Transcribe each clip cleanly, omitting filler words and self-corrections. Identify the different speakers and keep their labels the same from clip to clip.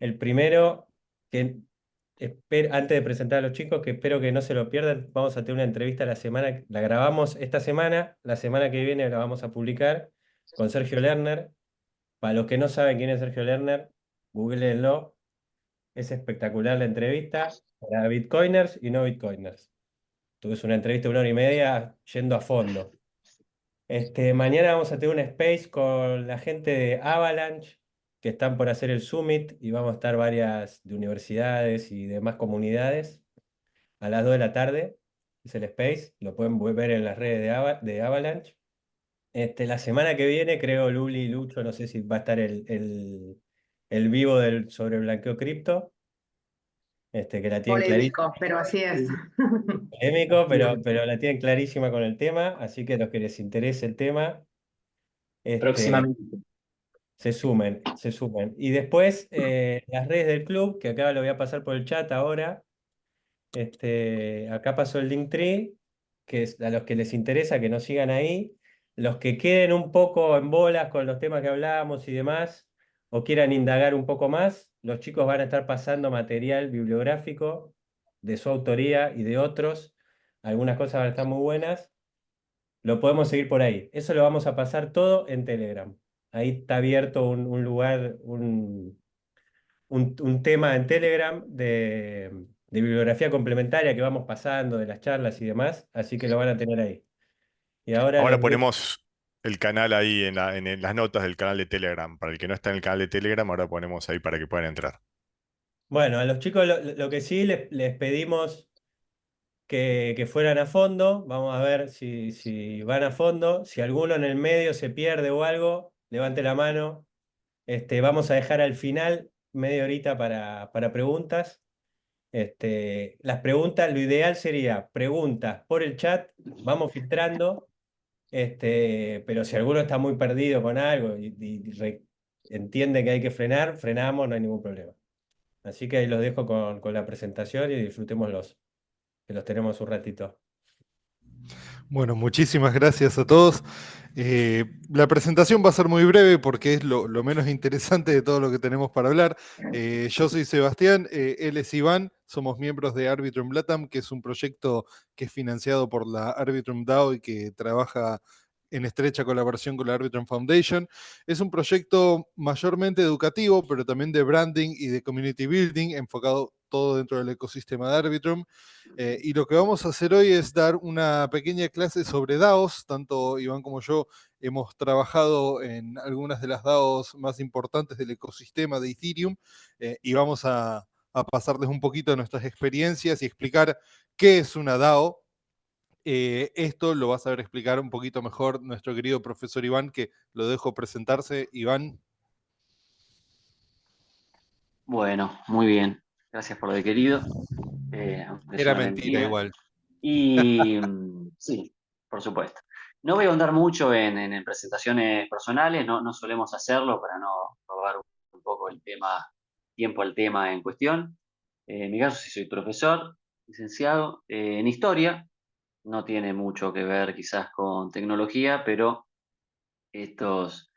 Speaker 1: El primero, que antes de presentar a los chicos, que espero que no se lo pierdan, vamos a tener una entrevista la grabamos esta semana, la semana que viene la vamos a publicar con Sergio Lerner. Para los que no saben quién es Sergio Lerner, googleenlo, es espectacular la entrevista para Bitcoiners y no Bitcoiners. Tuve una entrevista de 1 hora y media yendo a fondo. Mañana vamos a tener un space con la gente de Avalanche, que están por hacer el Summit, y vamos a estar varias de universidades y demás comunidades a las 2 de la tarde. Es el space, lo pueden ver en las redes de Avalanche. La semana que viene, creo, Luli y Lucho, no sé si va a estar el vivo sobre blanqueo cripto, que la tienen clarísima.
Speaker 2: Polémico, pero así es.
Speaker 1: Polémico, pero la tienen clarísima con el tema, así que los que les interese el tema, este,
Speaker 3: Próximamente.
Speaker 1: se sumen, se sumen. Y después, las redes del club, que acá lo voy a pasar por el chat ahora. Acá pasó el Linktree, que es a los que les interesa que nos sigan ahí. Los que queden un poco en bolas con los temas que hablábamos y demás, o quieran indagar un poco más, los chicos van a estar pasando material bibliográfico de su autoría y de otros. Algunas cosas van a estar muy buenas. Lo podemos seguir por ahí. Eso lo vamos a pasar todo en Telegram. Ahí está abierto un lugar, un tema en Telegram de bibliografía complementaria que vamos pasando de las charlas y demás, así que lo van a tener ahí. Y ahora
Speaker 4: Ahora
Speaker 1: les dejo.
Speaker 4: ponemos el canal ahí en las notas del canal de Telegram. Para el que no está en el canal de Telegram, ahora ponemos ahí para que puedan entrar.
Speaker 1: Bueno, a los chicos lo que sí les pedimos que fueran a fondo. Vamos a ver si van a fondo. Si alguno en el medio se pierde o algo, levante la mano. Vamos a dejar al final media horita para preguntas. Las preguntas, lo ideal sería preguntas por el chat, vamos filtrando. Pero si alguno está muy perdido con algo y entiende que hay que frenar, frenamos, no hay ningún problema. Así que ahí los dejo con la presentación y disfrutémoslos, que los tenemos un ratito.
Speaker 5: Bueno, muchísimas gracias a todos. La presentación va a ser muy breve porque es lo menos interesante de todo lo que tenemos para hablar. Yo soy Sebastián, él es Iván, somos miembros de Arbitrum Latam, que es un proyecto que es financiado por la Arbitrum DAO y que trabaja en estrecha colaboración con la Arbitrum Foundation. Es un proyecto mayormente educativo, pero también de branding y de community building, enfocado todo dentro del ecosistema de Arbitrum. Y lo que vamos a hacer hoy es dar una pequeña clase sobre DAOs. Tanto Iván como yo hemos trabajado en algunas de las DAOs más importantes del ecosistema de Ethereum, y vamos a pasarles un poquito de nuestras experiencias y explicar qué es una DAO. Esto lo va a saber explicar un poquito mejor nuestro querido profesor Iván, que lo dejo presentarse. Iván.
Speaker 3: Bueno, muy bien. Gracias por lo de querido. Aunque es
Speaker 5: Era
Speaker 3: una
Speaker 5: mentira
Speaker 3: mentira.
Speaker 5: igual.
Speaker 3: Y sí, por supuesto. No voy a ahondar mucho en presentaciones personales, no solemos hacerlo para no robar un poco el tema, tiempo al tema en cuestión. En mi caso, sí soy profesor, licenciado en historia, no tiene mucho que ver quizás con tecnología, pero estas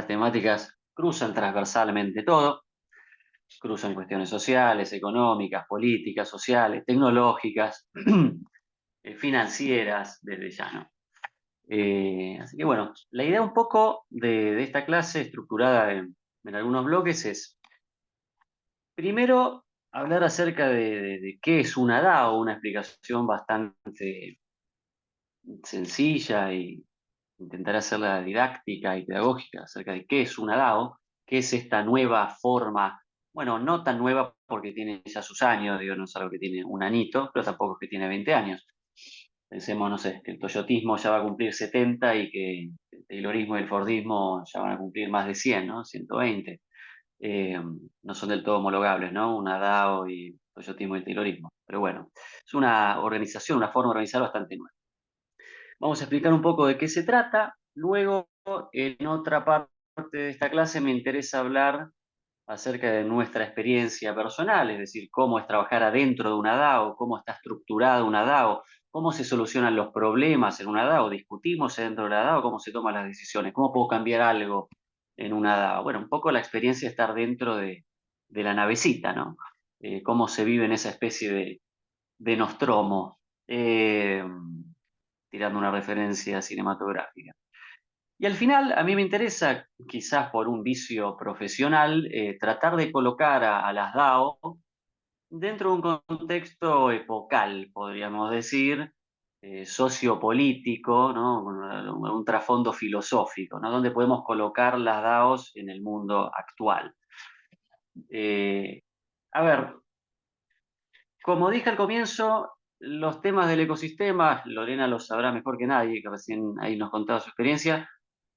Speaker 3: temáticas cruzan transversalmente todo, cruzan cuestiones sociales, económicas, políticas, sociales, tecnológicas, financieras, desde ya, ¿no? Así que bueno, la idea un poco de esta clase estructurada en algunos bloques es, primero, hablar acerca de qué es una DAO, una explicación bastante sencilla y intentar hacerla didáctica y pedagógica acerca de qué es una DAO, qué es esta nueva forma, bueno, no tan nueva porque tiene ya sus años, digo, no es algo que tiene un anito, pero tampoco es que tiene 20 años. Pensemos, no sé, que el toyotismo ya va a cumplir 70 y que el taylorismo y el fordismo ya van a cumplir más de 100, ¿no? 120. No son del todo homologables, ¿no? Una DAO y el toyotismo y el taylorismo. Pero bueno, es una organización, una forma de organizar bastante nueva. Vamos a explicar un poco de qué se trata. Luego, en otra parte de esta clase, me interesa hablar acerca de nuestra experiencia personal, es decir, cómo es trabajar adentro de una DAO, cómo está estructurada una DAO, cómo se solucionan los problemas en una DAO, discutimos dentro de la DAO, cómo se toman las decisiones, cómo puedo cambiar algo en una DAO. Bueno, un poco la experiencia de estar dentro de de la navecita, ¿no? Cómo se vive en esa especie de Nostromo, tirando una referencia cinematográfica. Y al final, a mí me interesa, quizás por un vicio profesional, tratar de colocar a las DAO dentro de un contexto epocal, podríamos decir, sociopolítico, ¿no? Un trasfondo filosófico, ¿no? Donde podemos colocar las DAOs en el mundo actual. Eh, a ver, como dije al comienzo, los temas del ecosistema, Lorena lo sabrá mejor que nadie, que recién ahí nos contaba su experiencia,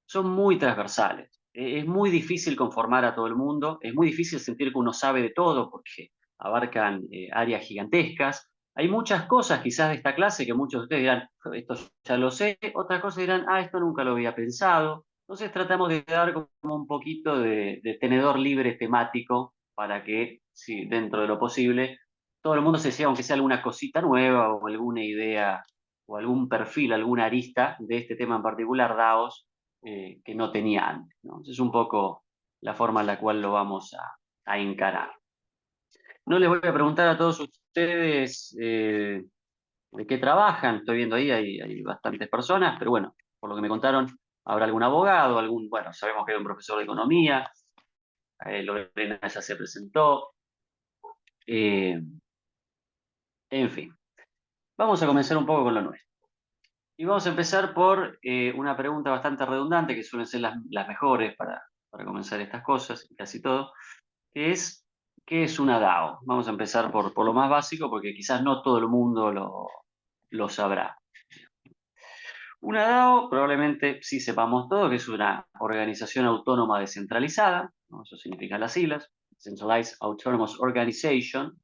Speaker 3: son muy transversales. Es muy difícil conformar a todo el mundo, es muy difícil sentir que uno sabe de todo porque abarcan áreas gigantescas. Hay muchas cosas quizás de esta clase que muchos de ustedes dirán, esto ya lo sé, otras cosas dirán, esto nunca lo había pensado. Entonces tratamos de dar como un poquito de tenedor libre temático para que, si dentro de lo posible, todo el mundo se lleve, aunque sea alguna cosita nueva o alguna idea o algún perfil, alguna arista de este tema en particular, DAOs, que no tenía antes, ¿no? Es un poco la forma en la cual lo vamos a encarar. No les voy a preguntar a todos ustedes de qué trabajan, estoy viendo ahí, hay bastantes personas, pero bueno, por lo que me contaron, habrá algún abogado, bueno, sabemos que hay un profesor de economía, Lorena ya se presentó, en fin. Vamos a comenzar un poco con lo nuestro. Y vamos a empezar por una pregunta bastante redundante, que suelen ser las mejores para comenzar estas cosas, casi todo, que es, ¿qué es una DAO? Vamos a empezar por lo más básico, porque quizás no todo el mundo lo sabrá. Una DAO, probablemente sí sepamos todo, que es una organización autónoma descentralizada, ¿no? Eso significa las siglas, Centralized Autonomous Organization.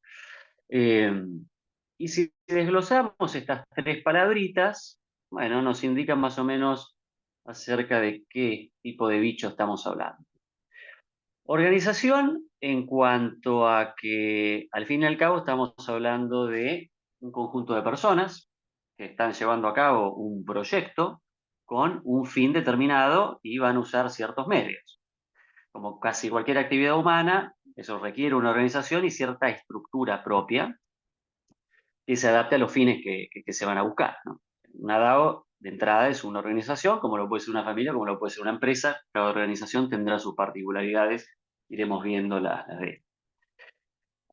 Speaker 3: Y si desglosamos estas tres palabritas, bueno, nos indican más o menos acerca de qué tipo de bicho estamos hablando. Organización en cuanto a que al fin y al cabo estamos hablando de un conjunto de personas que están llevando a cabo un proyecto con un fin determinado y van a usar ciertos medios. Como casi cualquier actividad humana, eso requiere una organización y cierta estructura propia que se adapte a los fines que se van a buscar, ¿no? Una DAO, de entrada, es una organización, como lo puede ser una familia, como lo puede ser una empresa. Cada organización tendrá sus particularidades, iremos viendo las de él.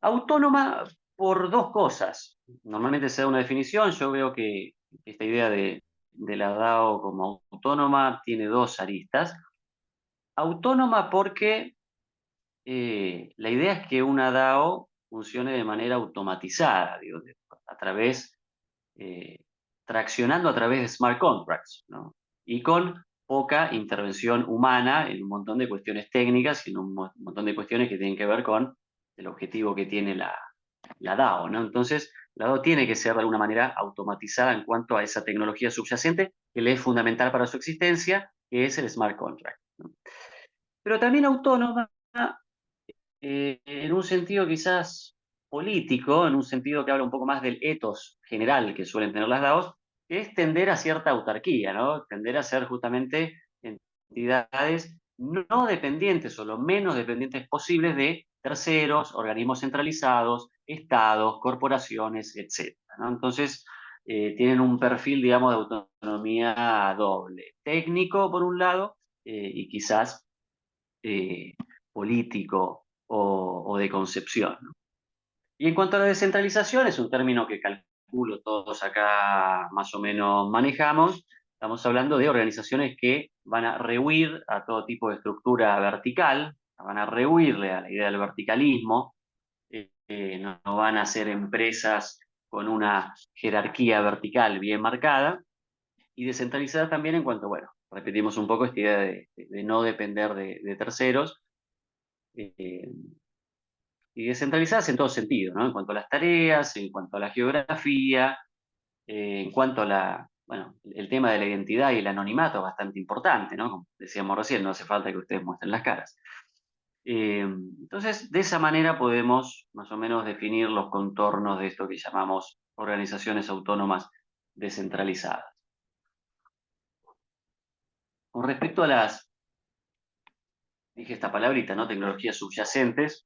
Speaker 3: Autónoma por dos cosas. Normalmente se da una definición, yo veo que esta idea de la DAO como autónoma tiene dos aristas. Autónoma porque la idea es que una DAO funcione de manera automatizada, digo, a través eh, traccionando a través de smart contracts, ¿no? Y con poca intervención humana en un montón de cuestiones técnicas y en un montón de cuestiones que tienen que ver con el objetivo que tiene la DAO, ¿no? Entonces, la DAO tiene que ser de alguna manera automatizada en cuanto a esa tecnología subyacente que le es fundamental para su existencia, que es el smart contract, ¿no? Pero también autónoma en un sentido quizás político, en un sentido que habla un poco más del ethos general que suelen tener las DAOs, que es tender a cierta autarquía, ¿no? Tender a ser justamente entidades no dependientes o lo menos dependientes posibles de terceros, organismos centralizados, estados, corporaciones, etc., ¿no? Entonces, tienen un perfil, digamos, de autonomía doble. Técnico, por un lado, y quizás eh, político o de concepción, ¿no? Y en cuanto a la descentralización, es un término que calculo todos acá más o menos manejamos. Estamos hablando de organizaciones que van a rehuir a todo tipo de estructura vertical, van a rehuirle a la idea del verticalismo, no van a ser empresas con una jerarquía vertical bien marcada, y descentralizada también en cuanto, bueno, repetimos un poco esta idea de no depender de terceros, eh, y descentralizadas en todo sentido, ¿no? En cuanto a las tareas, en cuanto a la geografía, en cuanto a bueno, el tema de la identidad y el anonimato es bastante importante, ¿no? Como decíamos recién, no hace falta que ustedes muestren las caras. Entonces, de esa manera podemos más o menos definir los contornos de esto que llamamos organizaciones autónomas descentralizadas. Con respecto a dije esta palabrita, ¿no? Tecnologías subyacentes,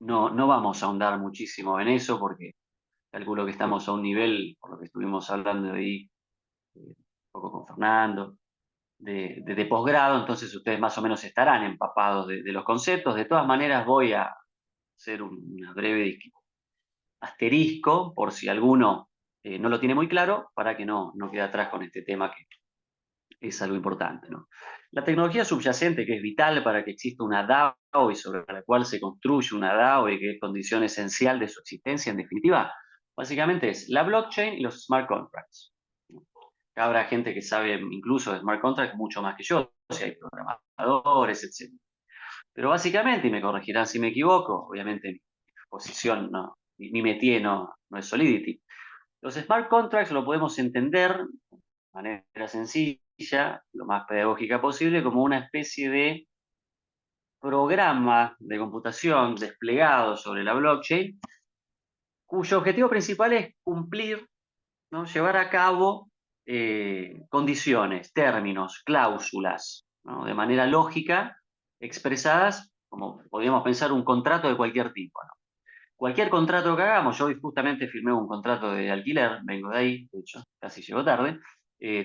Speaker 3: no vamos a ahondar muchísimo en eso porque calculo que estamos a un nivel, por lo que estuvimos hablando ahí, un poco con Fernando, de posgrado, entonces ustedes más o menos estarán empapados de los conceptos. De todas maneras voy a hacer una breve asterisco por si alguno no lo tiene muy claro, para que no quede atrás con este tema que es algo importante, ¿no? La tecnología subyacente, que es vital para que exista una DAO y sobre la cual se construye una DAO y que es condición esencial de su existencia, en definitiva, básicamente es la blockchain y los smart contracts. Habrá gente que sabe incluso de smart contracts mucho más que yo, si hay programadores, etc. Pero básicamente, y me corregirán si me equivoco, obviamente mi posición, mi métier no es Solidity. Los smart contracts lo podemos entender de manera sencilla, lo más pedagógica posible, como una especie de programa de computación desplegado sobre la blockchain, cuyo objetivo principal es cumplir, ¿no? Llevar a cabo condiciones, términos, cláusulas, ¿no? De manera lógica, expresadas como podríamos pensar un contrato de cualquier tipo, ¿no? Cualquier contrato que hagamos, yo hoy justamente firmé un contrato de alquiler, vengo de ahí, de hecho, casi llego tarde.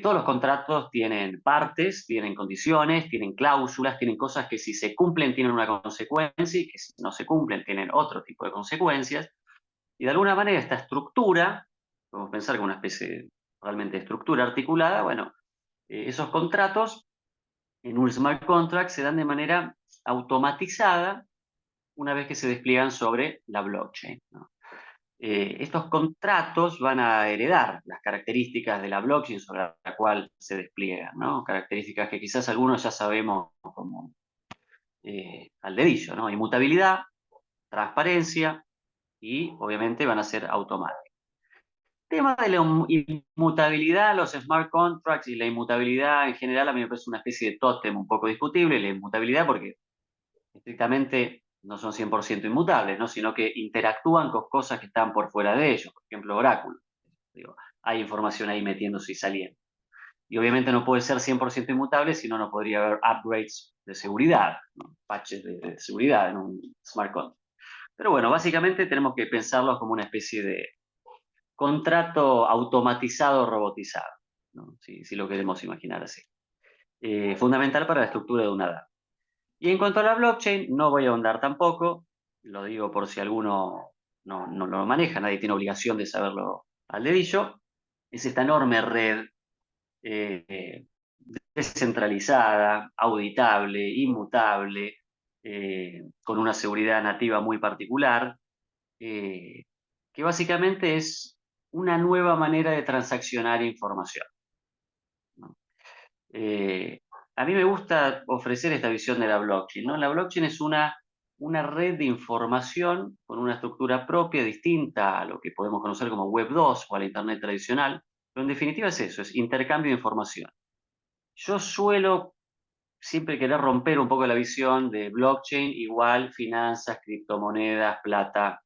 Speaker 3: Todos los contratos tienen partes, tienen condiciones, tienen cláusulas, tienen cosas que si se cumplen tienen una consecuencia y que si no se cumplen tienen otro tipo de consecuencias. Y de alguna manera esta estructura, podemos pensar como una especie de, realmente de estructura articulada, bueno, esos contratos en un smart contract se dan de manera automatizada una vez que se despliegan sobre la blockchain, ¿no? Estos contratos van a heredar las características de la blockchain sobre la cual se despliegan, ¿no? Características que quizás algunos ya sabemos como al dedillo, ¿no? Inmutabilidad, transparencia y obviamente van a ser automáticos. El tema de la inmutabilidad, los smart contracts y la inmutabilidad en general a mí me parece una especie de tótem un poco discutible, la inmutabilidad porque estrictamente no son 100% inmutables, ¿no? Sino que interactúan con cosas que están por fuera de ellos, por ejemplo, oráculos. Digo, hay información ahí metiéndose y saliendo. Y obviamente no puede ser 100% inmutable, si no, no podría haber upgrades de seguridad, ¿no? Patches de seguridad en un smart contract. Pero bueno, básicamente tenemos que pensarlos como una especie de contrato automatizado robotizado, ¿no? Si lo queremos imaginar así. Fundamental para la estructura de una DAO. Y en cuanto a la blockchain, no voy a ahondar tampoco, lo digo por si alguno no lo maneja, nadie tiene obligación de saberlo al dedillo. Es esta enorme red eh, descentralizada, auditable, inmutable, con una seguridad nativa muy particular, eh, que básicamente es una nueva manera de transaccionar información, ¿no? Eh, a mí me gusta ofrecer esta visión de la blockchain, ¿no? La blockchain es una red de información con una estructura propia, distinta a lo que podemos conocer como Web 2 o a la Internet tradicional, pero en definitiva es eso, es intercambio de información. Yo suelo siempre querer romper un poco la visión de blockchain igual finanzas, criptomonedas, plata,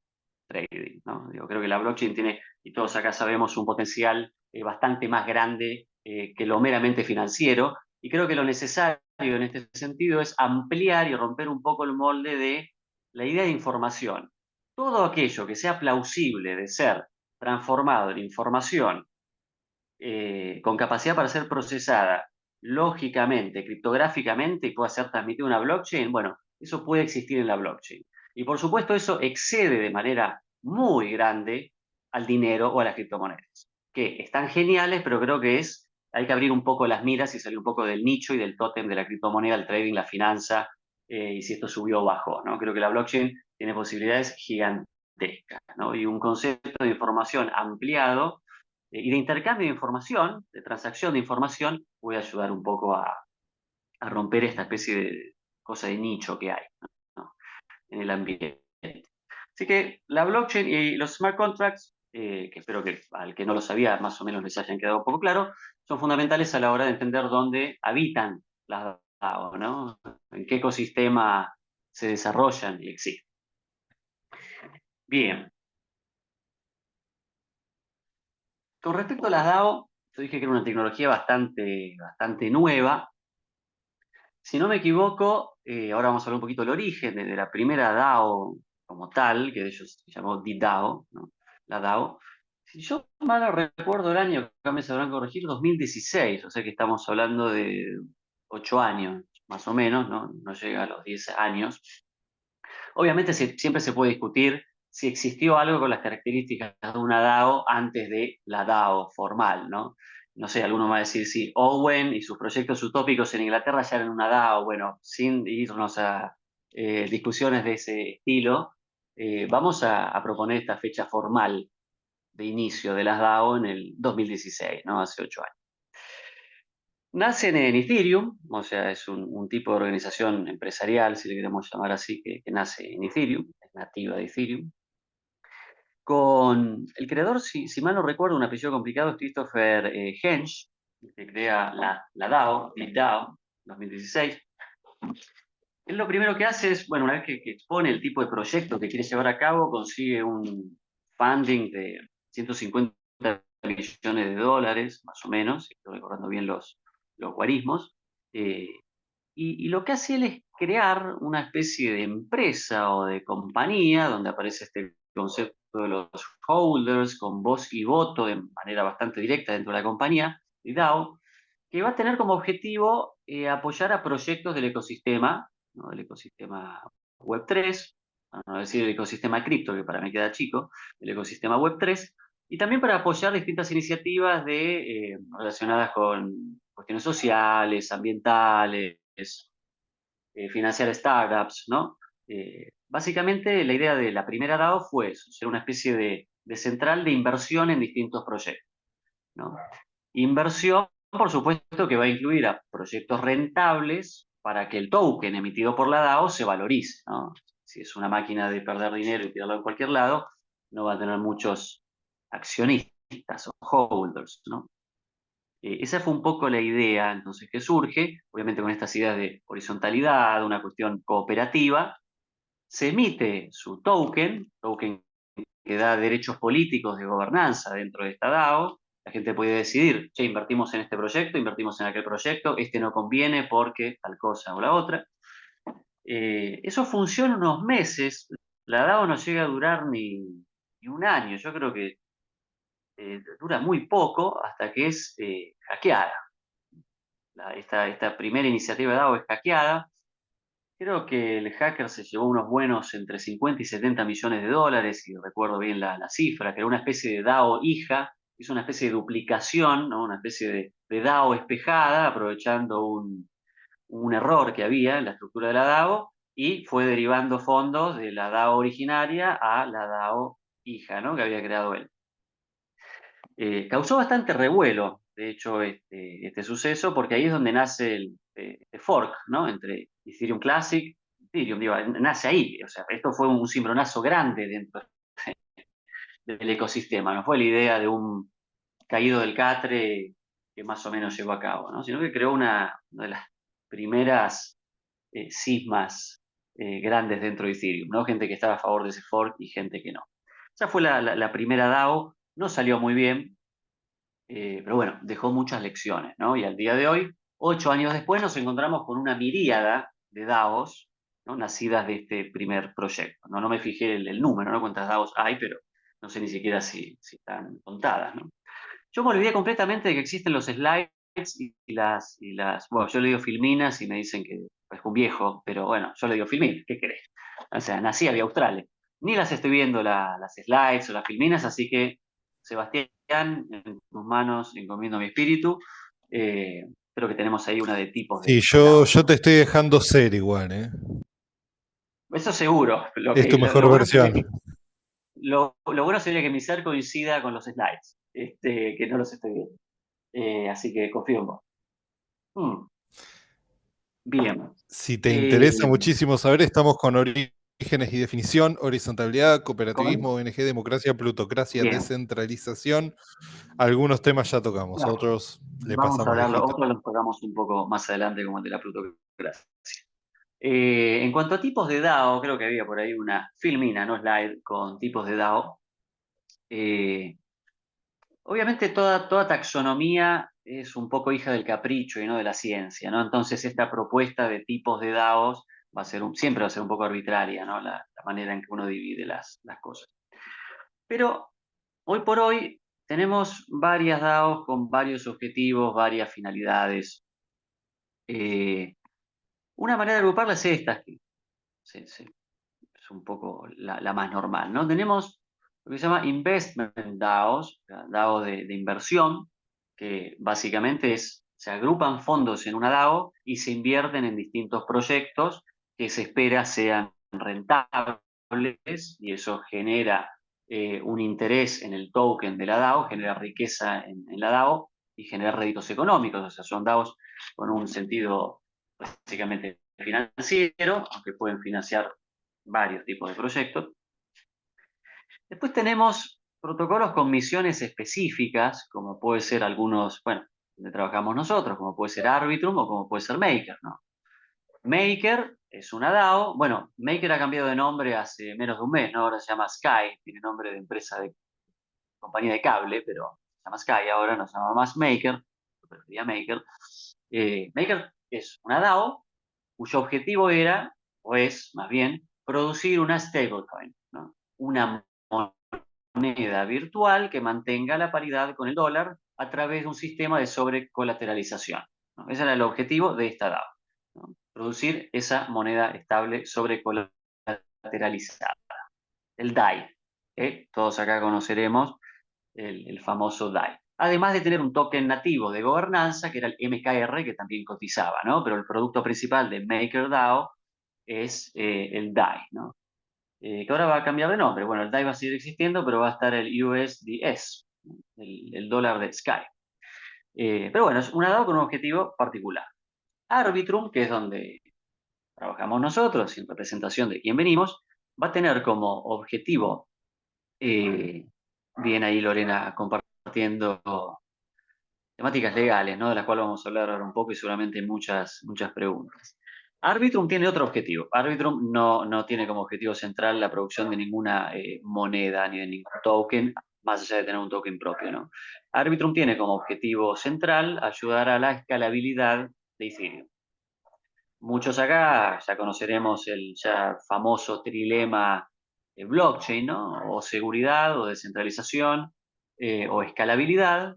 Speaker 3: trading, ¿no? Digo, creo que la blockchain tiene, y todos acá sabemos, un potencial bastante más grande que lo meramente financiero, y creo que lo necesario en este sentido es ampliar y romper un poco el molde de la idea de información. Todo aquello que sea plausible de ser transformado en información con capacidad para ser procesada lógicamente, criptográficamente y pueda ser transmitida a una blockchain, bueno, eso puede existir en la blockchain. Y por supuesto eso excede de manera muy grande al dinero o a las criptomonedas, que están geniales, pero creo que hay que abrir un poco las miras y salir un poco del nicho y del tótem de la criptomoneda, el trading, la finanza, y si esto subió o bajó, ¿no? Creo que la blockchain tiene posibilidades gigantescas, ¿no? Y un concepto de información ampliado y de intercambio de información, de transacción de información, puede ayudar un poco a romper esta especie de cosa de nicho que hay, ¿no? En el ambiente. Así que la blockchain y los smart contracts, que espero que al que no lo sabía más o menos les hayan quedado un poco claro, son fundamentales a la hora de entender dónde habitan las DAO, ¿no? En qué ecosistema se desarrollan y existen. Bien. Con respecto a las DAO, yo dije que era una tecnología bastante nueva. Si no me equivoco, ahora vamos a hablar un poquito del origen de la primera DAO como tal, que de ellos se llamó DDAO, ¿no? La DAO. Si yo mal no recuerdo el año, acá me sabrán corregir, 2016, o sea que estamos hablando de 8 años, más o menos, ¿no? No llega a los 10 años. Obviamente siempre se puede discutir si existió algo con las características de una DAO antes de la DAO formal, ¿no? No sé, alguno va a decir si Owen y sus proyectos utópicos en Inglaterra ya eran una DAO. Bueno, sin irnos a discusiones de ese estilo, vamos a proponer esta fecha formal de inicio de las DAO en el 2016, ¿no? Hace 8 años. Nacen en Ethereum, o sea, es un tipo de organización empresarial, si le queremos llamar así, que nace en Ethereum, es nativa de Ethereum. Con el creador, si mal no recuerdo, un apellido complicado, es Christopher Hensch, que crea la DAO, DAO, 2016. Él lo primero que hace es, bueno, una vez que expone el tipo de proyecto que quiere llevar a cabo, consigue un funding de 150 millones de dólares, más o menos, si estoy recordando bien los guarismos. Y lo que hace él es crear una especie de empresa o de compañía donde aparece este concepto de los holders con voz y voto de manera bastante directa dentro de la compañía, de DAO, que va a tener como objetivo apoyar a proyectos del ecosistema, ¿no? Del ecosistema Web3, para no decir el ecosistema cripto, que para mí queda chico, el ecosistema Web3, y también para apoyar distintas iniciativas relacionadas con cuestiones sociales, ambientales, financiar startups, ¿no? Básicamente la idea de la primera DAO fue eso, ser una especie de central de inversión en distintos proyectos, ¿no? Inversión, por supuesto, que va a incluir a proyectos rentables para que el token emitido por la DAO se valorice, ¿no? Si es una máquina de perder dinero y tirarlo en cualquier lado, no va a tener muchos accionistas o holders, ¿no? Esa fue un poco la idea entonces que surge, obviamente con estas ideas de horizontalidad, una cuestión cooperativa, se emite su token que da derechos políticos de gobernanza dentro de esta DAO. La gente puede decidir, che, invertimos en este proyecto, invertimos en aquel proyecto, este no conviene porque tal cosa o la otra. Eso funciona unos meses, la DAO no llega a durar ni un año, yo creo que dura muy poco hasta que es hackeada. Esta primera iniciativa de DAO es hackeada. Creo que el hacker se llevó unos buenos entre 50 y 70 millones de dólares, si recuerdo bien la cifra, que era una especie de DAO hija, hizo una especie de duplicación, ¿no? Una especie de DAO espejada, aprovechando un error que había en la estructura de la DAO, y fue derivando fondos de la DAO originaria a la DAO hija, ¿no? Que había creado él. Causó bastante revuelo, de hecho, este suceso, porque ahí es donde nace el fork, ¿no? Entre Ethereum Classic, Ethereum, digo, nace ahí. O sea, esto fue un cimbronazo grande dentro del ecosistema. No fue la idea de un caído del catre que más o menos llevó a cabo, ¿no? Sino que creó una de las primeras cismas grandes dentro de Ethereum, ¿no? Gente que estaba a favor de ese fork y gente que no. Esa fue la primera DAO, no salió muy bien. Pero bueno, dejó muchas lecciones, ¿no? Y al día de hoy, 8 años después, nos encontramos con una miríada de DAOs, ¿no? Nacidas de este primer proyecto, ¿no? No me fijé el número, ¿no? Cuántas DAOs hay, pero no sé ni siquiera si están contadas, ¿no? Yo me olvidé completamente de que existen los slides bueno, yo le digo filminas y me dicen que es un viejo, pero bueno, yo le digo filmin, ¿qué querés? O sea, nací había Australia. Ni las estoy viendo las slides o las filminas, así que, Sebastián, en tus manos encomiendo mi espíritu. Creo que tenemos ahí una de tipos
Speaker 5: Sí,
Speaker 3: de
Speaker 5: yo
Speaker 3: DAOs, ¿no?
Speaker 5: te estoy dejando ser igual, ¿eh?
Speaker 3: Eso seguro.
Speaker 5: Es tu mejor
Speaker 3: Bueno sería
Speaker 5: versión.
Speaker 3: lo bueno sería que mi ser coincida con los slides, que no los estoy viendo. Así que confío en vos. Mm. Bien.
Speaker 5: Si te
Speaker 3: Eh,
Speaker 5: interesa muchísimo saber, estamos con orígenes y definición, horizontalidad,
Speaker 3: ¿Cómo?
Speaker 5: cooperativismo, ONG, democracia, plutocracia,
Speaker 3: Bien.
Speaker 5: descentralización. Algunos temas ya tocamos,
Speaker 3: Bueno,
Speaker 5: otros le
Speaker 3: vamos a
Speaker 5: pasamos
Speaker 3: hablarlo.
Speaker 5: lejito.
Speaker 3: Otros los tocamos un poco más adelante, como el de la plutocracia. En cuanto a tipos de DAO, creo que había por ahí una filmina, no slide, con tipos de DAO. Eh, Obviamente toda taxonomía es un poco hija del capricho y no de la ciencia, ¿no? Entonces esta propuesta de tipos de DAOs siempre va a ser un poco arbitraria, ¿no? La manera en que uno divide las cosas. Pero hoy por hoy tenemos varias DAOs con varios objetivos, varias finalidades. Una manera de agruparlas es esta, que es un poco la más normal, ¿no? Tenemos lo que se llama Investment DAOs, DAOs de inversión, que básicamente se agrupan fondos en una DAO y se invierten en distintos proyectos que se espera sean rentables y eso genera un interés en el token de la DAO, genera riqueza en la DAO y genera réditos económicos, o sea, son DAOs con un sentido básicamente financiero, aunque pueden financiar varios tipos de proyectos. Después tenemos protocolos con misiones específicas, como puede ser algunos, bueno, donde trabajamos nosotros, como puede ser Arbitrum o como puede ser Maker, ¿no? Maker es una DAO, bueno, Maker ha cambiado de nombre hace menos de un mes, ¿no? Ahora se llama Sky, tiene nombre de empresa de compañía de cable, pero se llama Sky ahora, no se llama más Maker, yo prefería Maker. Maker es una DAO cuyo objetivo era, o es más bien, producir una stablecoin, ¿no? Una moneda virtual que mantenga la paridad con el dólar a través de un sistema de sobrecolateralización, ¿no? Ese era el objetivo de esta DAO, ¿no? Producir esa moneda estable sobrecolateralizada, el DAI. Todos acá conoceremos el famoso DAI. Además de tener un token nativo de gobernanza, que era el MKR, que también cotizaba, ¿no? Pero el producto principal de MakerDAO es el DAI, ¿no? Que ahora va a cambiar de nombre. Bueno, el DAI va a seguir existiendo, pero va a estar el USDS, el dólar de Sky. Pero bueno, es una DAO con un objetivo particular. Arbitrum, que es donde trabajamos nosotros, en representación de quien venimos, va a tener como objetivo, bien ahí Lorena compartiendo temáticas legales, ¿no? De las cuales vamos a hablar ahora un poco y seguramente muchas preguntas. Arbitrum tiene otro objetivo. Arbitrum no tiene como objetivo central la producción de ninguna moneda ni de ningún token, más allá de tener un token propio, ¿no? Arbitrum tiene como objetivo central ayudar a la escalabilidad de Ethereum. Muchos acá ya conoceremos el ya famoso trilema blockchain, ¿no? O seguridad, o descentralización, o escalabilidad.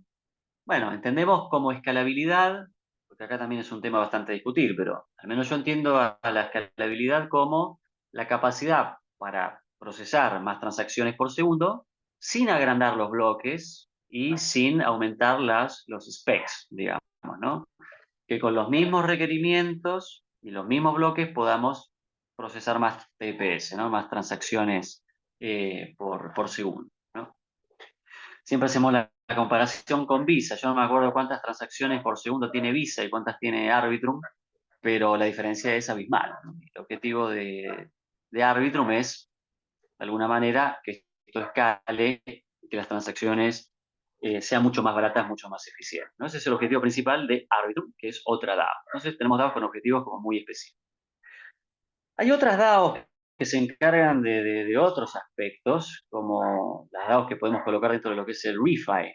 Speaker 3: Bueno, entendemos como escalabilidad, porque acá también es un tema bastante a discutir, pero al menos yo entiendo a la escalabilidad como la capacidad para procesar más transacciones por segundo sin agrandar los bloques y sin aumentar los specs, digamos, ¿no? Que con los mismos requerimientos y los mismos bloques podamos procesar más TPS, ¿no? Más transacciones por segundo, ¿no? Siempre hacemos la comparación con Visa. Yo no me acuerdo cuántas transacciones por segundo tiene Visa y cuántas tiene Arbitrum, pero la diferencia es abismal, ¿no? El objetivo de Arbitrum es, de alguna manera, que esto escale, que las transacciones sean mucho más baratas, mucho más eficientes, ¿no? Ese es el objetivo principal de Arbitrum, que es otra DAO. Entonces tenemos DAOs con objetivos como muy específicos. Hay otras DAOs que se encargan de otros aspectos, como las DAOs que podemos colocar dentro de lo que es el ReFi.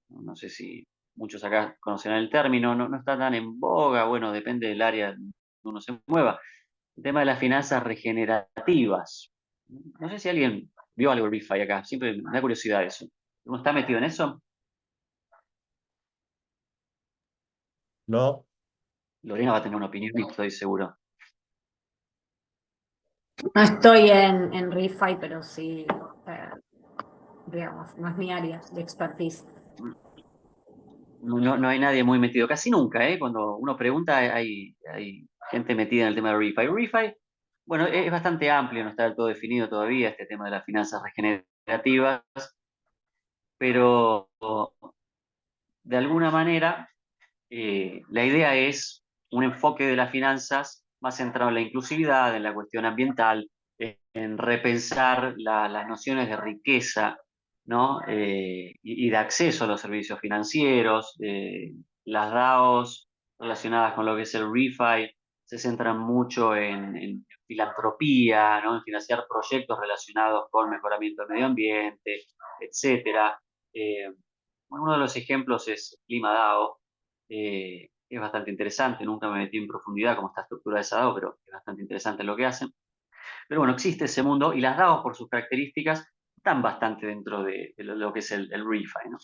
Speaker 3: No sé si muchos acá conocerán el término, no está tan en boga, bueno, depende del área donde uno se mueva. El tema de las finanzas regenerativas. No sé si alguien vio algo de ReFi acá, siempre me da curiosidad eso. ¿Uno está metido en eso?
Speaker 1: No,
Speaker 3: Lorena va a tener una opinión, estoy seguro.
Speaker 2: No estoy en ReFi, pero sí, digamos, no es mi área de expertise.
Speaker 3: No hay nadie muy metido, casi nunca, ¿eh? Cuando uno pregunta hay gente metida en el tema de ReFi. ReFi, bueno, es bastante amplio, no está del todo definido todavía este tema de las finanzas regenerativas, pero de alguna manera la idea es un enfoque de las finanzas más centrado en la inclusividad, en la cuestión ambiental, en repensar las nociones de riqueza, ¿no? Y de acceso a los servicios financieros. Las DAOs relacionadas con lo que es el ReFi se centran mucho en filantropía, ¿no? En financiar proyectos relacionados con mejoramiento del medio ambiente, etcétera. Uno de los ejemplos es ClimaDAO, es bastante interesante, nunca me metí en profundidad cómo está estructurada esa DAO, pero es bastante interesante lo que hacen. Pero bueno, existe ese mundo y las DAOs por sus características están bastante dentro de lo que es el ReFi, ¿no?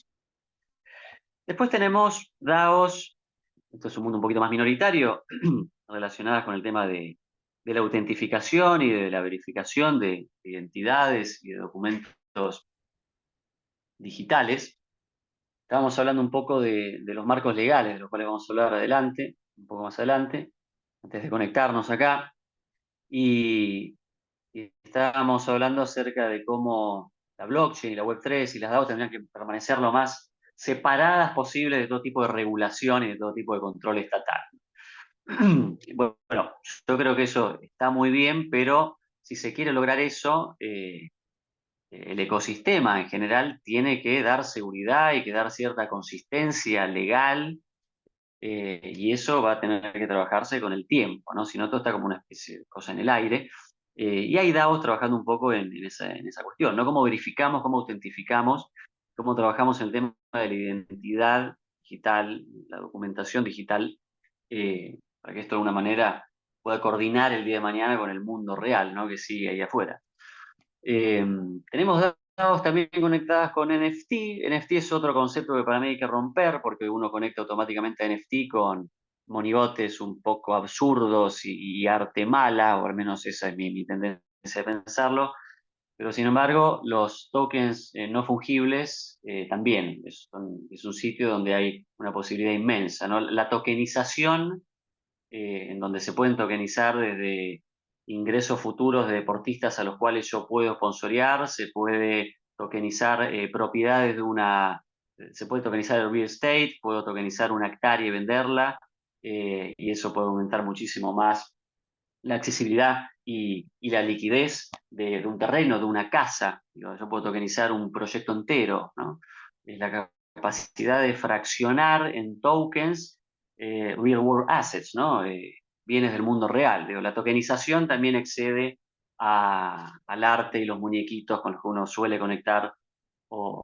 Speaker 3: Después tenemos DAOs, esto es un mundo un poquito más minoritario, relacionadas con el tema de la autentificación y de la verificación de identidades y de documentos digitales. Estábamos hablando un poco de los marcos legales, de los cuales vamos a hablar adelante, un poco más adelante, antes de conectarnos acá. Y estábamos hablando acerca de cómo la blockchain y la Web3 y las DAO tendrían que permanecer lo más separadas posible de todo tipo de regulación y de todo tipo de control estatal. Bueno, yo creo que eso está muy bien, pero si se quiere lograr eso, el ecosistema en general tiene que dar seguridad y que dar cierta consistencia legal, y eso va a tener que trabajarse con el tiempo, ¿no? Si no, todo está como una especie de cosa en el aire. Y hay DAOs trabajando un poco en esa cuestión, ¿no? Cómo verificamos, cómo autentificamos, cómo trabajamos en el tema de la identidad digital, la documentación digital, para que esto de alguna manera pueda coordinar el día de mañana con el mundo real, ¿no? Que sigue ahí afuera. Tenemos DAOs también conectadas con NFT. NFT es otro concepto que para mí hay que romper porque uno conecta automáticamente a NFT con monigotes un poco absurdos y arte mala, o al menos esa es mi tendencia a pensarlo. Pero sin embargo, los tokens no fungibles también es un sitio donde hay una posibilidad inmensa, ¿no? La tokenización, en donde se pueden tokenizar desde ingresos futuros de deportistas a los cuales yo puedo sponsorear, se puede tokenizar propiedades se puede tokenizar el real estate, puedo tokenizar una hectárea y venderla, y eso puede aumentar muchísimo más la accesibilidad y la liquidez de un terreno, de una casa. Digo, yo puedo tokenizar un proyecto entero, ¿no? Es la capacidad de fraccionar en tokens real world assets, ¿no? Bienes del mundo real. Digo, la tokenización también excede al arte y los muñequitos con los que uno suele conectar o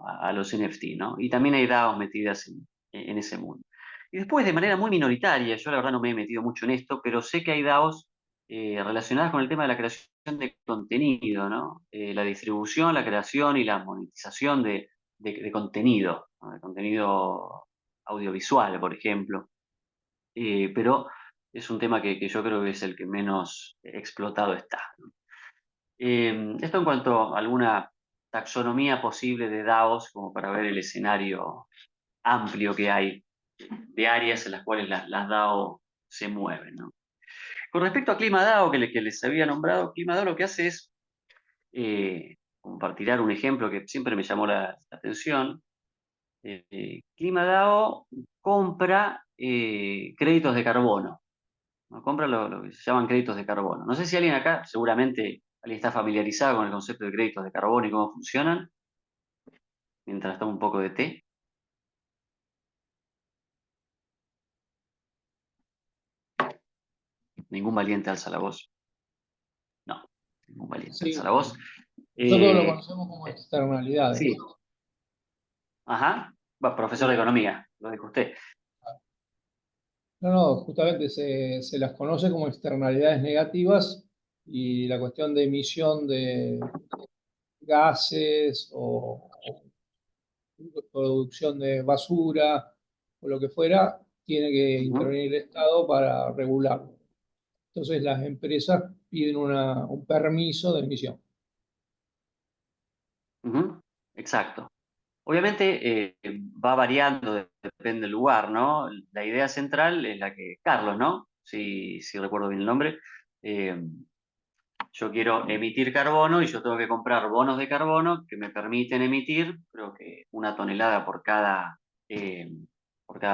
Speaker 3: a los NFT, ¿no? Y también hay DAOs metidas en ese mundo. Y después, de manera muy minoritaria, yo la verdad no me he metido mucho en esto, pero sé que hay DAOs relacionadas con el tema de la creación de contenido, ¿no? La distribución, la creación y la monetización de contenido, ¿no? De contenido audiovisual, por ejemplo. Pero es un tema que yo creo que es el que menos explotado está, ¿no? Esto en cuanto a alguna taxonomía posible de DAOs, como para ver el escenario amplio que hay de áreas en las cuales las DAO se mueven, ¿no? Con respecto a ClimaDAO, que les había nombrado, ClimaDAO lo que hace es, compartir un ejemplo que siempre me llamó la atención. ClimaDAO compra créditos de carbono, ¿no? Compra lo que se llaman créditos de carbono. No sé si alguien acá, seguramente alguien está familiarizado con el concepto de créditos de carbono y cómo funcionan, mientras toma un poco de té. Ningún valiente alza la voz. No, ningún valiente
Speaker 6: Sí,
Speaker 3: alza la voz.
Speaker 6: nosotros lo conocemos como externalidades.
Speaker 3: Sí. Ajá. Va, profesor de economía, lo dijo usted.
Speaker 6: No, justamente se las conoce como externalidades negativas y la cuestión de emisión de gases o producción de basura o lo que fuera, tiene que intervenir el Estado para regularlo. Entonces las empresas piden un permiso de emisión.
Speaker 3: Exacto. Obviamente va variando, depende del lugar, ¿no? La idea central es la que Carlos, ¿no? Si recuerdo bien el nombre. Yo quiero emitir carbono y yo tengo que comprar bonos de carbono que me permiten emitir, creo que 1 tonelada por cada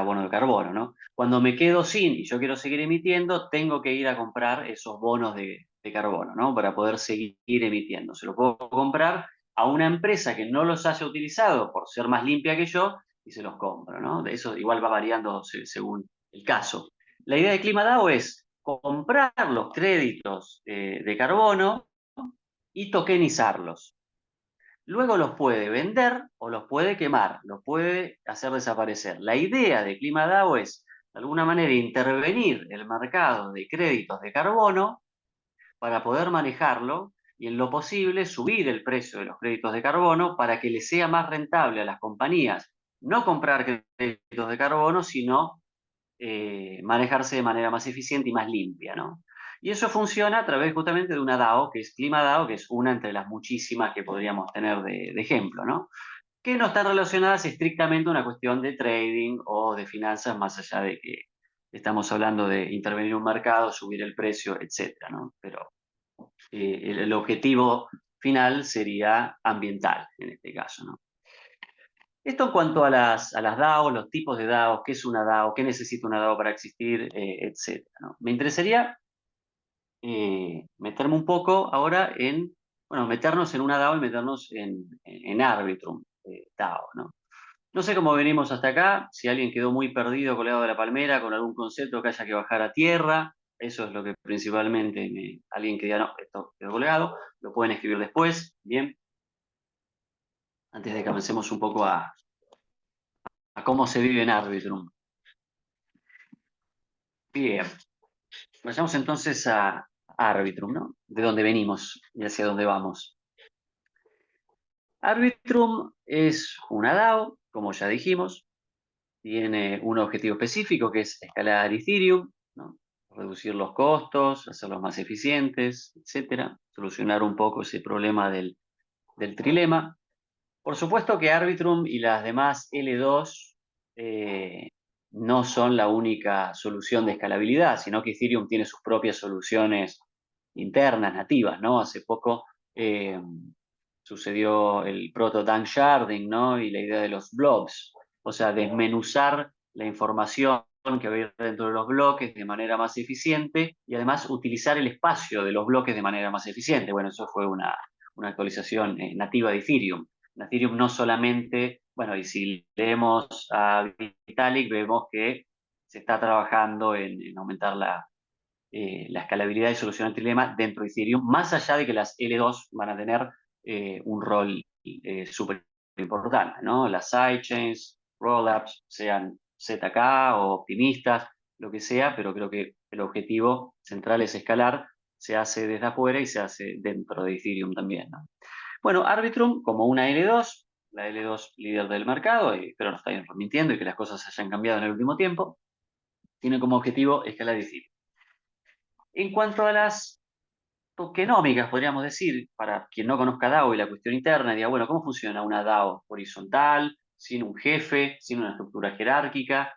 Speaker 3: bono de carbono, ¿no? Cuando me quedo sin y yo quiero seguir emitiendo, tengo que ir a comprar esos bonos de carbono, ¿no? Para poder seguir emitiendo. Se lo puedo comprar a una empresa que no los haya utilizado por ser más limpia que yo y se los compro, ¿no? Eso igual va variando según el caso. La idea de ClimaDAO es comprar los créditos de carbono y tokenizarlos. Luego los puede vender o los puede quemar, los puede hacer desaparecer. La idea de ClimaDAO es de alguna manera, intervenir el mercado de créditos de carbono para poder manejarlo y en lo posible subir el precio de los créditos de carbono para que les sea más rentable a las compañías no comprar créditos de carbono, sino manejarse de manera más eficiente y más limpia, ¿no? Y eso funciona a través justamente de una DAO, que es ClimaDAO, que es una entre las muchísimas que podríamos tener de ejemplo, ¿no? Que no están relacionadas estrictamente a una cuestión de trading o de finanzas, más allá de que estamos hablando de intervenir en un mercado, subir el precio, etcétera, ¿no? Pero el objetivo final sería ambiental, en este caso, ¿no? Esto en cuanto a las DAO, los tipos de DAO, qué es una DAO, qué necesita una DAO para existir, etcétera, ¿no? Me interesaría meterme un poco ahora en, bueno, meternos en una DAO y meternos en Arbitrum DAO, ¿no? No sé cómo venimos hasta acá, si alguien quedó muy perdido colgado de la palmera con algún concepto que haya que bajar a tierra, eso es lo que principalmente alguien que diga, no, esto quedó colgado, lo pueden escribir después, bien, antes de que avancemos un poco a cómo se vive en Arbitrum. Bien, vayamos entonces a Arbitrum, ¿no? De dónde venimos y hacia dónde vamos. Arbitrum es una DAO, como ya dijimos, tiene un objetivo específico que es escalar Ethereum, ¿no? Reducir los costos, hacerlos más eficientes, etcétera, solucionar un poco ese problema del trilema. Por supuesto que Arbitrum y las demás L2 no son la única solución de escalabilidad, sino que Ethereum tiene sus propias soluciones internas, nativas, ¿no? Hace poco sucedió el proto danksharding, ¿no? Y la idea de los blobs, o sea, desmenuzar la información que va a ir dentro de los bloques de manera más eficiente y además utilizar el espacio de los bloques de manera más eficiente. Bueno, eso fue una actualización nativa de Ethereum. En Ethereum no solamente, bueno, y si leemos a Vitalik, vemos que se está trabajando en aumentar la escalabilidad y solucionar el trilema dentro de Ethereum, más allá de que las L2 van a tener un rol súper importante, ¿no? Las sidechains, rollups, sean ZK o optimistas, lo que sea, pero creo que el objetivo central es escalar, se hace desde afuera y se hace dentro de Ethereum también, ¿no? Bueno, Arbitrum como una L2, la L2 líder del mercado, espero no estar mintiendo y que las cosas hayan cambiado en el último tiempo, tiene como objetivo escalar Ethereum. En cuanto a las tokenómicas, podríamos decir, para quien no conozca DAO y la cuestión interna, diga, bueno, ¿cómo funciona una DAO horizontal, sin un jefe, sin una estructura jerárquica?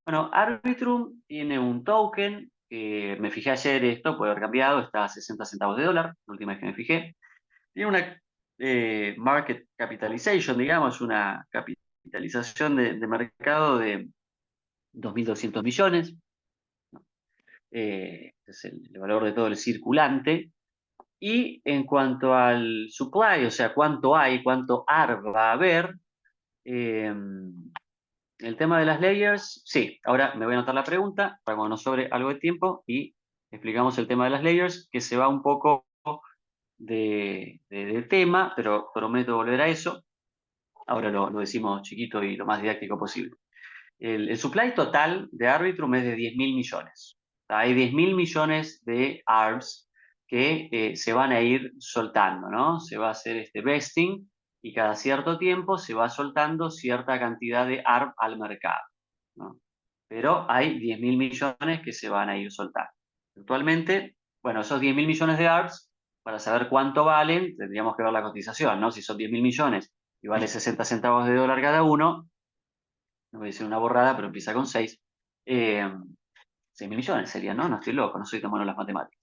Speaker 3: Bueno, Arbitrum tiene un token, que me fijé ayer esto, puede haber cambiado, está a 60 centavos de dólar, la última vez que me fijé. Tiene una market capitalization, digamos, una capitalización de mercado de 2.200 millones. Es el valor de todo el circulante. Y en cuanto al supply, o sea, cuánto hay, cuánto ARB va a haber, el tema de las layers, sí, ahora me voy a anotar la pregunta para cuando nos sobre algo de tiempo y explicamos el tema de las layers, que se va un poco de tema, pero prometo volver a eso. Ahora lo decimos chiquito y lo más didáctico posible. El supply total de Arbitrum es de 10.000 millones. Hay 10.000 millones de ARBs que se van a ir soltando, ¿no? Se va a hacer este vesting y cada cierto tiempo se va soltando cierta cantidad de ARB al mercado, ¿no? Pero hay 10.000 millones que se van a ir soltando. Actualmente, bueno, esos 10.000 millones de ARBs, para saber cuánto valen, tendríamos que ver la cotización, ¿no? Si son 10.000 millones y vale 60 centavos de dólar cada uno, no voy a decir una borrada, pero empieza con 6. 6.000 millones sería, ¿no? No estoy loco, no soy tan bueno en las matemáticas.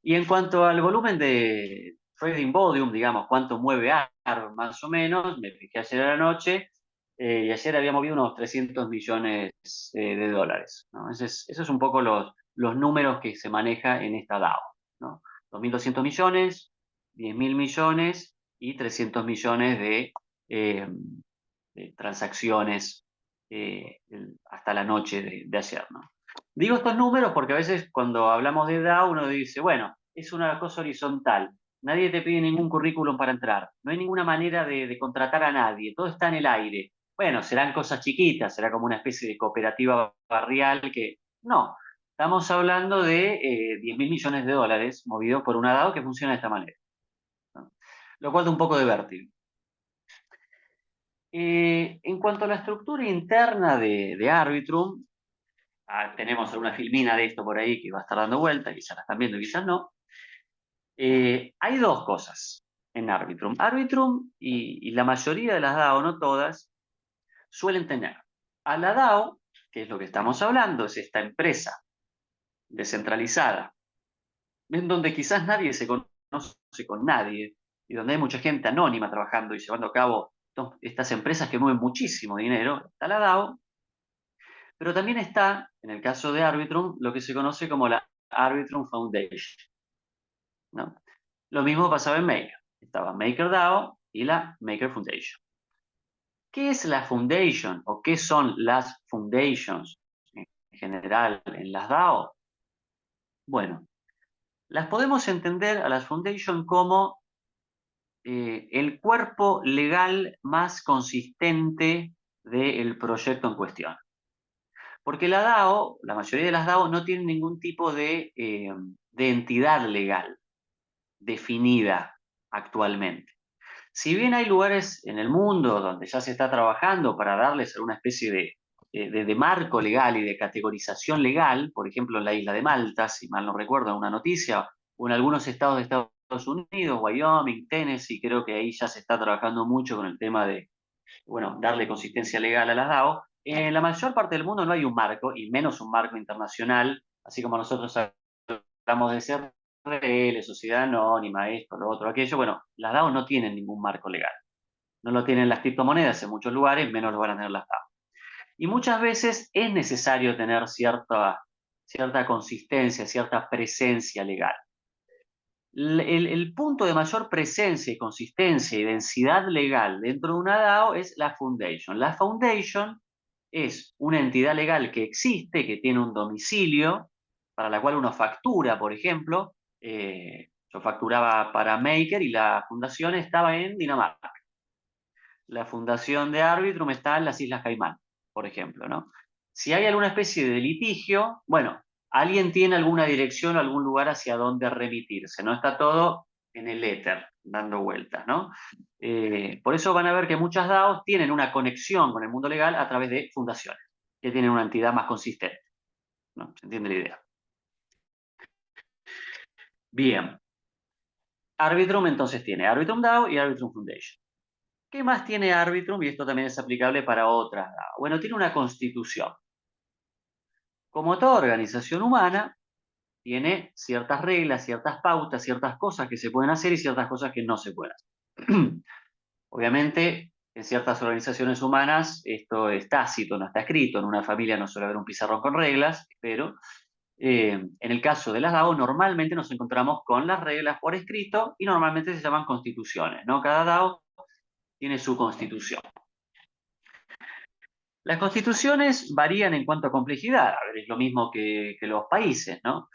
Speaker 3: Y en cuanto al volumen de trading volume, digamos, cuánto mueve ARB más o menos, me fijé ayer a la noche, y ayer había movido unos 300 millones de dólares, ¿no? Esos es un poco los números que se maneja en esta DAO, ¿no? 2.200 millones, 10.000 millones y 300 millones de transacciones hasta la noche de ayer, ¿no? Digo estos números porque a veces cuando hablamos de DAO uno dice, bueno, es una cosa horizontal, nadie te pide ningún currículum para entrar, no hay ninguna manera de contratar a nadie, todo está en el aire. bueno, serán cosas chiquitas, será como una especie de cooperativa barrial que... No, estamos hablando de 10 mil millones de dólares movidos por una DAO que funciona de esta manera, ¿no? Lo cual da un poco de vértigo. En cuanto a la estructura interna de Arbitrum, tenemos alguna filmina de esto por ahí que va a estar dando vuelta, quizás la están viendo, quizás no. Hay dos cosas en Arbitrum. Arbitrum y la mayoría de las DAO, no todas, suelen tener a la DAO, que es lo que estamos hablando, es esta empresa descentralizada, en donde quizás nadie se conoce con nadie y donde hay mucha gente anónima trabajando y llevando a cabo estas empresas que mueven muchísimo dinero. Está la DAO, pero también está, en el caso de Arbitrum, lo que se conoce como la Arbitrum Foundation, ¿no? Lo mismo pasaba en Maker. Estaba MakerDAO y la Maker Foundation. ¿Qué es la Foundation o qué son las Foundations en general en las DAO? Bueno, las podemos entender a las Foundation como el cuerpo legal más consistente del proyecto en cuestión. Porque la DAO, la mayoría de las DAO no tienen ningún tipo de entidad legal definida actualmente. Si bien hay lugares en el mundo donde ya se está trabajando para darles alguna especie de marco legal y de categorización legal, por ejemplo en la isla de Malta, si mal no recuerdo, una noticia, o en algunos estados de Estados Unidos, Wyoming, Tennessee, creo que ahí ya se está trabajando mucho con el tema de, bueno, darle consistencia legal a las DAO. En la mayor parte del mundo no hay un marco, y menos un marco internacional, así como nosotros hablamos de CRL, sociedad anónima, esto, lo otro, aquello. Bueno, las DAO no tienen ningún marco legal. No lo tienen las criptomonedas en muchos lugares, menos lo van a tener las DAO. Y muchas veces es necesario tener cierta consistencia, cierta presencia legal. El punto de mayor presencia y consistencia y densidad legal dentro de una DAO es la Foundation. La Foundation es una entidad legal que existe, que tiene un domicilio, para la cual uno factura, por ejemplo. Yo facturaba para Maker y la fundación estaba en Dinamarca. La fundación de Arbitrum está en las Islas Caimán, por ejemplo, ¿no? Si hay alguna especie de litigio, bueno, alguien tiene alguna dirección o algún lugar hacia donde remitirse, no está todo en el éter, dando vueltas, ¿no? Por eso van a ver que muchas DAOs tienen una conexión con el mundo legal a través de fundaciones, que tienen una entidad más consistente, ¿no? ¿Se entiende la idea? Bien. Arbitrum entonces tiene Arbitrum DAO y Arbitrum Foundation. ¿Qué más tiene Arbitrum? Y esto también es aplicable para otras DAO. Bueno, tiene una constitución. Como toda organización humana, tiene ciertas reglas, ciertas pautas, ciertas cosas que se pueden hacer y ciertas cosas que no se pueden hacer. Obviamente, en ciertas organizaciones humanas esto es tácito, no está escrito. En una familia no suele haber un pizarrón con reglas, pero en el caso de las DAO normalmente nos encontramos con las reglas por escrito y normalmente se llaman constituciones, ¿no? Cada DAO tiene su constitución. Las constituciones varían en cuanto a complejidad, a ver, es lo mismo que los países, ¿no?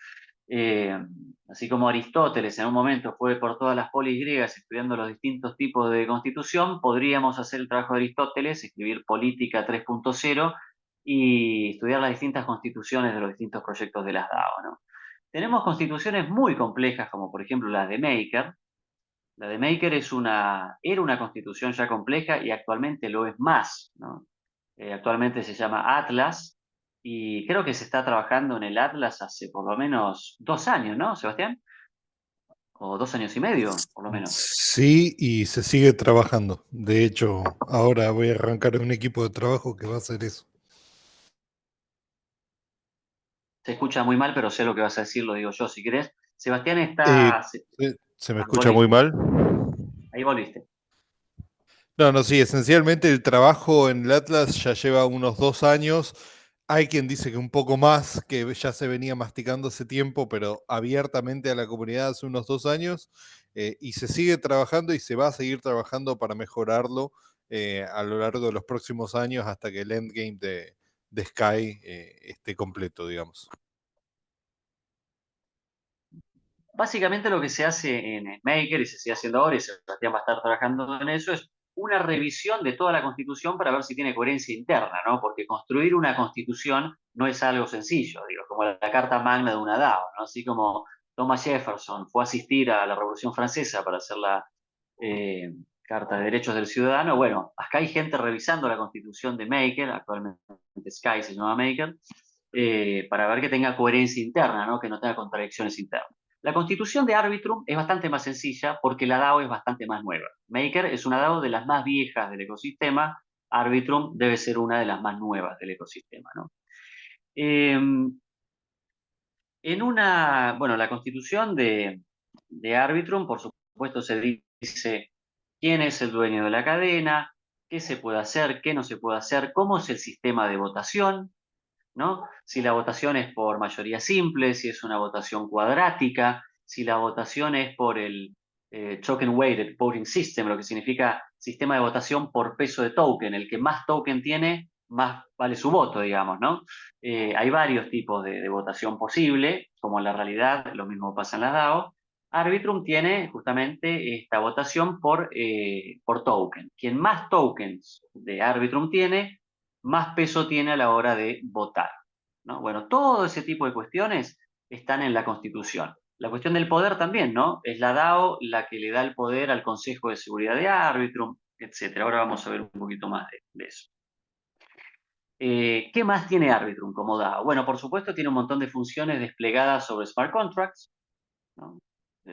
Speaker 3: Así como Aristóteles en un momento fue por todas las polis griegas estudiando los distintos tipos de constitución, podríamos hacer el trabajo de Aristóteles, escribir Política 3.0 y estudiar las distintas constituciones de los distintos proyectos de las DAO, ¿no? Tenemos constituciones muy complejas, como por ejemplo la de Maker. La de Maker era una constitución ya compleja y actualmente lo es más, ¿no? Actualmente se llama Atlas y creo que se está trabajando en el Atlas hace por lo menos 2 años, ¿no, Sebastián? O 2 años y medio, por lo menos.
Speaker 5: Sí, y se sigue trabajando. De hecho, ahora voy a arrancar un equipo de trabajo que va a hacer eso.
Speaker 3: Se escucha muy mal, pero sé lo que vas a decir, lo digo yo, si querés. Sebastián
Speaker 5: Eh,
Speaker 3: está...
Speaker 5: ¿Se me escucha muy
Speaker 3: Volviste,
Speaker 5: mal?
Speaker 3: ahí volviste.
Speaker 5: No, no, sí, esencialmente el trabajo en el Atlas ya lleva unos 2 años. Hay quien dice que un poco más, que ya se venía masticando hace tiempo, pero abiertamente a la comunidad hace unos 2 años. Y se sigue trabajando y se va a seguir trabajando para mejorarlo a lo largo de los próximos años hasta que el endgame de Sky esté completo, digamos.
Speaker 3: Básicamente lo que se hace en Maker y se sigue haciendo ahora, y Sebastián va a estar trabajando en eso, es una revisión de toda la Constitución para ver si tiene coherencia interna, ¿no? Porque construir una Constitución no es algo sencillo, digo, como la Carta Magna de una DAO, ¿no? Así como Thomas Jefferson fue a asistir a la Revolución Francesa para hacer la Carta de Derechos del Ciudadano. Bueno, acá hay gente revisando la Constitución de Maker, actualmente Sky se llama Maker, para ver que tenga coherencia interna, ¿no? Que no tenga contradicciones internas. La Constitución de Arbitrum es bastante más sencilla porque la DAO es bastante más nueva. Maker es una DAO de las más viejas del ecosistema, Arbitrum debe ser una de las más nuevas del ecosistema, ¿no? Bueno, la Constitución de Arbitrum, por supuesto, se dice quién es el dueño de la cadena, qué se puede hacer, qué no se puede hacer, cómo es el sistema de votación, ¿no? Si la votación es por mayoría simple, si es una votación cuadrática, si la votación es por el token weighted voting system, lo que significa sistema de votación por peso de token. El que más token tiene, más vale su voto, digamos, ¿no? Hay varios tipos de votación posible, como en la realidad, lo mismo pasa en la DAO. Arbitrum tiene justamente esta votación por token. Quien más tokens de Arbitrum tiene, más peso tiene a la hora de votar, ¿no? Bueno, todo ese tipo de cuestiones están en la Constitución. La cuestión del poder también, ¿no? Es la DAO la que le da el poder al Consejo de Seguridad de Arbitrum, etc. Ahora vamos a ver un poquito más de eso. ¿Qué más tiene Arbitrum como DAO? Bueno, por supuesto tiene un montón de funciones desplegadas sobre smart contracts, ¿no?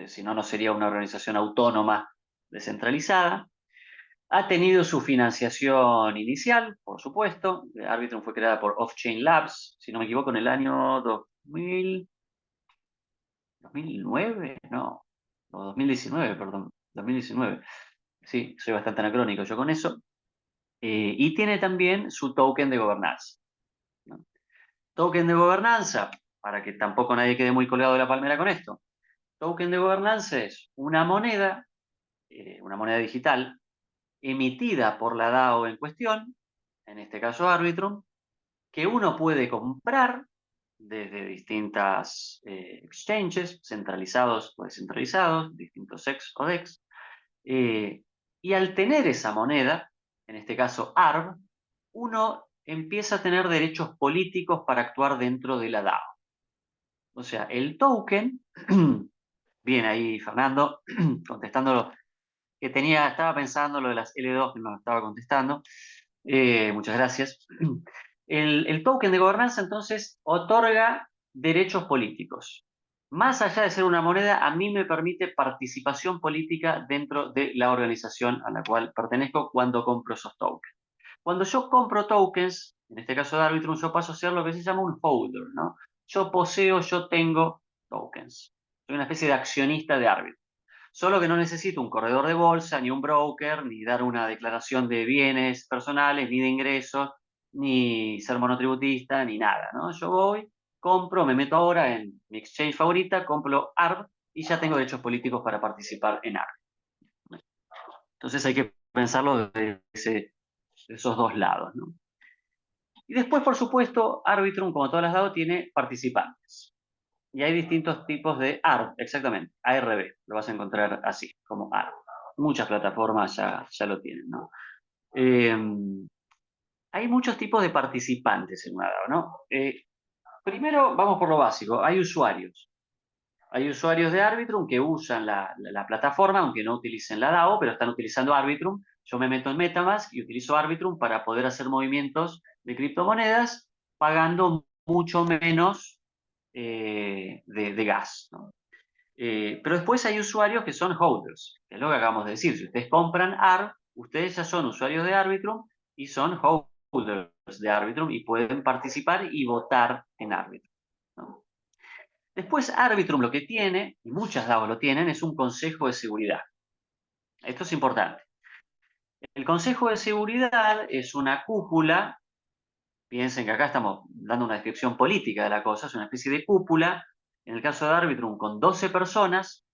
Speaker 3: Si no, no sería una organización autónoma descentralizada. Ha tenido su financiación inicial, por supuesto. Arbitrum fue creada por Off-Chain Labs, si no me equivoco, en el año 2009, no, o 2019, perdón, 2019. Sí, soy bastante anacrónico yo con eso. Y tiene también su token de gobernanza, ¿no? Token de gobernanza, para que tampoco nadie quede muy colgado de la palmera con esto. Token de gobernanza es una moneda digital, emitida por la DAO en cuestión, en este caso Arbitrum, que uno puede comprar desde distintas exchanges, centralizados o descentralizados, distintos SEX o DEX, y al tener esa moneda, en este caso ARB, uno empieza a tener derechos políticos para actuar dentro de la DAO. O sea, el token, bien ahí Fernando, contestando que estaba pensando lo de las L2 que nos estaba contestando, muchas gracias. El token de gobernanza entonces otorga derechos políticos. Más allá de ser una moneda, a mí me permite participación política dentro de la organización a la cual pertenezco cuando compro esos tokens. Cuando yo compro tokens, en este caso de Arbitrum, yo paso a ser lo que se llama un holder, ¿no? Yo tengo tokens. Soy una especie de accionista de Arbitrum. Solo que no necesito un corredor de bolsa, ni un broker, ni dar una declaración de bienes personales, ni de ingresos, ni ser monotributista, ni nada, ¿no? Yo voy, compro, me meto ahora en mi exchange favorita, compro ARB y ya tengo derechos políticos para participar en ARB. Entonces hay que pensarlo de esos dos lados, ¿no? Y después, por supuesto, Arbitrum, como todas las DAO, tiene participantes. Y hay distintos tipos de ARB, exactamente, ARB, lo vas a encontrar así, como ARB. Muchas plataformas ya lo tienen, ¿no? Hay muchos tipos de participantes en una DAO, ¿no? Primero, vamos por lo básico, hay usuarios. Hay usuarios de Arbitrum que usan la plataforma, aunque no utilicen la DAO, pero están utilizando Arbitrum. Yo me meto en MetaMask y utilizo Arbitrum para poder hacer movimientos de criptomonedas pagando mucho menos de gas, ¿no? Pero después hay usuarios que son holders, que es lo que acabamos de decir. Si ustedes compran ARB, ustedes ya son usuarios de Arbitrum y son holders de Arbitrum y pueden participar y votar en Arbitrum, ¿no? Después Arbitrum lo que tiene, y muchas DAOs lo tienen, es un consejo de seguridad. Esto es importante. El consejo de seguridad es una cúpula, piensen que acá estamos dando una descripción política de la cosa, es una especie de cúpula, en el caso de Arbitrum, con 12 personas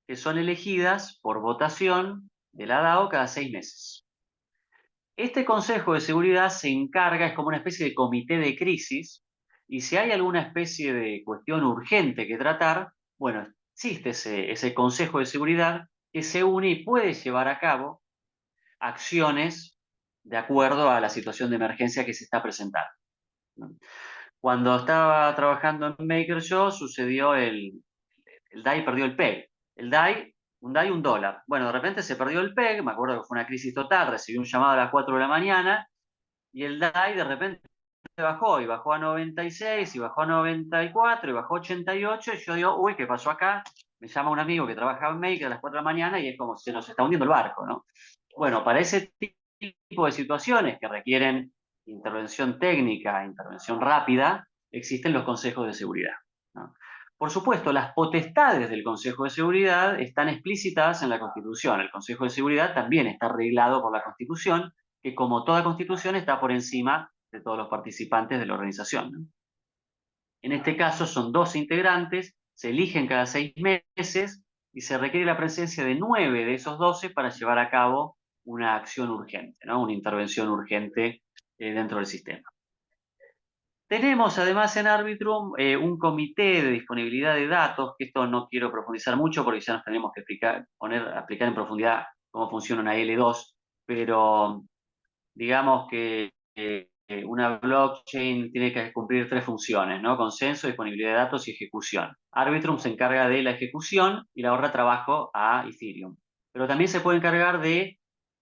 Speaker 3: que son elegidas por votación de la DAO cada 6 meses. Este consejo de seguridad se encarga, es como una especie de comité de crisis, y si hay alguna especie de cuestión urgente que tratar, bueno, existe ese consejo de seguridad que se une y puede llevar a cabo acciones de acuerdo a la situación de emergencia que se está presentando, ¿no? Cuando estaba trabajando en MakerShow sucedió el DAI perdió el PEG. Un DAI, $1. Bueno, de repente se perdió el PEG, me acuerdo que fue una crisis total, recibí un llamado a las 4 de la mañana y el DAI de repente bajó, y bajó a 96, y bajó a 94, y bajó a 88, y yo digo, uy, ¿qué pasó acá? Me llama un amigo que trabaja en Maker a las 4 de la mañana y es como se nos está hundiendo el barco, ¿no? Bueno, para ese tipo de situaciones que requieren intervención técnica, intervención rápida, existen los consejos de seguridad, ¿no? Por supuesto, las potestades del Consejo de Seguridad están explícitas en la Constitución. El Consejo de Seguridad también está arreglado por la Constitución, que como toda Constitución está por encima de todos los participantes de la organización, ¿no? En este caso son 12 integrantes, se eligen cada 6 meses y se requiere la presencia de 9 de esos 12 para llevar a cabo una acción urgente, ¿no? Una intervención urgente dentro del sistema. Tenemos además en Arbitrum un comité de disponibilidad de datos, que esto no quiero profundizar mucho porque ya nos tenemos que aplicar en profundidad cómo funciona una L2, pero digamos que una blockchain tiene que cumplir 3 funciones, ¿no? Consenso, disponibilidad de datos y ejecución. Arbitrum se encarga de la ejecución y le ahorra trabajo a Ethereum. Pero también se puede encargar de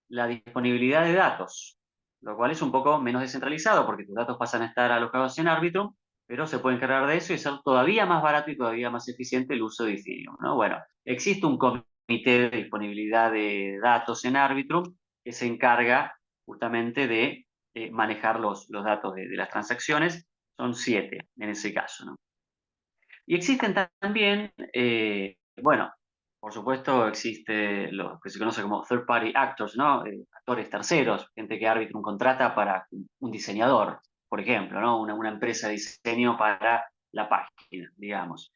Speaker 3: la disponibilidad de datos, lo cual es un poco menos descentralizado porque tus datos pasan a estar alojados en Arbitrum, pero se puede encargar de eso y hacer todavía más barato y todavía más eficiente el uso de Ethereum, ¿no? Bueno, existe un comité de disponibilidad de datos en Arbitrum que se encarga justamente de manejar los datos de las transacciones. Son 7 en ese caso, ¿no? Y existen también, bueno, por supuesto existe lo que se conoce como third party actors, ¿no? Actores terceros, gente que Arbitrum contrata para un diseñador, por ejemplo, ¿no? Una empresa de diseño para la página, digamos.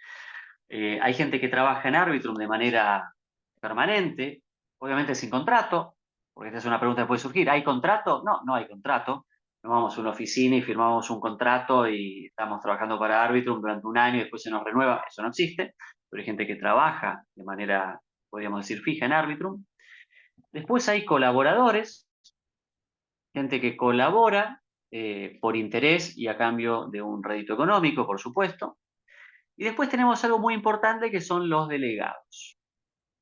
Speaker 3: Hay gente que trabaja en Arbitrum de manera permanente, obviamente sin contrato, porque esta es una pregunta que puede surgir. ¿Hay contrato? No, no hay contrato. Nos vamos a una oficina y firmamos un contrato y estamos trabajando para Arbitrum durante un año y después se nos renueva. Eso no existe, pero hay gente que trabaja de manera, podríamos decir, fija en Arbitrum. Después hay colaboradores, gente que colabora por interés y a cambio de un rédito económico, por supuesto. Y después tenemos algo muy importante que son los delegados.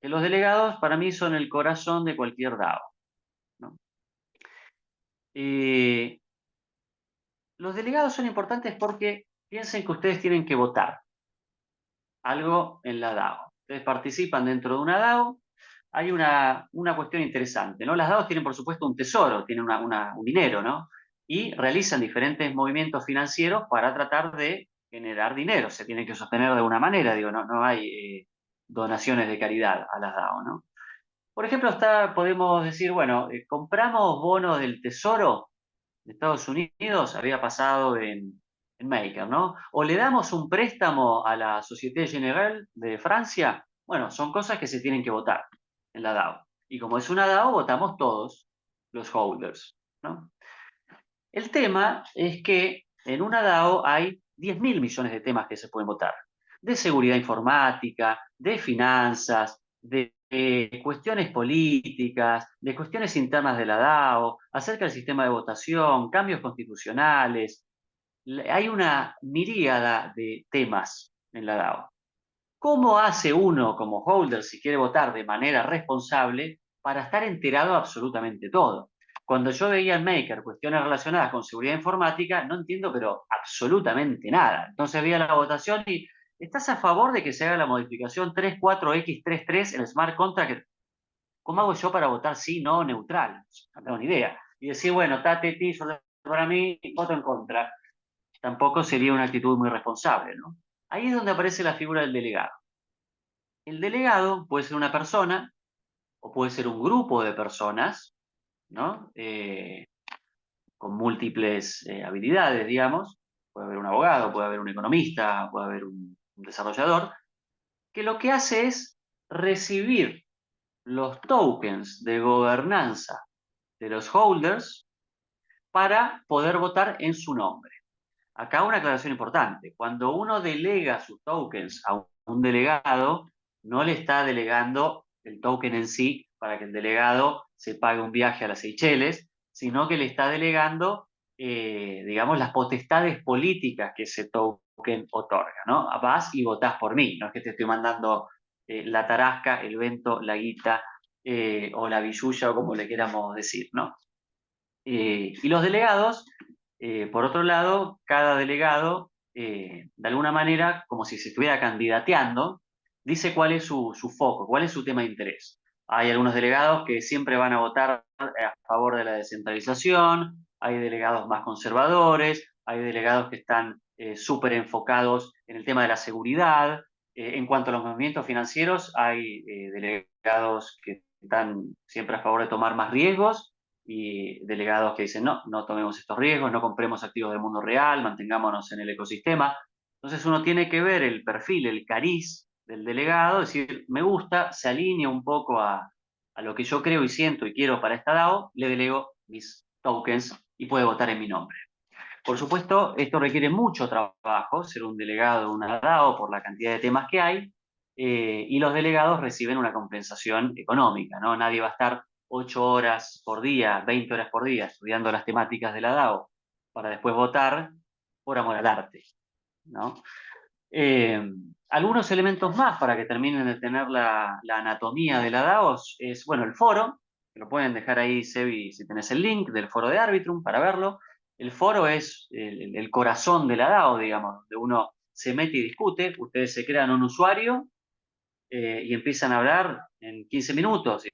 Speaker 3: Que los delegados para mí son el corazón de cualquier DAO, ¿no? Los delegados son importantes porque piensen que ustedes tienen que votar algo en la DAO. Ustedes participan dentro de una DAO. Hay una cuestión interesante, ¿no? Las DAOs tienen, por supuesto, un tesoro, tienen un dinero, ¿no? Y realizan diferentes movimientos financieros para tratar de generar dinero. Se tienen que sostener de alguna manera, digo, no hay donaciones de caridad a las DAO, ¿no? Por ejemplo, podemos decir, bueno, compramos bonos del Tesoro de Estados Unidos, había pasado en Maker, ¿no? O le damos un préstamo a la Société Générale de Francia. Bueno, son cosas que se tienen que votar en la DAO. Y como es una DAO, votamos todos los holders, ¿no? El tema es que en una DAO hay 10.000 millones de temas que se pueden votar. De seguridad informática, de finanzas, de cuestiones políticas, de cuestiones internas de la DAO, acerca del sistema de votación, cambios constitucionales. Hay una miríada de temas en la DAO. ¿Cómo hace uno como holder, si quiere votar de manera responsable, para estar enterado de absolutamente todo? Cuando yo veía en Maker cuestiones relacionadas con seguridad informática, no entiendo pero absolutamente nada. Entonces veía la votación y ¿estás a favor de que se haga la modificación 34X33 en el smart contract? ¿Cómo hago yo para votar sí, no, neutral? No tengo ni idea. Y decir, bueno, para mí, voto en contra. Tampoco sería una actitud muy responsable, ¿no? Ahí es donde aparece la figura del delegado. El delegado puede ser una persona o puede ser un grupo de personas, ¿no? Con múltiples habilidades, digamos. Puede haber un abogado, puede haber un economista, puede haber un desarrollador, que lo que hace es recibir los tokens de gobernanza de los holders para poder votar en su nombre. Acá una aclaración importante. Cuando uno delega sus tokens a un delegado, no le está delegando el token en sí para que el delegado se pague un viaje a las Seychelles, sino que le está delegando, digamos, las potestades políticas que ese token otorga, ¿no? Vas y votás por mí, no es que te estoy mandando la tarasca, el vento, la guita, o la billulla, o como le queramos decir, ¿no? Y los delegados, por otro lado, cada delegado, de alguna manera, como si se estuviera candidateando, dice cuál es su foco, cuál es su tema de interés. Hay algunos delegados que siempre van a votar a favor de la descentralización, hay delegados más conservadores, hay delegados que están súper enfocados en el tema de la seguridad. En cuanto a los movimientos financieros, hay delegados que están siempre a favor de tomar más riesgos y delegados que dicen, no, no tomemos estos riesgos, no compremos activos del mundo real, mantengámonos en el ecosistema. Entonces uno tiene que ver el perfil, el cariz del delegado, decir, me gusta, se alinea un poco a lo que yo creo y siento y quiero para esta DAO, le delego mis tokens y puede votar en mi nombre. Por supuesto, esto requiere mucho trabajo, ser un delegado de una DAO por la cantidad de temas que hay, y los delegados reciben una compensación económica, ¿no? Nadie va a estar 8 horas por día, 20 horas por día estudiando las temáticas de la DAO para después votar por amor al arte, ¿no? Algunos elementos más para que terminen de tener la anatomía de la DAO es, bueno, el foro, que lo pueden dejar ahí, Sebi, si tenés el link del foro de Arbitrum para verlo. El foro es el corazón de la DAO, digamos, donde uno se mete y discute, ustedes se crean un usuario y empiezan a hablar en 15 minutos, y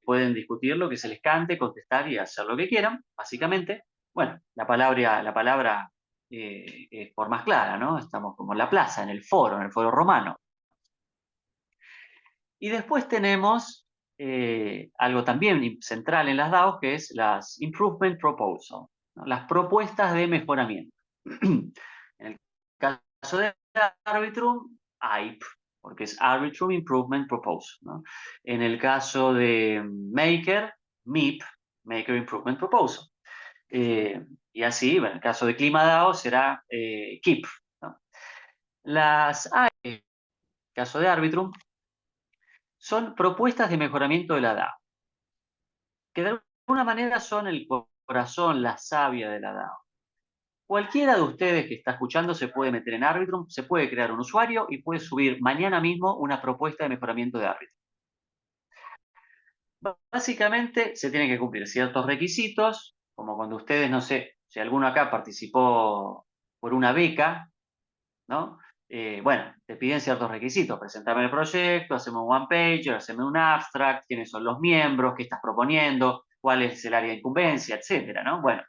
Speaker 3: pueden discutir lo que se les cante, contestar y hacer lo que quieran, básicamente. Bueno, la palabra es por más clara, ¿no? Estamos como en la plaza, en el foro romano. Y después tenemos algo también central en las DAOs, que es las Improvement Proposal, ¿no? Las propuestas de mejoramiento. En el caso de Arbitrum, AIP, porque es Arbitrum Improvement Proposal, ¿no? En el caso de Maker, MIP, Maker Improvement Proposal. Y así, bueno, en el caso de ClimaDAO será KIP, ¿no? Las AIP, en el caso de Arbitrum, son propuestas de mejoramiento de la DAO, que de alguna manera son el corazón, la savia de la DAO. Cualquiera de ustedes que está escuchando se puede meter en Arbitrum, se puede crear un usuario y puede subir mañana mismo una propuesta de mejoramiento de Arbitrum. Básicamente se tienen que cumplir ciertos requisitos, como cuando ustedes, no sé, si alguno acá participó por una beca, ¿no? Bueno, te piden ciertos requisitos, presentarme el proyecto, hacemos un one-pager, haceme un abstract, quiénes son los miembros, qué estás proponiendo, cuál es el área de incumbencia, etcétera, ¿no? Bueno,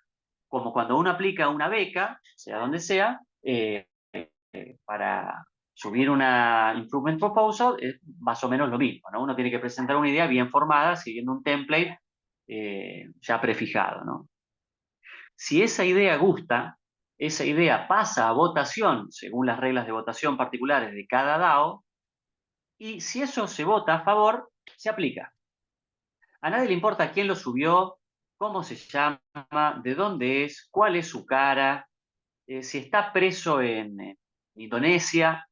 Speaker 3: como cuando uno aplica una beca, sea donde sea, para subir una improvement proposal es más o menos lo mismo, ¿no? Uno tiene que presentar una idea bien formada, siguiendo un template ya prefijado, ¿no? Si esa idea gusta, esa idea pasa a votación según las reglas de votación particulares de cada DAO, y si eso se vota a favor, se aplica. A nadie le importa quién lo subió, cómo se llama, de dónde es, cuál es su cara, si está preso en Indonesia.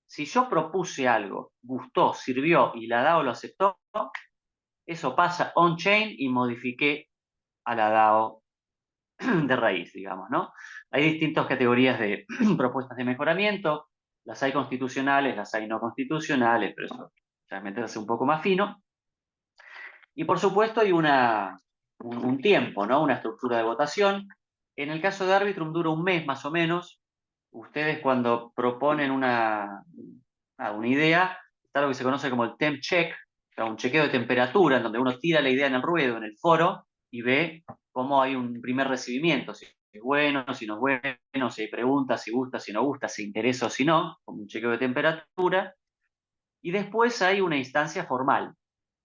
Speaker 3: Si yo propuse algo, gustó, sirvió y la DAO lo aceptó, eso pasa on-chain y modifiqué a la DAO de raíz, digamos, ¿no? Hay distintas categorías de propuestas de mejoramiento, las hay constitucionales, las hay no constitucionales, pero eso ya es meterse un poco más fino. Y por supuesto hay un tiempo, ¿no? Una estructura de votación. En el caso de Arbitrum dura un mes más o menos. Ustedes cuando proponen una idea, está lo que se conoce como el temp check, o sea, un chequeo de temperatura, en donde uno tira la idea en el ruedo, en el foro, y ve cómo hay un primer recibimiento, si es bueno, si no es bueno, si hay preguntas, si gusta, si no gusta, si interesa o si no, como un chequeo de temperatura. Y después hay una instancia formal,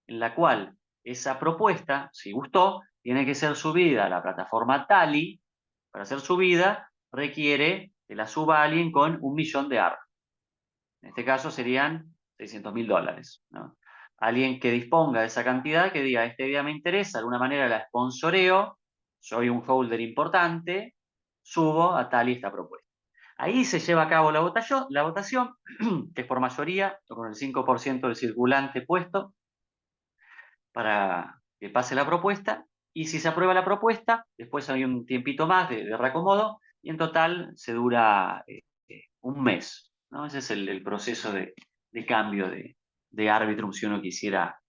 Speaker 3: en la cual esa propuesta, si gustó, tiene que ser subida a la plataforma Tally. Para ser subida, requiere que la suba alguien con 1 millón de ARP. En este caso serían $600.000, ¿no? Alguien que disponga de esa cantidad, que diga, esta idea me interesa, de alguna manera la sponsoreo, soy un holder importante, subo a Tally esta propuesta. Ahí se lleva a cabo la votación, que es por mayoría, o con el 5% del circulante puesto, para que pase la propuesta, y si se aprueba la propuesta, después hay un tiempito más de reacomodo, y en total se dura un mes, ¿no? Ese es el proceso de cambio de Arbitrum si uno quisiera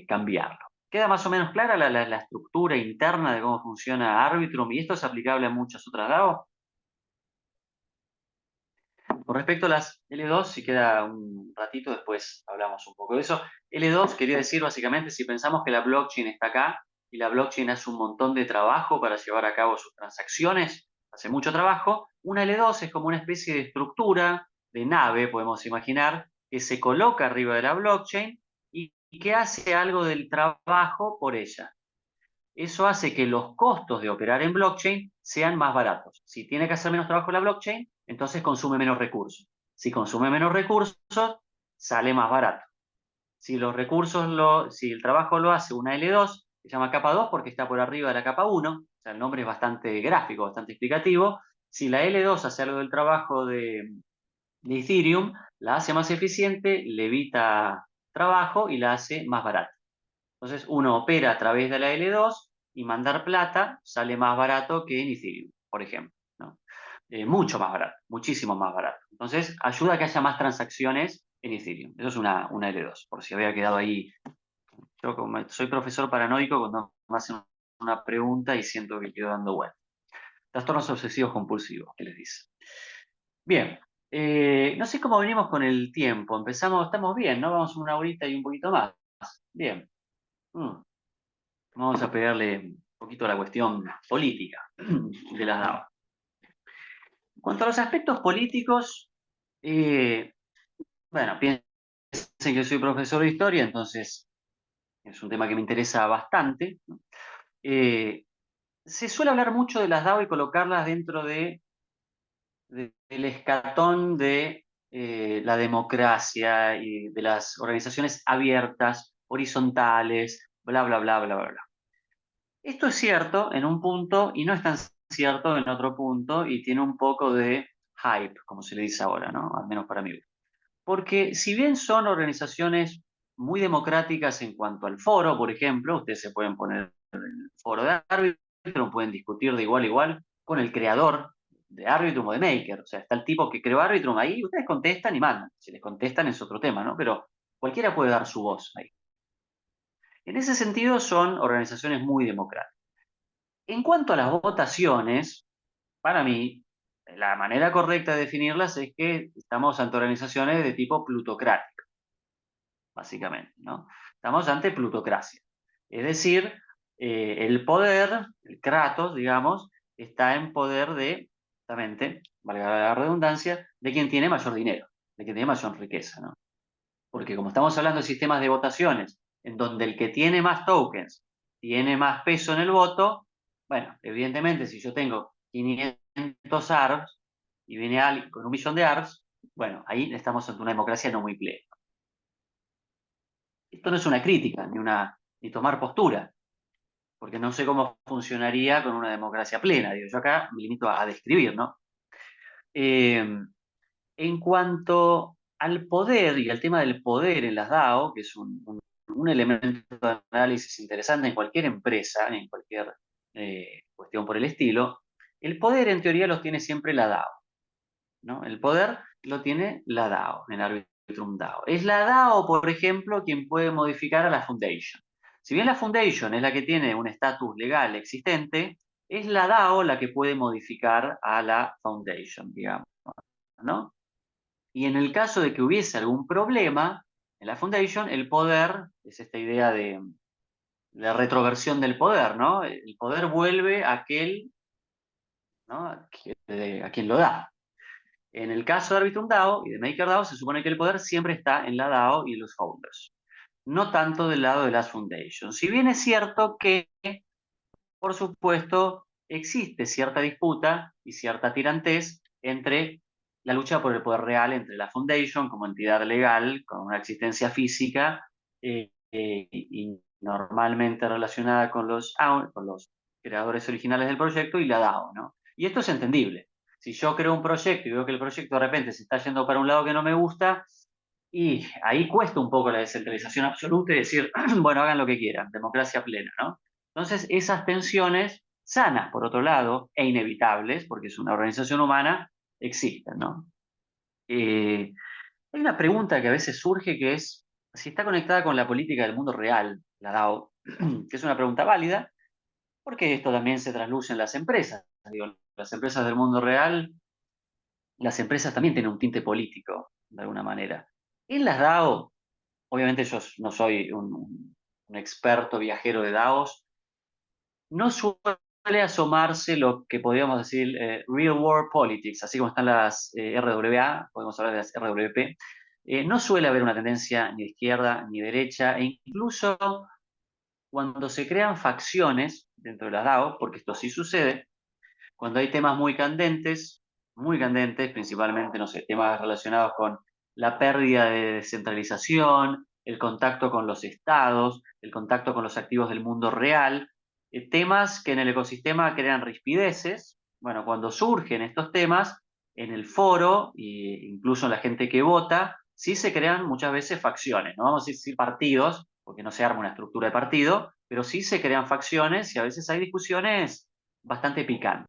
Speaker 3: cambiarlo. ¿Queda más o menos clara la estructura interna de cómo funciona Arbitrum? Y esto es aplicable a muchas otras DAO. Con respecto a las L2, si queda un ratito, después hablamos un poco de eso. L2 quería decir básicamente, si pensamos que la blockchain está acá y la blockchain hace un montón de trabajo para llevar a cabo sus transacciones, hace mucho trabajo, una L2 es como una especie de estructura, de nave, podemos imaginar, que se coloca arriba de la blockchain y que hace algo del trabajo por ella. Eso hace que los costos de operar en blockchain sean más baratos. Si tiene que hacer menos trabajo la blockchain, entonces consume menos recursos. Si consume menos recursos, sale más barato. Si los recursos si el trabajo lo hace una L2, se llama capa 2 porque está por arriba de la capa 1, o sea, el nombre es bastante gráfico, bastante explicativo. Si la L2 hace algo del trabajo de Ethereum, la hace más eficiente, le evita trabajo y la hace más barata. Entonces uno opera a través de la L2 y mandar plata sale más barato que en Ethereum, por ejemplo, ¿no? Mucho más barato, muchísimo más barato. Entonces ayuda a que haya más transacciones en Ethereum. Eso es una L2, por si había quedado ahí. Yo como soy profesor paranoico cuando me hacen una pregunta y siento que quedo dando vueltas. Trastornos obsesivos compulsivos, ¿qué les dice? Bien, no sé cómo venimos con el tiempo. Estamos bien, ¿no? Vamos una horita y un poquito más. Bien. Vamos a pegarle un poquito a la cuestión política de las DAO. En cuanto a los aspectos políticos, bueno, piensen que soy profesor de historia, entonces es un tema que me interesa bastante, ¿no? Se suele hablar mucho de las DAO y colocarlas dentro del escatón de la democracia y de las organizaciones abiertas, horizontales, bla, bla, bla, bla, bla, bla. Esto es cierto en un punto y no es tan cierto en otro punto y tiene un poco de hype, como se le dice ahora, ¿no? Al menos para mí. Porque si bien son organizaciones muy democráticas en cuanto al foro, por ejemplo, ustedes se pueden poner en el foro de Arbitrum, pueden discutir de igual a igual con el creador de Arbitrum o de Maker. O sea, está el tipo que creó Arbitrum ahí, ustedes contestan y mandan. Si les contestan es otro tema, ¿no? Pero cualquiera puede dar su voz ahí. En ese sentido son organizaciones muy democráticas. En cuanto a las votaciones, para mí, la manera correcta de definirlas es que estamos ante organizaciones de tipo plutocrático, básicamente, ¿no? Estamos ante plutocracia. Es decir, el poder, el Kratos, digamos, está en poder de, justamente, valga la redundancia, de quien tiene mayor dinero, de quien tiene mayor riqueza, ¿no? Porque como estamos hablando de sistemas de votaciones, en donde el que tiene más tokens tiene más peso en el voto, bueno, evidentemente si yo tengo 500 ARBs y viene alguien con 1 millón de ARBs, bueno, ahí estamos ante una democracia no muy plena. Esto no es una crítica, ni tomar postura, porque no sé cómo funcionaría con una democracia plena. Digo, yo acá me limito a describir, ¿no? En cuanto al poder y al tema del poder en las DAO, que es un elemento de análisis interesante en cualquier empresa, en cualquier cuestión por el estilo, el poder en teoría lo tiene siempre la DAO, ¿no? El poder lo tiene la DAO, en Arbitrum DAO. Es la DAO, por ejemplo, quien puede modificar a la Foundation. Si bien la Foundation es la que tiene un estatus legal existente, es la DAO la que puede modificar a la Foundation, digamos, ¿no? Y en el caso de que hubiese algún problema en la Foundation, el poder, es esta idea de retroversión del poder, ¿no? El poder vuelve a aquel, ¿no? a quien lo da. En el caso de Arbitrum DAO y de MakerDAO, se supone que el poder siempre está en la DAO y los founders, no tanto del lado de las foundations. Si bien es cierto que, por supuesto, existe cierta disputa y cierta tirantez entre la lucha por el poder real entre la Foundation como entidad legal, con una existencia física y normalmente relacionada con los creadores originales del proyecto y la DAO, ¿no? Y esto es entendible. Si yo creo un proyecto y veo que el proyecto de repente se está yendo para un lado que no me gusta, Y ahí cuesta un poco la descentralización absoluta y decir, bueno, hagan lo que quieran, democracia plena, ¿no? Entonces, esas tensiones sanas, por otro lado, e inevitables, porque es una organización humana, existen, ¿no? Hay una pregunta que a veces surge que es si está conectada con la política del mundo real, la DAO, que es una pregunta válida, porque esto también se trasluce en las empresas. Digo, las empresas del mundo real, las empresas también tienen un tinte político, de alguna manera. En las DAO, obviamente yo no soy un experto viajero de DAOs, no suele asomarse lo que podríamos decir real world politics, así como están las RWA, podemos hablar de las RWP. No suele haber una tendencia ni de izquierda ni derecha, e incluso cuando se crean facciones dentro de las DAO, porque esto sí sucede, cuando hay temas muy candentes, principalmente, no sé, temas relacionados con la pérdida de descentralización, el contacto con los estados, el contacto con los activos del mundo real, temas que en el ecosistema crean rispideces. Bueno, cuando surgen estos temas, en el foro e incluso en la gente que vota, sí se crean muchas veces facciones, no vamos a decir partidos, porque no se arma una estructura de partido, pero sí se crean facciones y a veces hay discusiones bastante picantes.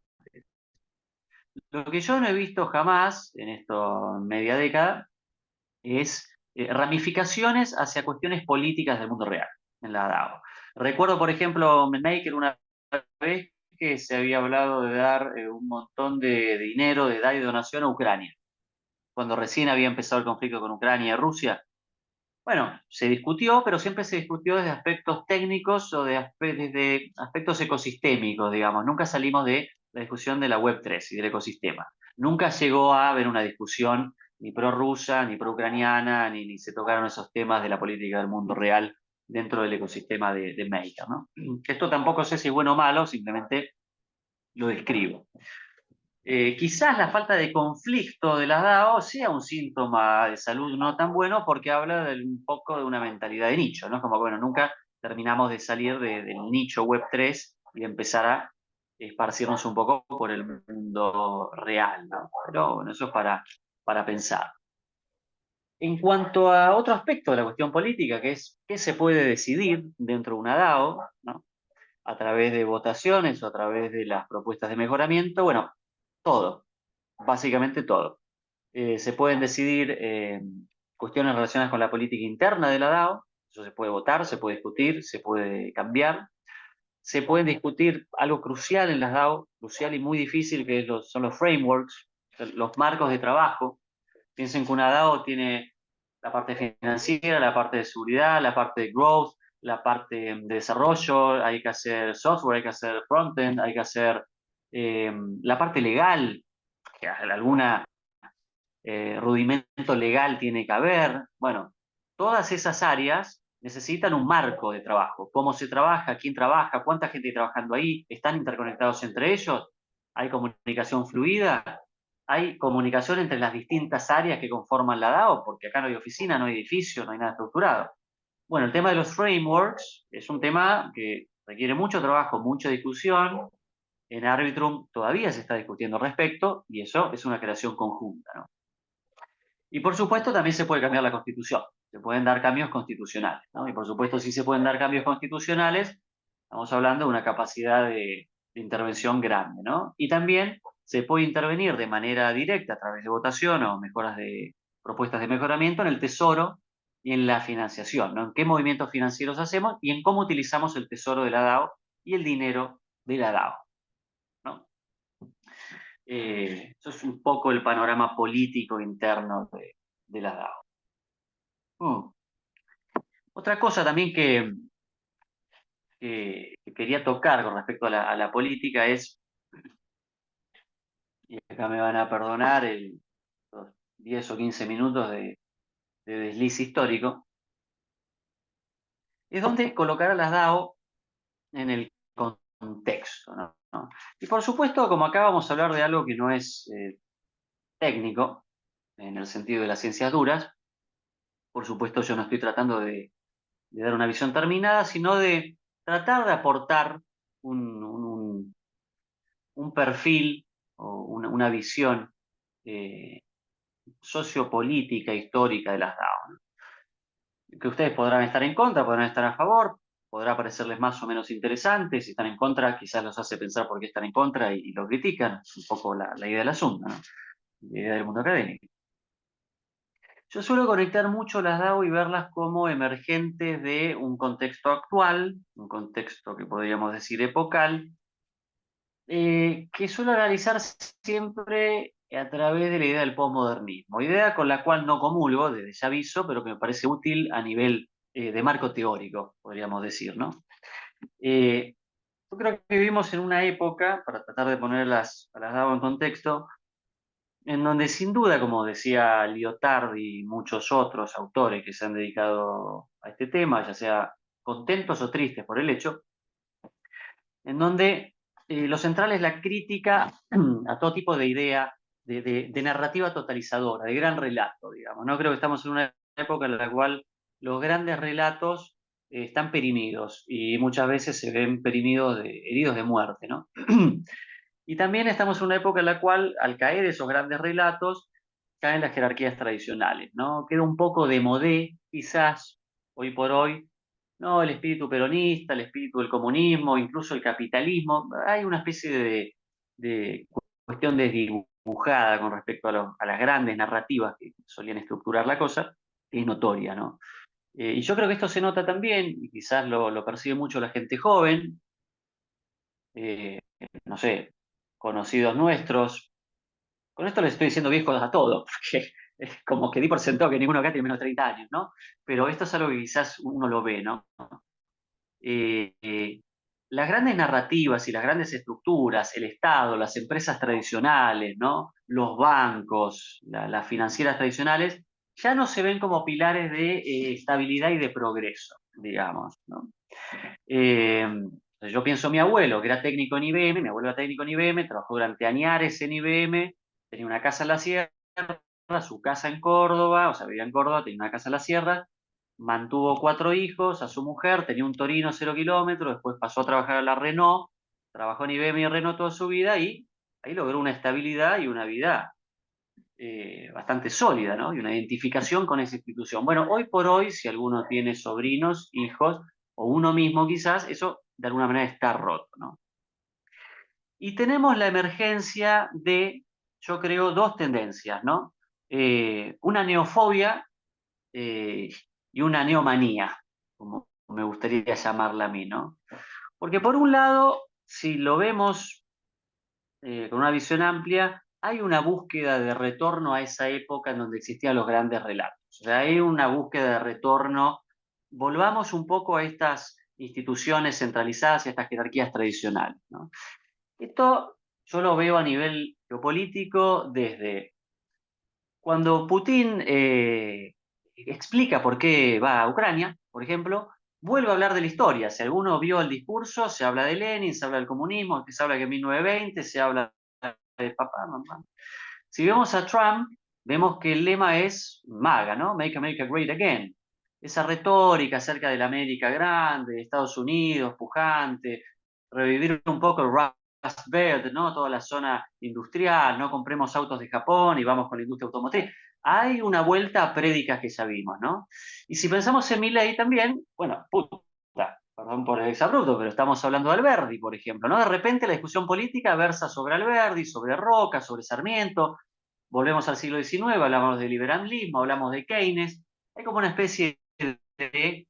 Speaker 3: Lo que yo no he visto jamás en esta media década es ramificaciones hacia cuestiones políticas del mundo real en la DAO. Recuerdo, por ejemplo, Maker una vez que se había hablado de dar un montón de dinero, de dar y donación a Ucrania, cuando recién había empezado el conflicto con Ucrania y Rusia. Bueno, se discutió, pero siempre se discutió desde aspectos técnicos o desde aspectos ecosistémicos, digamos. Nunca salimos de la discusión de la Web3 y del ecosistema. Nunca llegó a haber una discusión ni prorrusa, ni pro-ucraniana, ni se tocaron esos temas de la política del mundo real dentro del ecosistema de Maker, ¿no? Esto tampoco sé si es bueno o malo, simplemente lo describo. Quizás la falta de conflicto de las DAO sea un síntoma de salud no tan bueno porque habla un poco de una mentalidad de nicho, ¿no? Como, bueno, nunca terminamos de salir del nicho Web3 y de empezar a esparcirnos un poco por el mundo real, ¿no? Pero bueno, eso es para pensar. En cuanto a otro aspecto de la cuestión política, que es qué se puede decidir dentro de una DAO, ¿no? A través de votaciones o a través de las propuestas de mejoramiento, bueno, todo, básicamente todo. Se pueden decidir cuestiones relacionadas con la política interna de la DAO, eso se puede votar, se puede discutir, se puede cambiar. Se pueden discutir algo crucial en las DAO, crucial y muy difícil, que son los frameworks, los marcos de trabajo. Piensen que una DAO tiene la parte financiera, la parte de seguridad, la parte de growth, la parte de desarrollo, hay que hacer software, hay que hacer frontend, hay que hacer la parte legal, que alguna rudimento legal tiene que haber. Bueno, todas esas áreas necesitan un marco de trabajo. ¿Cómo se trabaja? ¿Quién trabaja? ¿Cuánta gente hay trabajando ahí? ¿Están interconectados entre ellos? ¿Hay comunicación fluida? ¿Hay comunicación entre las distintas áreas que conforman la DAO? Porque acá no hay oficina, no hay edificio, no hay nada estructurado. Bueno, el tema de los frameworks es un tema que requiere mucho trabajo, mucha discusión. En Arbitrum todavía se está discutiendo al respecto y eso es una creación conjunta, ¿no? Y por supuesto también se puede cambiar la constitución, se pueden dar cambios constitucionales, ¿no? Y por supuesto si se pueden dar cambios constitucionales, estamos hablando de una capacidad de intervención grande, ¿no? Y también se puede intervenir de manera directa a través de votación o mejoras de propuestas de mejoramiento en el tesoro y en la financiación, ¿no? En qué movimientos financieros hacemos y en cómo utilizamos el tesoro de la DAO y el dinero de la DAO, ¿no? Eso es un poco el panorama político interno de la DAO. Otra cosa también que quería tocar con respecto a la política es, y acá me van a perdonar los 10 o 15 minutos de desliz histórico, es dónde colocar a las DAO en el contexto, ¿no? Y por supuesto, como acá vamos a hablar de algo que no es técnico, en el sentido de las ciencias duras, por supuesto yo no estoy tratando de dar una visión terminada, sino de tratar de aportar un perfil o una visión sociopolítica histórica de las DAO, ¿no? Que ustedes podrán estar en contra, podrán estar a favor, podrá parecerles más o menos interesante. Si están en contra, quizás los hace pensar por qué están en contra y lo critican. Es un poco la idea del asunto, ¿no? La idea del mundo académico. Yo suelo conectar mucho las DAO y verlas como emergentes de un contexto actual, un contexto que podríamos decir epocal, que suelo analizar siempre a través de la idea del posmodernismo, idea con la cual no comulgo, desde ya aviso, pero que me parece útil a nivel de marco teórico, podríamos decir, ¿no? Yo creo que vivimos en una época, para tratar de poner a las DAO en contexto, en donde sin duda, como decía Lyotard y muchos otros autores que se han dedicado a este tema, ya sea contentos o tristes por el hecho, en donde lo central es la crítica a todo tipo de idea, de narrativa totalizadora, de gran relato, digamos. No creo que estamos en una época en la cual los grandes relatos están perimidos y muchas veces se ven perimidos, heridos de muerte, ¿no? Y también estamos en una época en la cual, al caer esos grandes relatos, caen las jerarquías tradicionales, ¿no? Queda un poco de modé, quizás, hoy por hoy, ¿no? El espíritu peronista, el espíritu del comunismo, incluso el capitalismo. Hay una especie de cuestión desdibujada con respecto a las grandes narrativas que solían estructurar la cosa, que es notoria, ¿no? Y yo creo que esto se nota también, y quizás lo percibe mucho la gente joven, eh, no sé, conocidos nuestros. Con esto les estoy diciendo viejos a todos, porque es como que di por sentado que ninguno acá tiene menos de 30 años, ¿no? Pero esto es algo que quizás uno lo ve, ¿no? Eh, eh, las grandes narrativas y las grandes estructuras, el Estado, las empresas tradicionales, ¿no? Los bancos, las financieras tradicionales, ya no se ven como pilares de estabilidad y de progreso, digamos, ¿no? Yo pienso en mi abuelo, que era técnico en IBM, mi abuelo era técnico en IBM, trabajó durante añares en IBM, tenía una casa en la sierra, su casa en Córdoba, o sea, vivía en Córdoba, tenía una casa en la sierra, mantuvo 4 hijos, a su mujer, tenía un Torino 0 kilómetros, después pasó a trabajar a la Renault, trabajó en IBM y Renault toda su vida y ahí logró una estabilidad y una vida bastante sólida, ¿no? Y una identificación con esa institución. Bueno, hoy por hoy, si alguno tiene sobrinos, hijos, o uno mismo quizás, eso de alguna manera está roto, ¿no? Y tenemos la emergencia de, yo creo, dos tendencias, ¿no? Una neofobia y una neomanía, como me gustaría llamarla a mí, ¿no? Porque por un lado, si lo vemos con una visión amplia, hay una búsqueda de retorno a esa época en donde existían los grandes relatos. O sea, hay una búsqueda de retorno. Volvamos un poco a estas instituciones centralizadas y a estas jerarquías tradicionales, ¿no? Esto yo lo veo a nivel geopolítico desde cuando Putin explica por qué va a Ucrania, por ejemplo, vuelve a hablar de la historia. Si alguno vio el discurso, se habla de Lenin, se habla del comunismo, se habla que en 1920, se habla de papá, mamá. Si vemos a Trump, vemos que el lema es MAGA, ¿no? Make America Great Again. Esa retórica acerca de la América grande, de Estados Unidos, pujante, revivir un poco el Rust Belt, ¿no? Toda la zona industrial, no compremos autos de Japón y vamos con la industria automotriz. Hay una vuelta a prédicas que ya vimos, ¿no? Y si pensamos en Milei también, bueno, puta, perdón por el exabrupto, pero estamos hablando de Alberdi, por ejemplo, ¿no? De repente la discusión política versa sobre Alberdi, sobre Roca, sobre Sarmiento. Volvemos al siglo XIX, hablamos de liberalismo, hablamos de Keynes. Hay como una especie de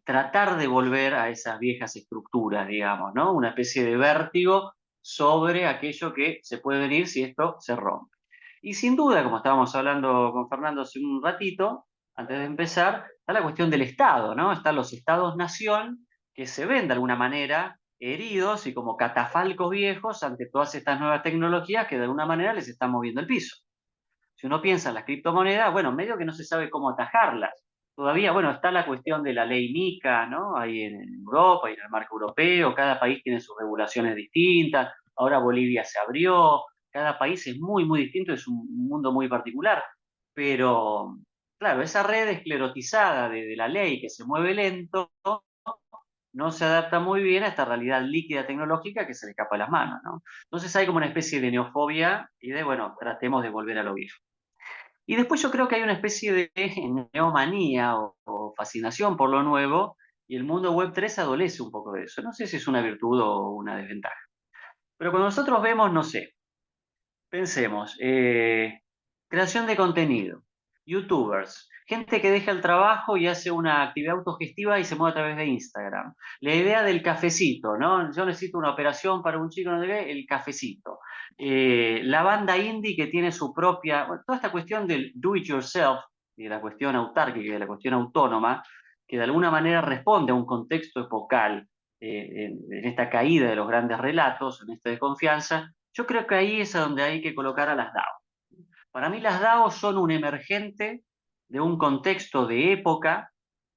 Speaker 3: tratar de volver a esas viejas estructuras, digamos, ¿no? Una especie de vértigo sobre aquello que se puede venir si esto se rompe. Y sin duda, como estábamos hablando con Fernando hace un ratito, antes de empezar, está la cuestión del Estado, ¿no? Están los Estados-nación que se ven de alguna manera heridos y como catafalcos viejos ante todas estas nuevas tecnologías que de alguna manera les están moviendo el piso. Si uno piensa en las criptomonedas, bueno, medio que no se sabe cómo atajarlas. Todavía, bueno, está la cuestión de la ley MiCA, ¿no? Ahí en Europa y en el marco europeo, cada país tiene sus regulaciones distintas, ahora Bolivia se abrió, cada país es muy, muy distinto, es un mundo muy particular, pero, claro, esa red esclerotizada de la ley que se mueve lento, no se adapta muy bien a esta realidad líquida tecnológica que se le escapa de las manos, ¿no? Entonces hay como una especie de neofobia y de, bueno, tratemos de volver a lo viejo. Y después yo creo que hay una especie de neomanía o fascinación por lo nuevo, y el mundo web 3 adolece un poco de eso. No sé si es una virtud o una desventaja. Pero cuando nosotros vemos, no sé, pensemos, creación de contenido, youtubers, gente que deja el trabajo y hace una actividad autogestiva y se mueve a través de Instagram. La idea del cafecito, ¿no? Yo necesito una operación para un chico, no sé qué, el cafecito. La banda indie que tiene su propia, bueno, toda esta cuestión del do it yourself, y de la cuestión autárquica, de la cuestión autónoma, que de alguna manera responde a un contexto epocal, en esta caída de los grandes relatos, en esta desconfianza. Yo creo que ahí es a donde hay que colocar a las DAO. Para mí las DAO son un emergente de un contexto de época,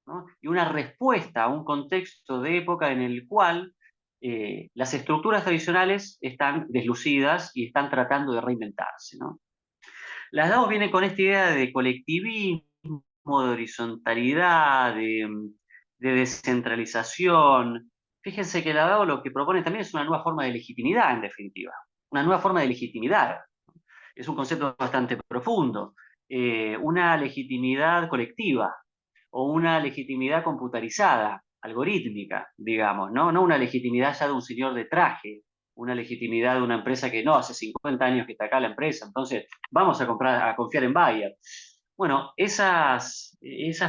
Speaker 3: ¿no? Y una respuesta a un contexto de época en el cual las estructuras tradicionales están deslucidas y están tratando de reinventarse, ¿no? Las DAO vienen con esta idea de colectivismo, de horizontalidad, de descentralización. Fíjense que la DAO lo que propone también es una nueva forma de legitimidad, en definitiva. Una nueva forma de legitimidad. Es un concepto bastante profundo. Una legitimidad colectiva o una legitimidad computarizada, algorítmica, digamos, ¿no? No una legitimidad ya de un señor de traje, una legitimidad de una empresa que no, hace 50 años que está acá la empresa, entonces vamos a confiar en Bayer. Bueno, esas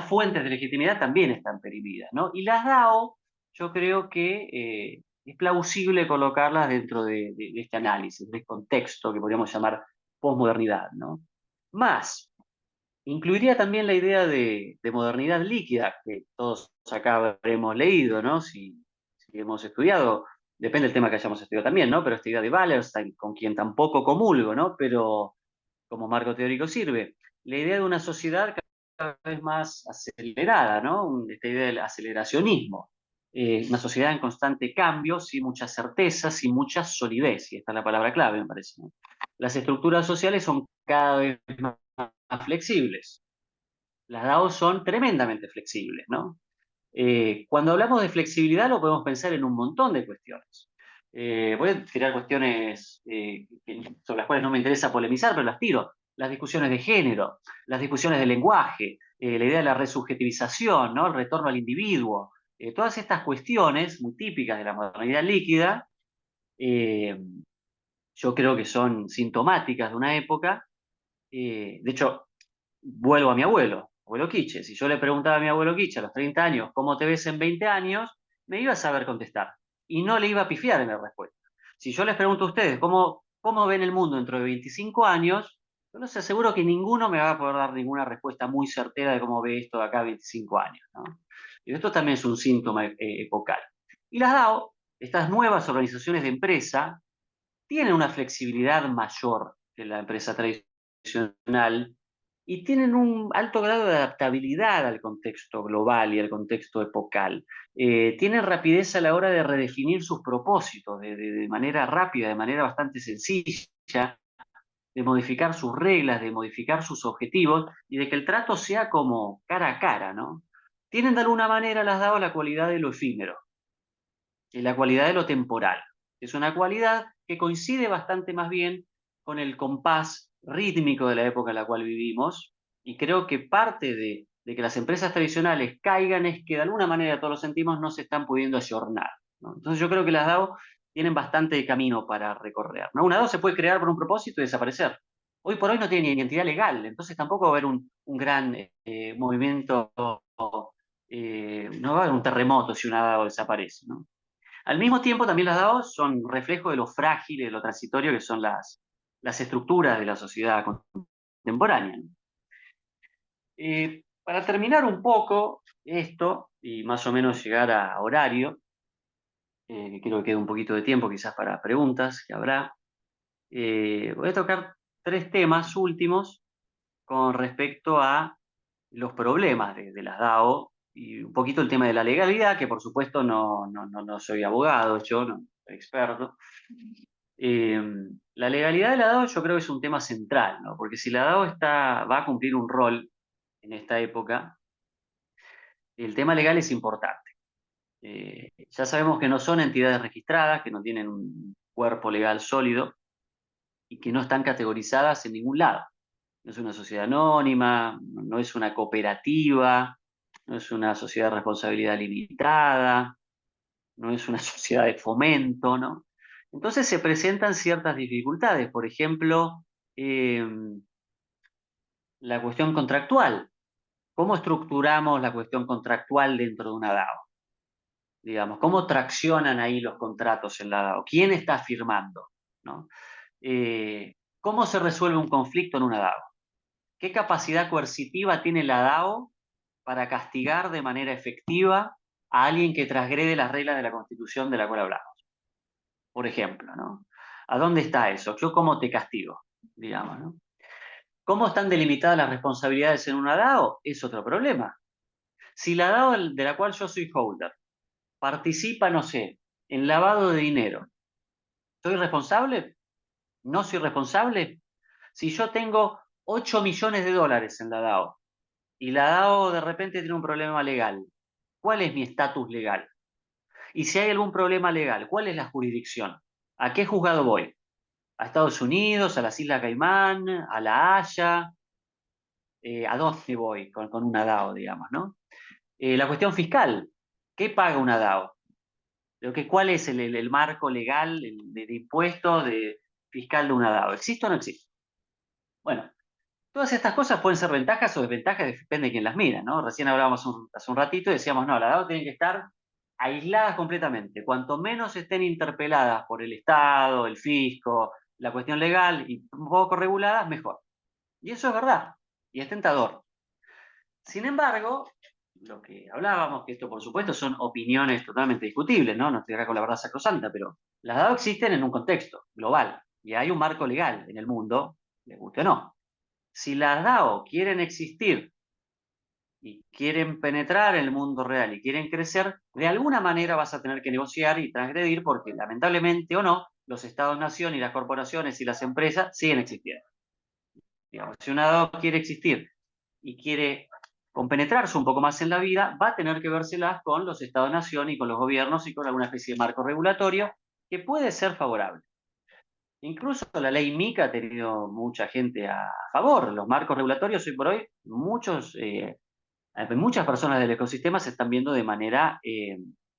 Speaker 3: fuentes de legitimidad también están perimidas, ¿no? Y las DAO, yo creo que es plausible colocarlas dentro de este análisis, de este contexto que podríamos llamar posmodernidad, ¿no? Más, incluiría también la idea de modernidad líquida, que todos acá habremos leído, ¿no? Si hemos estudiado, depende del tema que hayamos estudiado también, ¿no? Pero esta idea de Wallerstein, con quien tampoco comulgo, ¿no? Pero como marco teórico sirve. La idea de una sociedad cada vez más acelerada, ¿no? Esta idea del aceleracionismo. Una sociedad en constante cambio, sin mucha certeza, sin mucha solidez, y esta es la palabra clave, me parece, ¿no? Las estructuras sociales son cada vez más flexibles. Las DAO son tremendamente flexibles, ¿no? Cuando hablamos de flexibilidad lo podemos pensar en un montón de cuestiones. Voy a tirar cuestiones sobre las cuales no me interesa polemizar, pero las tiro. Las discusiones de género, las discusiones de lenguaje, la idea de la resubjetivización, ¿no? El retorno al individuo. Todas estas cuestiones muy típicas de la modernidad líquida, eh, yo creo que son sintomáticas de una época. De hecho, vuelvo a mi abuelo Quiche. Si yo le preguntaba a mi abuelo Quiche a los 30 años, ¿cómo te ves en 20 años? Me iba a saber contestar. Y no le iba a pifiar en la respuesta. Si yo les pregunto a ustedes, ¿cómo ven el mundo dentro de 25 años? Yo les aseguro que ninguno me va a poder dar ninguna respuesta muy certera de cómo ve esto de acá a 25 años, ¿no? Y esto también es un síntoma epocal. Y las DAO, estas nuevas organizaciones de empresa, tienen una flexibilidad mayor que la empresa tradicional y tienen un alto grado de adaptabilidad al contexto global y al contexto epocal. Tienen rapidez a la hora de redefinir sus propósitos de manera rápida, de manera bastante sencilla, de modificar sus reglas, de modificar sus objetivos y de que el trato sea como cara a cara, ¿no? Tienen de alguna manera, las DAO, la cualidad de lo efímero y la cualidad de lo temporal. Es una cualidad que coincide bastante más bien con el compás rítmico de la época en la cual vivimos, y creo que parte de que las empresas tradicionales caigan es que de alguna manera, todos lo sentimos, no se están pudiendo ayornar, ¿no? Entonces yo creo que las DAO tienen bastante camino para recorrer, ¿no? Una DAO se puede crear por un propósito y desaparecer. Hoy por hoy no tiene ni identidad legal, entonces tampoco va a haber un gran movimiento, no va a haber un terremoto si una DAO desaparece, ¿no? Al mismo tiempo, también las DAO son reflejo de lo frágil y de lo transitorio que son las estructuras de la sociedad contemporánea. Para terminar un poco esto, y más o menos llegar a horario, que creo que queda un poquito de tiempo quizás para preguntas que habrá, voy a tocar tres temas últimos con respecto a los problemas de las DAO y un poquito el tema de la legalidad, que por supuesto no soy abogado, yo no soy experto. La legalidad de la DAO yo creo que es un tema central, ¿no? Porque si la DAO va a cumplir un rol en esta época, el tema legal es importante. Ya sabemos que no son entidades registradas, que no tienen un cuerpo legal sólido y que no están categorizadas en ningún lado. No es una sociedad anónima, no es una cooperativa, no es una sociedad de responsabilidad limitada, no es una sociedad de fomento, ¿no? Entonces se presentan ciertas dificultades, por ejemplo, la cuestión contractual. ¿Cómo estructuramos la cuestión contractual dentro de una DAO? Digamos, ¿cómo traccionan ahí los contratos en la DAO? ¿Quién está firmando? ¿No? ¿Cómo se resuelve un conflicto en una DAO? ¿Qué capacidad coercitiva tiene la DAO para castigar de manera efectiva a alguien que transgrede las reglas de la Constitución de la cual hablamos? Por ejemplo, ¿no? ¿A dónde está eso? ¿Yo cómo te castigo? Digamos, ¿no? ¿Cómo están delimitadas las responsabilidades en una DAO? Es otro problema. Si la DAO de la cual yo soy holder participa, no sé, en lavado de dinero, ¿soy responsable? ¿No soy responsable? Si yo tengo 8 millones de dólares en la DAO y la DAO de repente tiene un problema legal, ¿cuál es mi estatus legal? Y si hay algún problema legal, ¿cuál es la jurisdicción? ¿A qué juzgado voy? ¿A Estados Unidos, a las Islas Caimán, a La Haya? ¿A dónde voy con una DAO, digamos, ¿no? La cuestión fiscal, ¿qué paga una DAO? ¿Cuál es el marco legal de impuestos fiscal de una DAO? ¿Existe o no existe? Bueno, todas estas cosas pueden ser ventajas o desventajas, depende de quién las mira, ¿no? Recién hablábamos hace un ratito y decíamos, no, las DAO tienen que estar aisladas completamente. Cuanto menos estén interpeladas por el Estado, el fisco, la cuestión legal y un poco reguladas, mejor. Y eso es verdad, y es tentador. Sin embargo, lo que hablábamos, que esto por supuesto son opiniones totalmente discutibles, ¿no? No estoy acá con la verdad sacrosanta, pero las DAO existen en un contexto global y hay un marco legal en el mundo, les guste o no. Si las DAO quieren existir y quieren penetrar en el mundo real y quieren crecer, de alguna manera vas a tener que negociar y transgredir porque lamentablemente o no, los estados-nación y las corporaciones y las empresas siguen existiendo. Digamos, si una DAO quiere existir y quiere compenetrarse un poco más en la vida, va a tener que vérselas con los estados-nación y con los gobiernos y con alguna especie de marco regulatorio que puede ser favorable. Incluso la ley MiCA ha tenido mucha gente a favor. Los marcos regulatorios hoy por hoy, muchas personas del ecosistema se están viendo de manera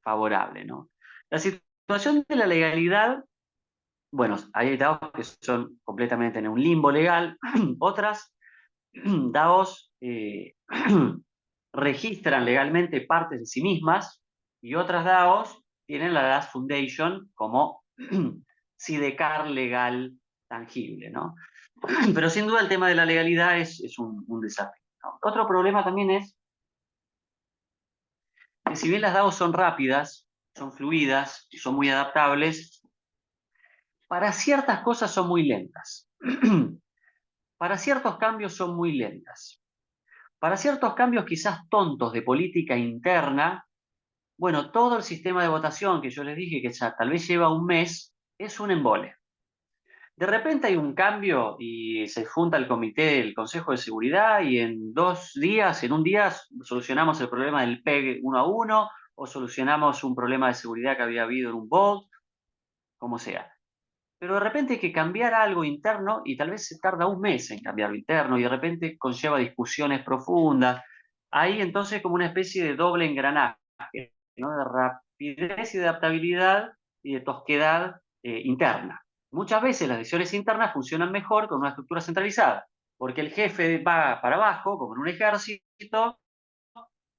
Speaker 3: favorable, ¿no? La situación de la legalidad, bueno, hay DAOs que son completamente en un limbo legal, otras DAOs registran legalmente partes de sí mismas y otras DAOs tienen la DAS Foundation como sidecar legal tangible, ¿no? Pero sin duda el tema de la legalidad es un desafío, ¿no? Otro problema también es que si bien las DAOs son rápidas, son fluidas y son muy adaptables, para ciertas cosas son muy lentas. Para ciertos cambios son muy lentas. Para ciertos cambios quizás tontos de política interna, bueno, todo el sistema de votación que yo les dije que ya tal vez lleva un mes, es un embole. De repente hay un cambio y se junta el comité, el Consejo de Seguridad y en 2 días, en un día, solucionamos el problema del PEG 1 a 1 o solucionamos un problema de seguridad que había habido en un Vault, como sea. Pero de repente hay que cambiar algo interno y tal vez se tarda un mes en cambiar lo interno y de repente conlleva discusiones profundas. Hay entonces como una especie de doble engranaje, ¿no? De rapidez y de adaptabilidad y de tosquedad interna. Muchas veces las decisiones internas funcionan mejor con una estructura centralizada, porque el jefe va para abajo, como en un ejército,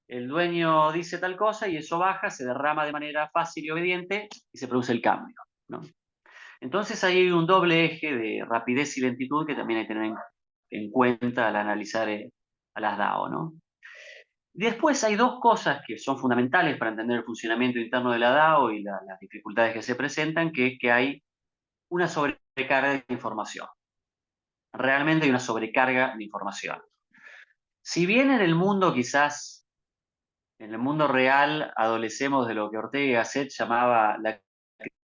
Speaker 3: el dueño dice tal cosa y eso baja, se derrama de manera fácil y obediente y se produce el cambio, ¿no? Entonces ahí hay un doble eje de rapidez y lentitud que también hay que tener en cuenta al analizar a las DAO, ¿no? Después hay dos cosas que son fundamentales para entender el funcionamiento interno de la DAO y las dificultades que se presentan, que es que hay una sobrecarga de información. Realmente hay una sobrecarga de información. Si bien en el mundo quizás, en el mundo real, adolecemos de lo que Ortega y Gasset llamaba la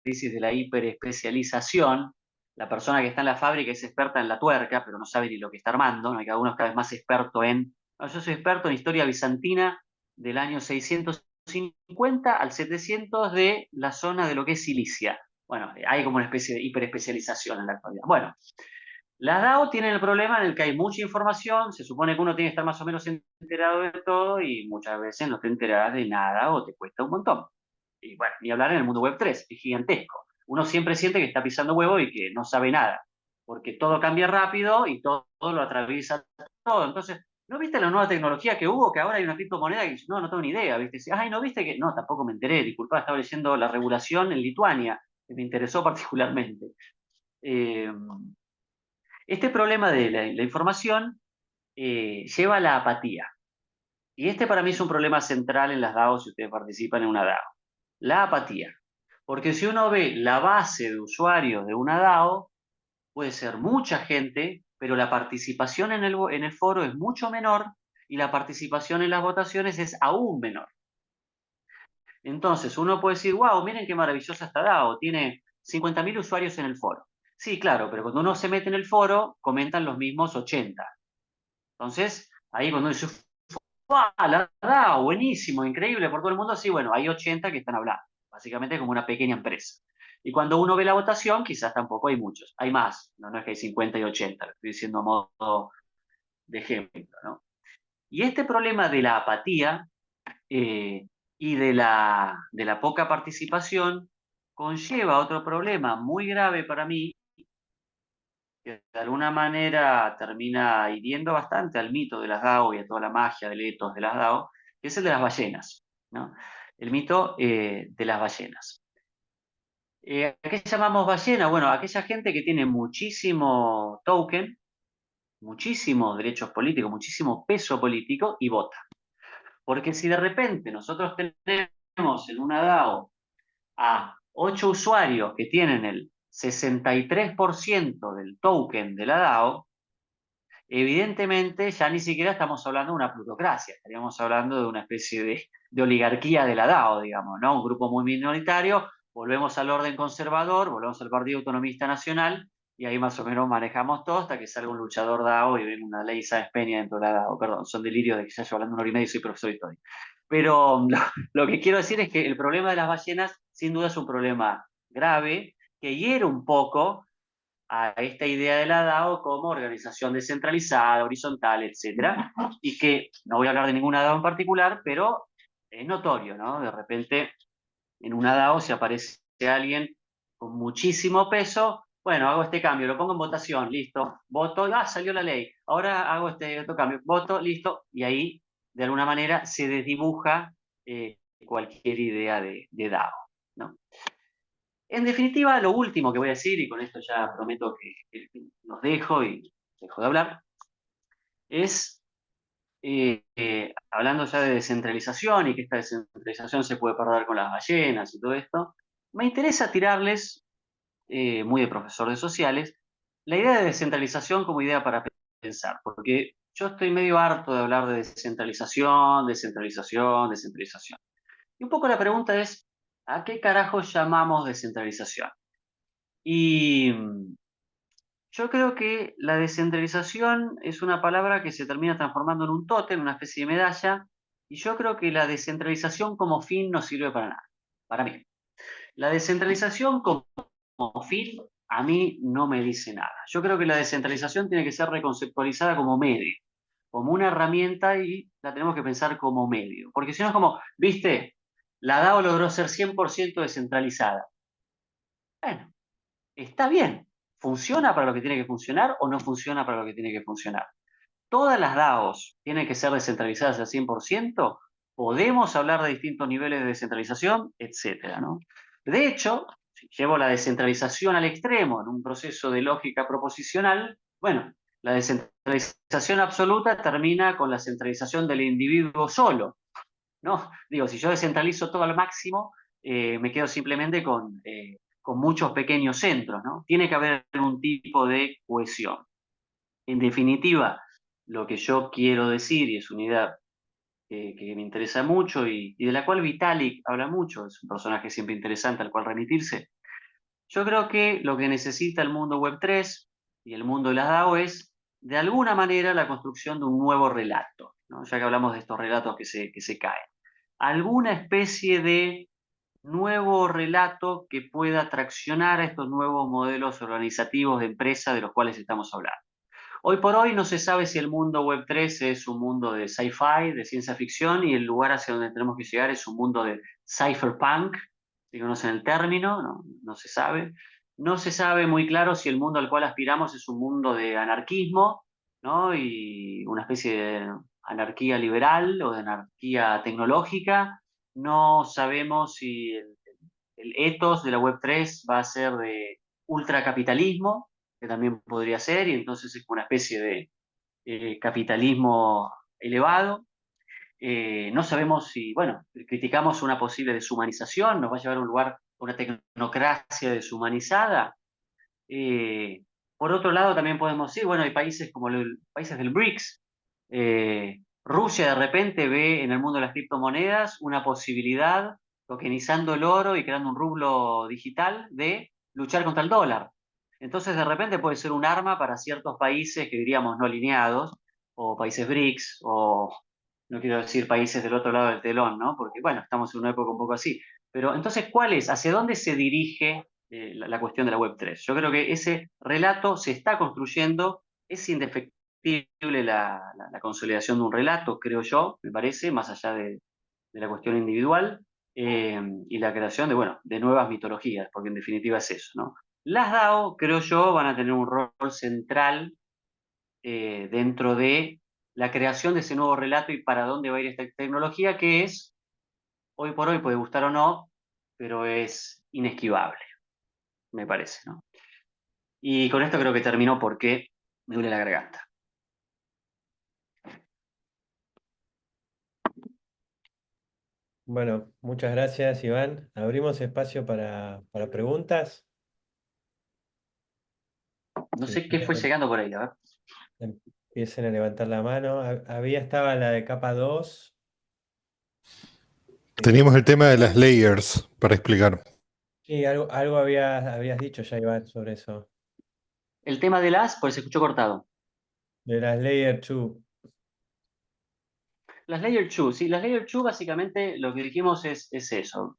Speaker 3: crisis de la hiperespecialización, la persona que está en la fábrica es experta en la tuerca, pero no sabe ni lo que está armando, ¿no? Cada uno es cada vez más experto en... No, yo soy experto en historia bizantina del año 600 50 al 700 de la zona de lo que es Cilicia. Bueno, hay como una especie de hiperespecialización en la actualidad. Bueno, las DAO tienen el problema en el que hay mucha información, se supone que uno tiene que estar más o menos enterado de todo y muchas veces no te enteras de nada o te cuesta un montón. Y bueno, ni hablar en el mundo web 3, es gigantesco. Uno siempre siente que está pisando huevo y que no sabe nada, porque todo cambia rápido y todo lo atraviesa todo. Entonces, ¿no viste la nueva tecnología que hubo? Que ahora hay una criptomoneda que dice, no, no tengo ni idea, ¿viste? Dice, ay, ¿no viste que? No, tampoco me enteré, disculpa, estaba leyendo la regulación en Lituania, que me interesó particularmente. Este problema de la información lleva a la apatía. Y este para mí es un problema central en las DAO si ustedes participan en una DAO. La apatía. Porque si uno ve la base de usuarios de una DAO, puede ser mucha gente, pero la participación en el foro es mucho menor y la participación en las votaciones es aún menor. Entonces uno puede decir, wow, miren qué maravillosa esta DAO, tiene 50.000 usuarios en el foro. Sí, claro, pero cuando uno se mete en el foro, comentan los mismos 80. Entonces, ahí cuando dice, ¡wow! La DAO, buenísimo, increíble por todo el mundo, sí, bueno, hay 80 que están hablando. Básicamente como una pequeña empresa. Y cuando uno ve la votación, quizás tampoco hay muchos. Hay más, no es que hay 50 y 80, lo estoy diciendo a modo de ejemplo, ¿no? Y este problema de la apatía y de la poca participación conlleva otro problema muy grave para mí, que de alguna manera termina hiriendo bastante al mito de las DAO y a toda la magia del ethos de las DAO, que es el de las ballenas, ¿no? El mito de las ballenas. ¿A qué llamamos ballena? Bueno, aquella gente que tiene muchísimo token, muchísimos derechos políticos, muchísimo peso político y vota. Porque si de repente nosotros tenemos en una DAO a 8 usuarios que tienen el 63% del token de la DAO, evidentemente ya ni siquiera estamos hablando de una plutocracia, estaríamos hablando de una especie de oligarquía de la DAO, digamos, ¿no? Un grupo muy minoritario, volvemos al orden conservador, volvemos al Partido Autonomista Nacional, y ahí más o menos manejamos todo hasta que salga un luchador DAO y venga una ley Sáenz Peña dentro de la DAO. Perdón, son delirios de que ya yo hablando una hora y media y soy profesor de historia. Pero lo que quiero decir es que el problema de las ballenas sin duda es un problema grave que hiere un poco a esta idea de la DAO como organización descentralizada, horizontal, etcétera, y que no voy a hablar de ninguna DAO en particular, pero es notorio, ¿no? De repente en una DAO si aparece alguien con muchísimo peso, bueno, hago este cambio, lo pongo en votación, listo, voto, salió la ley, ahora hago este otro cambio, voto, listo, y ahí de alguna manera se desdibuja cualquier idea de DAO, ¿no? En definitiva, lo último que voy a decir, y con esto ya prometo que los dejo y dejo de hablar, es, hablando ya de descentralización y que esta descentralización se puede perder con las ballenas y todo esto, me interesa tirarles, muy de profesor de sociales, la idea de descentralización como idea para pensar, porque yo estoy medio harto de hablar de descentralización, descentralización, descentralización. Y un poco la pregunta es, ¿a qué carajo llamamos descentralización? Y yo creo que la descentralización es una palabra que se termina transformando en un tótem, una especie de medalla, y yo creo que la descentralización como fin no sirve para nada, para mí. La descentralización como fin a mí no me dice nada. Yo creo que la descentralización tiene que ser reconceptualizada como medio, como una herramienta y la tenemos que pensar como medio. Porque si no es como, viste, la DAO logró ser 100% descentralizada. Bueno, está bien. ¿Funciona para lo que tiene que funcionar o no funciona para lo que tiene que funcionar? ¿Todas las DAOs tienen que ser descentralizadas al 100%? ¿Podemos hablar de distintos niveles de descentralización? Etcétera, ¿no? De hecho, si llevo la descentralización al extremo en un proceso de lógica proposicional, bueno, la descentralización absoluta termina con la centralización del individuo solo, ¿no? Digo, si yo descentralizo todo al máximo, me quedo simplemente con muchos pequeños centros, ¿no? Tiene que haber un tipo de cohesión. En definitiva, lo que yo quiero decir, y es una idea que me interesa mucho y de la cual Vitalik habla mucho, es un personaje siempre interesante al cual remitirse, yo creo que lo que necesita el mundo Web3 y el mundo de las DAO es, de alguna manera, la construcción de un nuevo relato, ¿no? Ya que hablamos de estos relatos que se caen. alguna especie de nuevo relato que pueda traccionar a estos nuevos modelos organizativos de empresa de los cuales estamos hablando. Hoy por hoy no se sabe si el mundo Web3 es un mundo de sci-fi, de ciencia ficción, y el lugar hacia donde tenemos que llegar es un mundo de cypherpunk, si conocen el término, no se sabe. No se sabe muy claro si el mundo al cual aspiramos es un mundo de anarquismo, ¿no? Y una especie de anarquía liberal o de anarquía tecnológica. No sabemos si el ethos de la Web3 va a ser de ultracapitalismo, que también podría ser, y entonces es como una especie de capitalismo elevado. No sabemos si, bueno, criticamos una posible deshumanización, nos va a llevar a un lugar, a una tecnocracia deshumanizada. Eh, por otro lado, también podemos decir, bueno, hay países como los países del BRICS. Rusia de repente ve en el mundo de las criptomonedas una posibilidad, tokenizando el oro y creando un rublo digital, de luchar contra el dólar. Entonces, de repente puede ser un arma para ciertos países que diríamos no alineados, o países BRICS, o no quiero decir países del otro lado del telón, ¿no? Porque, bueno, estamos en una época un poco así. Pero entonces, ¿cuál es? ¿Hacia dónde se dirige la cuestión de la Web3? Yo creo que ese relato se está construyendo, es indefectible la consolidación de un relato, creo yo, me parece, más allá de la cuestión individual, y la creación de, bueno, de nuevas mitologías, porque en definitiva es eso, ¿no? Las DAO, creo yo, van a tener un rol central dentro de la creación de ese nuevo relato y para dónde va a ir esta tecnología, que es, hoy por hoy, puede gustar o no, pero es inesquivable, me parece, ¿no? Y con esto creo que terminó porque me duele la garganta.
Speaker 1: Bueno, muchas gracias, Iván. Abrimos espacio para preguntas.
Speaker 3: No
Speaker 1: Si
Speaker 3: sé qué fue llegando por ahí, a ver.
Speaker 1: empiecen a levantar la mano. Estaba la de capa 2.
Speaker 5: Teníamos el tema de las layers para explicar.
Speaker 1: Sí, algo habías dicho ya, Iván, sobre eso.
Speaker 3: El tema de las, pues se escuchó cortado.
Speaker 1: De las Layer 2.
Speaker 3: Las Layer 2, sí, las Layer 2 básicamente lo que dijimos es eso.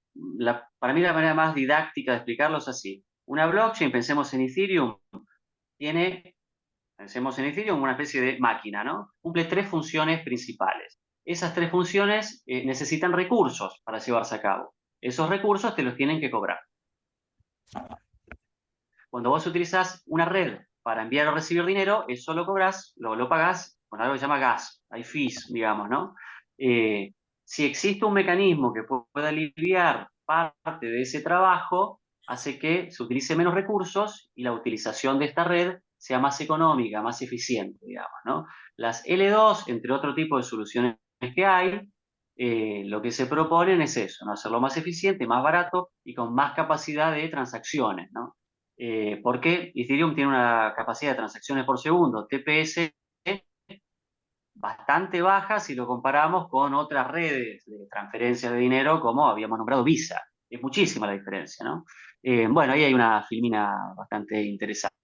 Speaker 3: Para mí la manera más didáctica de explicarlo es así. Una blockchain, pensemos en Ethereum, pensemos en Ethereum, una especie de máquina, ¿no? Cumple tres funciones principales. Esas tres funciones necesitan recursos para llevarse a cabo. Esos recursos te los tienen que cobrar. Cuando vos utilizás una red para enviar o recibir dinero, eso lo cobras, lo pagás con algo que se llama gas, hay fees, digamos, ¿no? Si existe un mecanismo que pueda aliviar parte de ese trabajo, hace que se utilice menos recursos y la utilización de esta red sea más económica, más eficiente, digamos, ¿no? Las L2, entre otro tipo de soluciones que hay, lo que se proponen es eso, ¿no? Hacerlo más eficiente, más barato y con más capacidad de transacciones, ¿no? Porque Ethereum tiene una capacidad de transacciones por segundo, TPS, bastante baja si lo comparamos con otras redes de transferencia de dinero como habíamos nombrado Visa. Es muchísima la diferencia, ¿no? Bueno, ahí hay una filmina bastante interesante,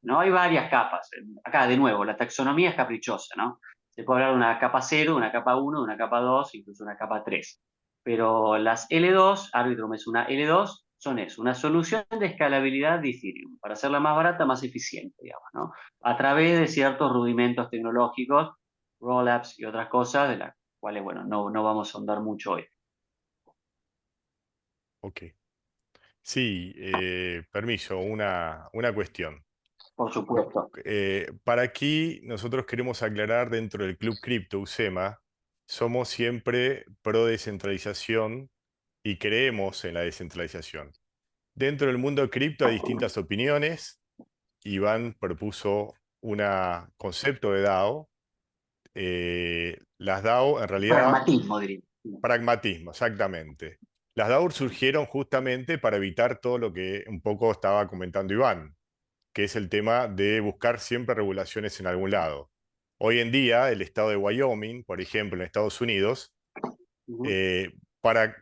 Speaker 3: ¿no? Hay varias capas. Acá, de nuevo, la taxonomía es caprichosa, ¿no? Se puede hablar de una capa 0, de una capa 1, de una capa 2, incluso una capa 3. Pero las L2, Arbitrum es una L2, son eso, una solución de escalabilidad de Ethereum, para hacerla más barata, más eficiente, digamos, ¿no? A través de ciertos rudimentos tecnológicos, rollups y otras cosas, de las cuales, bueno, no vamos a ahondar mucho hoy.
Speaker 4: Ok. Sí, permiso, una cuestión.
Speaker 3: Por supuesto.
Speaker 4: Para aquí nosotros queremos aclarar dentro del Club Cripto USEMA, somos siempre pro descentralización y creemos en la descentralización. Dentro del mundo cripto hay distintas opiniones. Iván propuso un concepto de DAO. Las DAO en realidad...
Speaker 3: Pragmatismo, diría.
Speaker 4: Pragmatismo, exactamente. Las DAO surgieron justamente para evitar todo lo que un poco estaba comentando Iván, que es el tema de buscar siempre regulaciones en algún lado. Hoy en día, el estado de Wyoming, por ejemplo, en Estados Unidos, para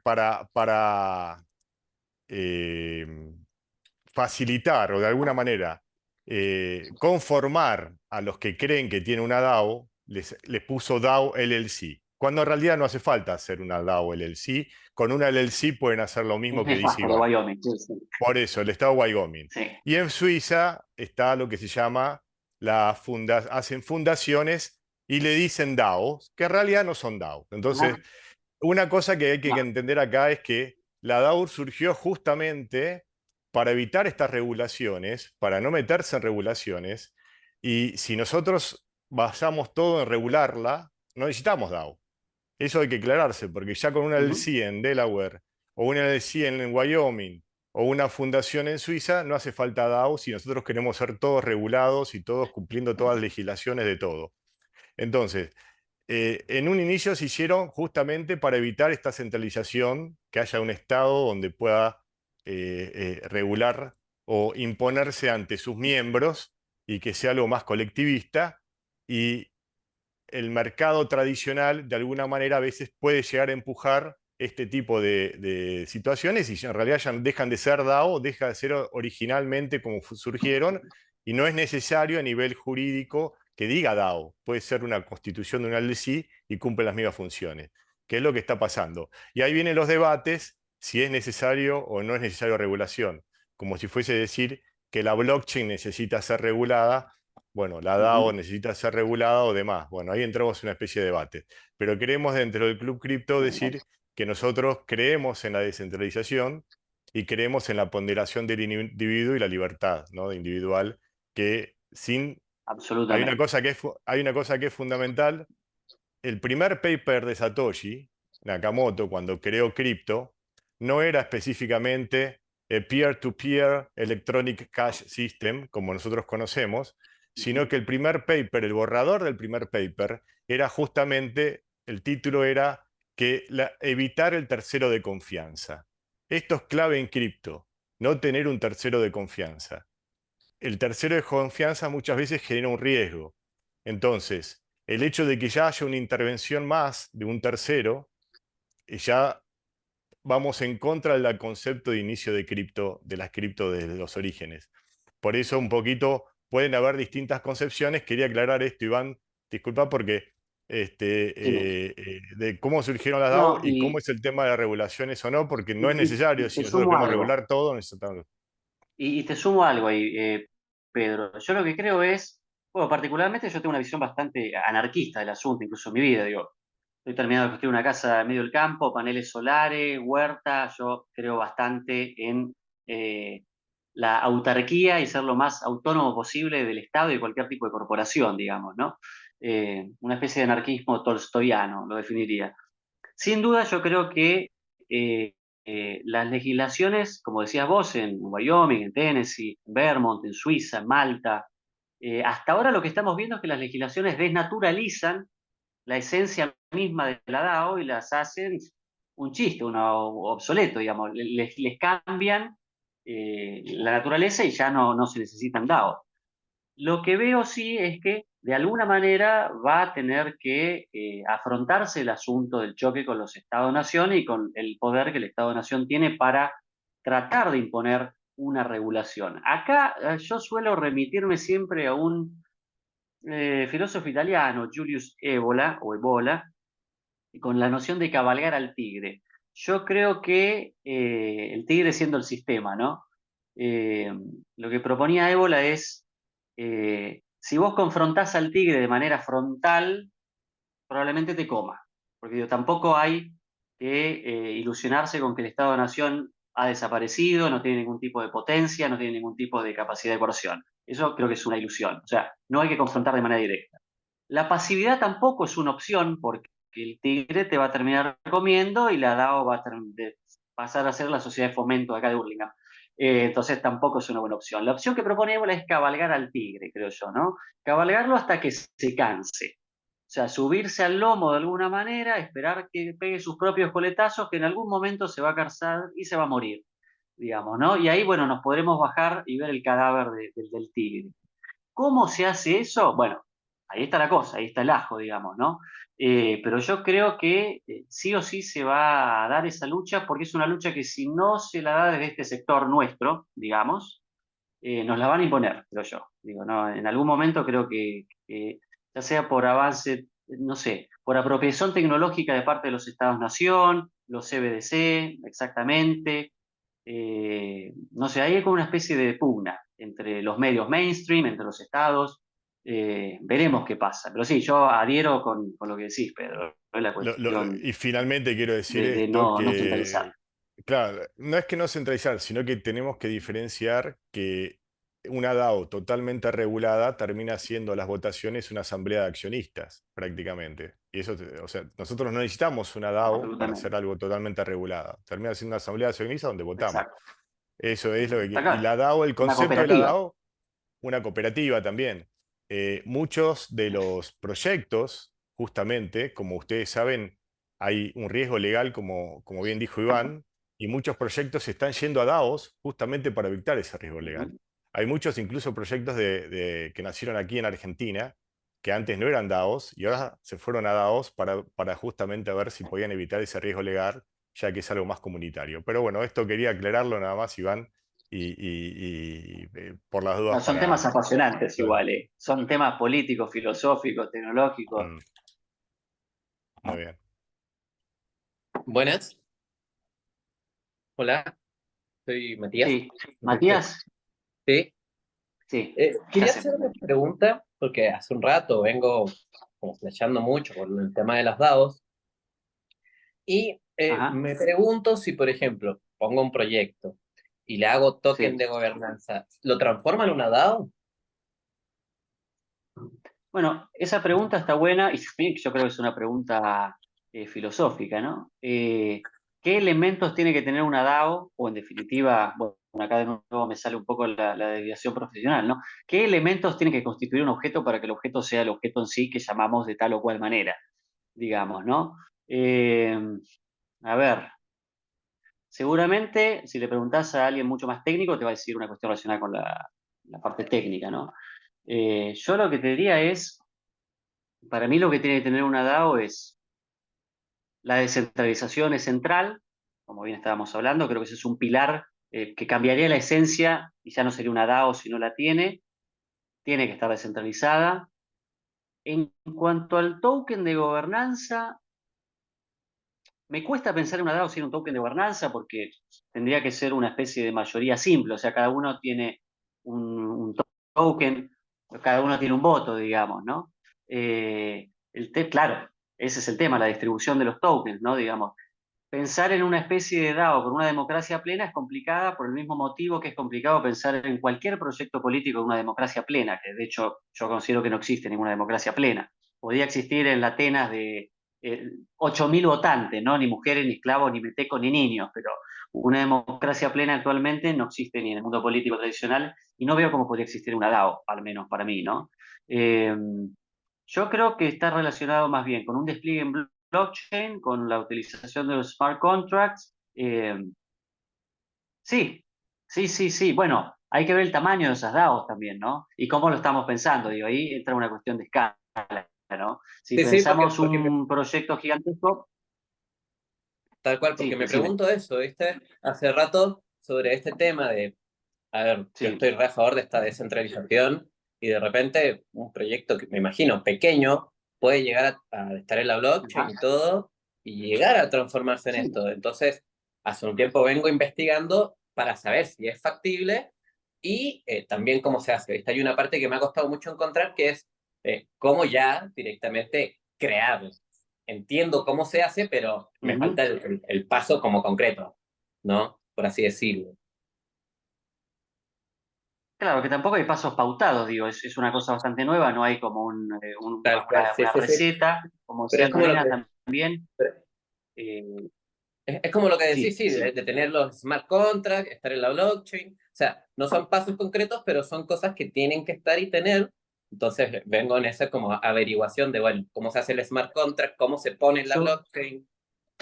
Speaker 4: facilitar o de alguna manera conformar a los que creen que tiene una DAO, les puso DAO LLC. cuando en realidad no hace falta hacer una DAO LLC. Con una LLC pueden hacer lo mismo
Speaker 3: Es
Speaker 4: que dice
Speaker 3: nefasto lo de
Speaker 4: Iván.
Speaker 3: Wyoming. Sí, sí.
Speaker 4: Por eso, el estado de Wyoming.
Speaker 3: Sí.
Speaker 4: Y en Suiza está lo que se llama, hacen fundaciones y le dicen DAO, que en realidad no son DAO. Entonces,
Speaker 3: Ajá.
Speaker 4: una cosa que hay que
Speaker 3: No.
Speaker 4: entender acá es que la DAO surgió justamente para evitar estas regulaciones, para no meterse en regulaciones, y si nosotros basamos todo en regularla, no necesitamos DAO. Eso hay que aclararse, porque ya con una
Speaker 3: Ujú.
Speaker 4: LLC en Delaware, o una LLC en Wyoming, o una fundación en Suiza, no hace falta DAO si nosotros queremos ser todos regulados y todos cumpliendo todas las legislaciones de todo. Entonces, en un inicio se hicieron justamente para evitar esta centralización, que haya un Estado donde pueda regular o imponerse ante sus miembros y que sea algo más colectivista. Y el mercado tradicional, de alguna manera, a veces puede llegar a empujar este tipo de situaciones y en realidad ya dejan de ser DAO, deja de ser originalmente como surgieron, y no es necesario a nivel jurídico que diga DAO. Puede ser una constitución de una LLC y cumple las mismas funciones, que es lo que está pasando. Y ahí vienen los debates si es necesario o no es necesario regulación, como si fuese decir que la blockchain necesita ser regulada. Bueno, la DAO
Speaker 3: Ujú.
Speaker 4: necesita ser regulada o demás. Bueno, ahí entramos en una especie de debate. Pero queremos dentro del Club Cripto decir que nosotros creemos en la descentralización y creemos en la ponderación del individuo y la libertad, ¿no? Individual, que sin...
Speaker 3: Absolutamente.
Speaker 4: Hay una cosa que es fundamental. El primer paper de Satoshi Nakamoto, cuando creó cripto, no era específicamente el peer-to-peer electronic cash system, como nosotros conocemos, sino
Speaker 3: Ujú.
Speaker 4: que el primer paper, el borrador del primer paper, era justamente, el título era que evitar el tercero de confianza. Esto es clave en cripto, no tener un tercero de confianza. El tercero de confianza muchas veces genera un riesgo. Entonces, el hecho de que ya haya una intervención más de un tercero, ya vamos en contra del concepto de inicio de cripto, de las cripto desde los orígenes. Por eso un poquito pueden haber distintas concepciones. Quería aclarar esto, Iván, disculpa porque
Speaker 3: Sí.
Speaker 4: de cómo surgieron las DAO
Speaker 3: No,
Speaker 4: y cómo es el tema de regulaciones o no, porque no es necesario,
Speaker 3: y
Speaker 4: si
Speaker 3: te
Speaker 4: nosotros
Speaker 3: sumo
Speaker 4: queremos
Speaker 3: algo.
Speaker 4: regular todo, necesitamos...
Speaker 3: Y te sumo algo ahí, Pedro. Yo lo que creo es, bueno, particularmente yo tengo una visión bastante anarquista del asunto, incluso en mi vida, digo. Estoy terminando de construir una casa en medio del campo, paneles solares, huerta. Yo creo bastante en eh, la autarquía y ser lo más autónomo posible del Estado y de cualquier tipo de corporación, digamos, ¿no? Una especie de anarquismo tolstoyano, lo definiría. Sin duda, yo creo que eh, las legislaciones, como decías vos, en Wyoming, en Tennessee, en Vermont, en Suiza, en Malta, hasta ahora lo que estamos viendo es que las legislaciones desnaturalizan la esencia misma de la DAO y las hacen un chiste, obsoleto, digamos. Les cambian la naturaleza y ya no se necesitan DAO. Lo que veo sí es que de alguna manera va a tener que afrontarse el asunto del choque con los Estados-nación y con el poder que el Estado-nación tiene para tratar de imponer una regulación. Acá yo suelo remitirme siempre a un filósofo italiano, Julius Evola, o Evola, con la noción de cabalgar al tigre. Yo creo que el tigre siendo el sistema, ¿no? Eh, lo que proponía Ébola es, si vos confrontás al tigre de manera frontal, probablemente te coma, porque digo, tampoco hay que ilusionarse con que el Estado-Nación ha desaparecido, no tiene ningún tipo de potencia, no tiene ningún tipo de capacidad de coerción. Eso creo que es una ilusión, o sea, no hay que confrontar de manera directa. La pasividad tampoco es una opción porque el tigre te va a terminar comiendo y la DAO va a pasar a ser la sociedad de fomento acá de Hurlingham. Entonces tampoco es una buena opción. La opción que propone Ébola es cabalgar al tigre, creo yo, ¿no? Cabalgarlo hasta que se canse. O sea, subirse al lomo de alguna manera, esperar que pegue sus propios coletazos, que en algún momento se va a cansar y se va a morir, digamos, ¿no? Y ahí, bueno, nos podremos bajar y ver el cadáver del tigre. ¿Cómo se hace eso? Bueno, ahí está la cosa, ahí está el ajo, digamos, ¿no? Pero yo creo que sí o sí se va a dar esa lucha, porque es una lucha que si no se la da desde este sector nuestro, digamos, nos la van a imponer, creo yo. Digo, ¿no? En algún momento creo que ya sea por avance no sé, por apropiación tecnológica de parte de los Estados-nación, los CBDC, exactamente. No sé, hay como una especie de pugna entre los medios mainstream, entre los estados. Veremos qué pasa. Pero sí, yo adhiero con lo que decís, Pedro. Es la cuestión
Speaker 4: Y finalmente quiero decir
Speaker 3: de
Speaker 4: esto
Speaker 3: no centralizar.
Speaker 4: que, claro, no es que no centralizar, sino que tenemos que diferenciar que una DAO totalmente regulada termina siendo las votaciones una asamblea de accionistas, prácticamente. Y eso, o sea, nosotros no necesitamos una DAO para
Speaker 3: Absolutamente.
Speaker 4: hacer algo totalmente regulado. Termina siendo una asamblea de accionistas donde votamos.
Speaker 3: Exacto.
Speaker 4: Eso es lo que
Speaker 3: Está
Speaker 4: Y
Speaker 3: claro.
Speaker 4: la DAO, el
Speaker 3: Una
Speaker 4: concepto de la
Speaker 3: cooperativa.
Speaker 4: DAO, una cooperativa también. Muchos de los proyectos, justamente, como ustedes saben, hay un riesgo legal, como bien dijo Iván, y muchos proyectos se están yendo a DAOs justamente para evitar ese riesgo legal.
Speaker 3: Ujú.
Speaker 4: Hay muchos incluso proyectos que nacieron aquí en Argentina, que antes no eran DAOs, y ahora se fueron a DAOs para justamente ver si podían evitar ese riesgo legal, ya que es algo más comunitario. Pero bueno, esto quería aclararlo nada más, Iván, por las dudas
Speaker 3: No, son temas
Speaker 4: para...
Speaker 3: apasionantes
Speaker 4: Claro.
Speaker 3: igual. Son temas políticos, filosóficos, tecnológicos.
Speaker 4: Mm, muy bien.
Speaker 7: Buenas, hola, soy Matías.
Speaker 3: Sí. Matías,
Speaker 7: Sí,
Speaker 3: sí. ¿Qué
Speaker 7: quería
Speaker 3: hacemos?
Speaker 7: hacer una pregunta porque hace un rato vengo como flasheando mucho con el tema de las DAOs y
Speaker 3: Ajá,
Speaker 7: me pregunto si, por ejemplo, pongo un proyecto y le hago token
Speaker 3: sí.
Speaker 7: de gobernanza, ¿lo transforma en una DAO?
Speaker 3: Bueno, esa pregunta está buena y yo creo que es una pregunta filosófica, ¿no? ¿Qué elementos tiene que tener una DAO? O en definitiva, bueno, acá de nuevo me sale un poco la desviación profesional, ¿no? ¿Qué elementos tiene que constituir un objeto para que el objeto sea el objeto en sí que llamamos de tal o cual manera, digamos, ¿no? Eh, a ver, seguramente si le preguntás a alguien mucho más técnico te va a decir una cuestión relacionada con la parte técnica, ¿no? Yo lo que te diría es, para mí lo que tiene que tener una DAO es la descentralización es central, como bien estábamos hablando, creo que ese es un pilar que cambiaría la esencia y ya no sería una DAO si no la tiene que estar descentralizada. En cuanto al token de gobernanza, me cuesta pensar en una DAO sin un token de gobernanza porque tendría que ser una especie de mayoría simple, o sea, cada uno tiene un token, cada uno tiene un voto, digamos, ¿no? Claro, ese es el tema, la distribución de los tokens, ¿no? Digamos, pensar en una especie de DAO con una democracia plena es complicada por el mismo motivo que es complicado pensar en cualquier proyecto político de una democracia plena, que de hecho yo considero que no existe ninguna democracia plena. Podría existir en la Atenas de 8.000 votantes, ¿no? Ni mujeres, ni esclavos, ni metecos, ni niños, pero una democracia plena actualmente no existe ni en el mundo político tradicional y no veo cómo podría existir una DAO, al menos para mí, ¿no? Eh, yo creo que está relacionado más bien con un despliegue en blockchain, con la utilización de los smart contracts. Sí, sí. Bueno, hay que ver el tamaño de esas DAOs también, ¿no? Y cómo lo estamos pensando. Digo, ahí entra una cuestión de escala, ¿no? Si
Speaker 7: Sí, sí,
Speaker 3: pensamos un proyecto gigantesco,
Speaker 7: tal cual,
Speaker 3: sí,
Speaker 7: porque me
Speaker 3: decime.
Speaker 7: pregunto eso, ¿viste? Hace rato sobre este tema de, a ver, yo
Speaker 3: Sí,
Speaker 7: estoy re a favor de esta descentralización y de repente un proyecto que me imagino pequeño puede llegar a estar en la blockchain
Speaker 3: ajá,
Speaker 7: y todo y llegar a transformarse en
Speaker 3: sí.
Speaker 7: esto. Entonces, hace un tiempo vengo investigando para saber si es factible y también cómo se hace. ¿Viste? Hay una parte que me ha costado mucho encontrar que es cómo ya directamente crearlo. Entiendo cómo se hace, pero me
Speaker 3: Ujú.
Speaker 7: falta el paso como concreto, ¿no? Por así decirlo.
Speaker 3: Claro, que tampoco hay pasos pautados, digo, es una cosa bastante nueva, no hay como
Speaker 7: Tal cual, sí,
Speaker 3: una
Speaker 7: sí, sí.
Speaker 3: receta, como
Speaker 7: Pero
Speaker 3: decía
Speaker 7: es como lo
Speaker 3: Lorena
Speaker 7: que,
Speaker 3: también. eh,
Speaker 7: es como lo que decís,
Speaker 3: sí,
Speaker 7: sí,
Speaker 3: sí.
Speaker 7: de tener los smart contracts, estar en la blockchain. O sea, no son pasos concretos, pero son cosas que tienen que estar y tener. Entonces vengo en esa como averiguación de, bueno, cómo se hace el smart contract, cómo se pone en la
Speaker 3: Yo,
Speaker 7: blockchain,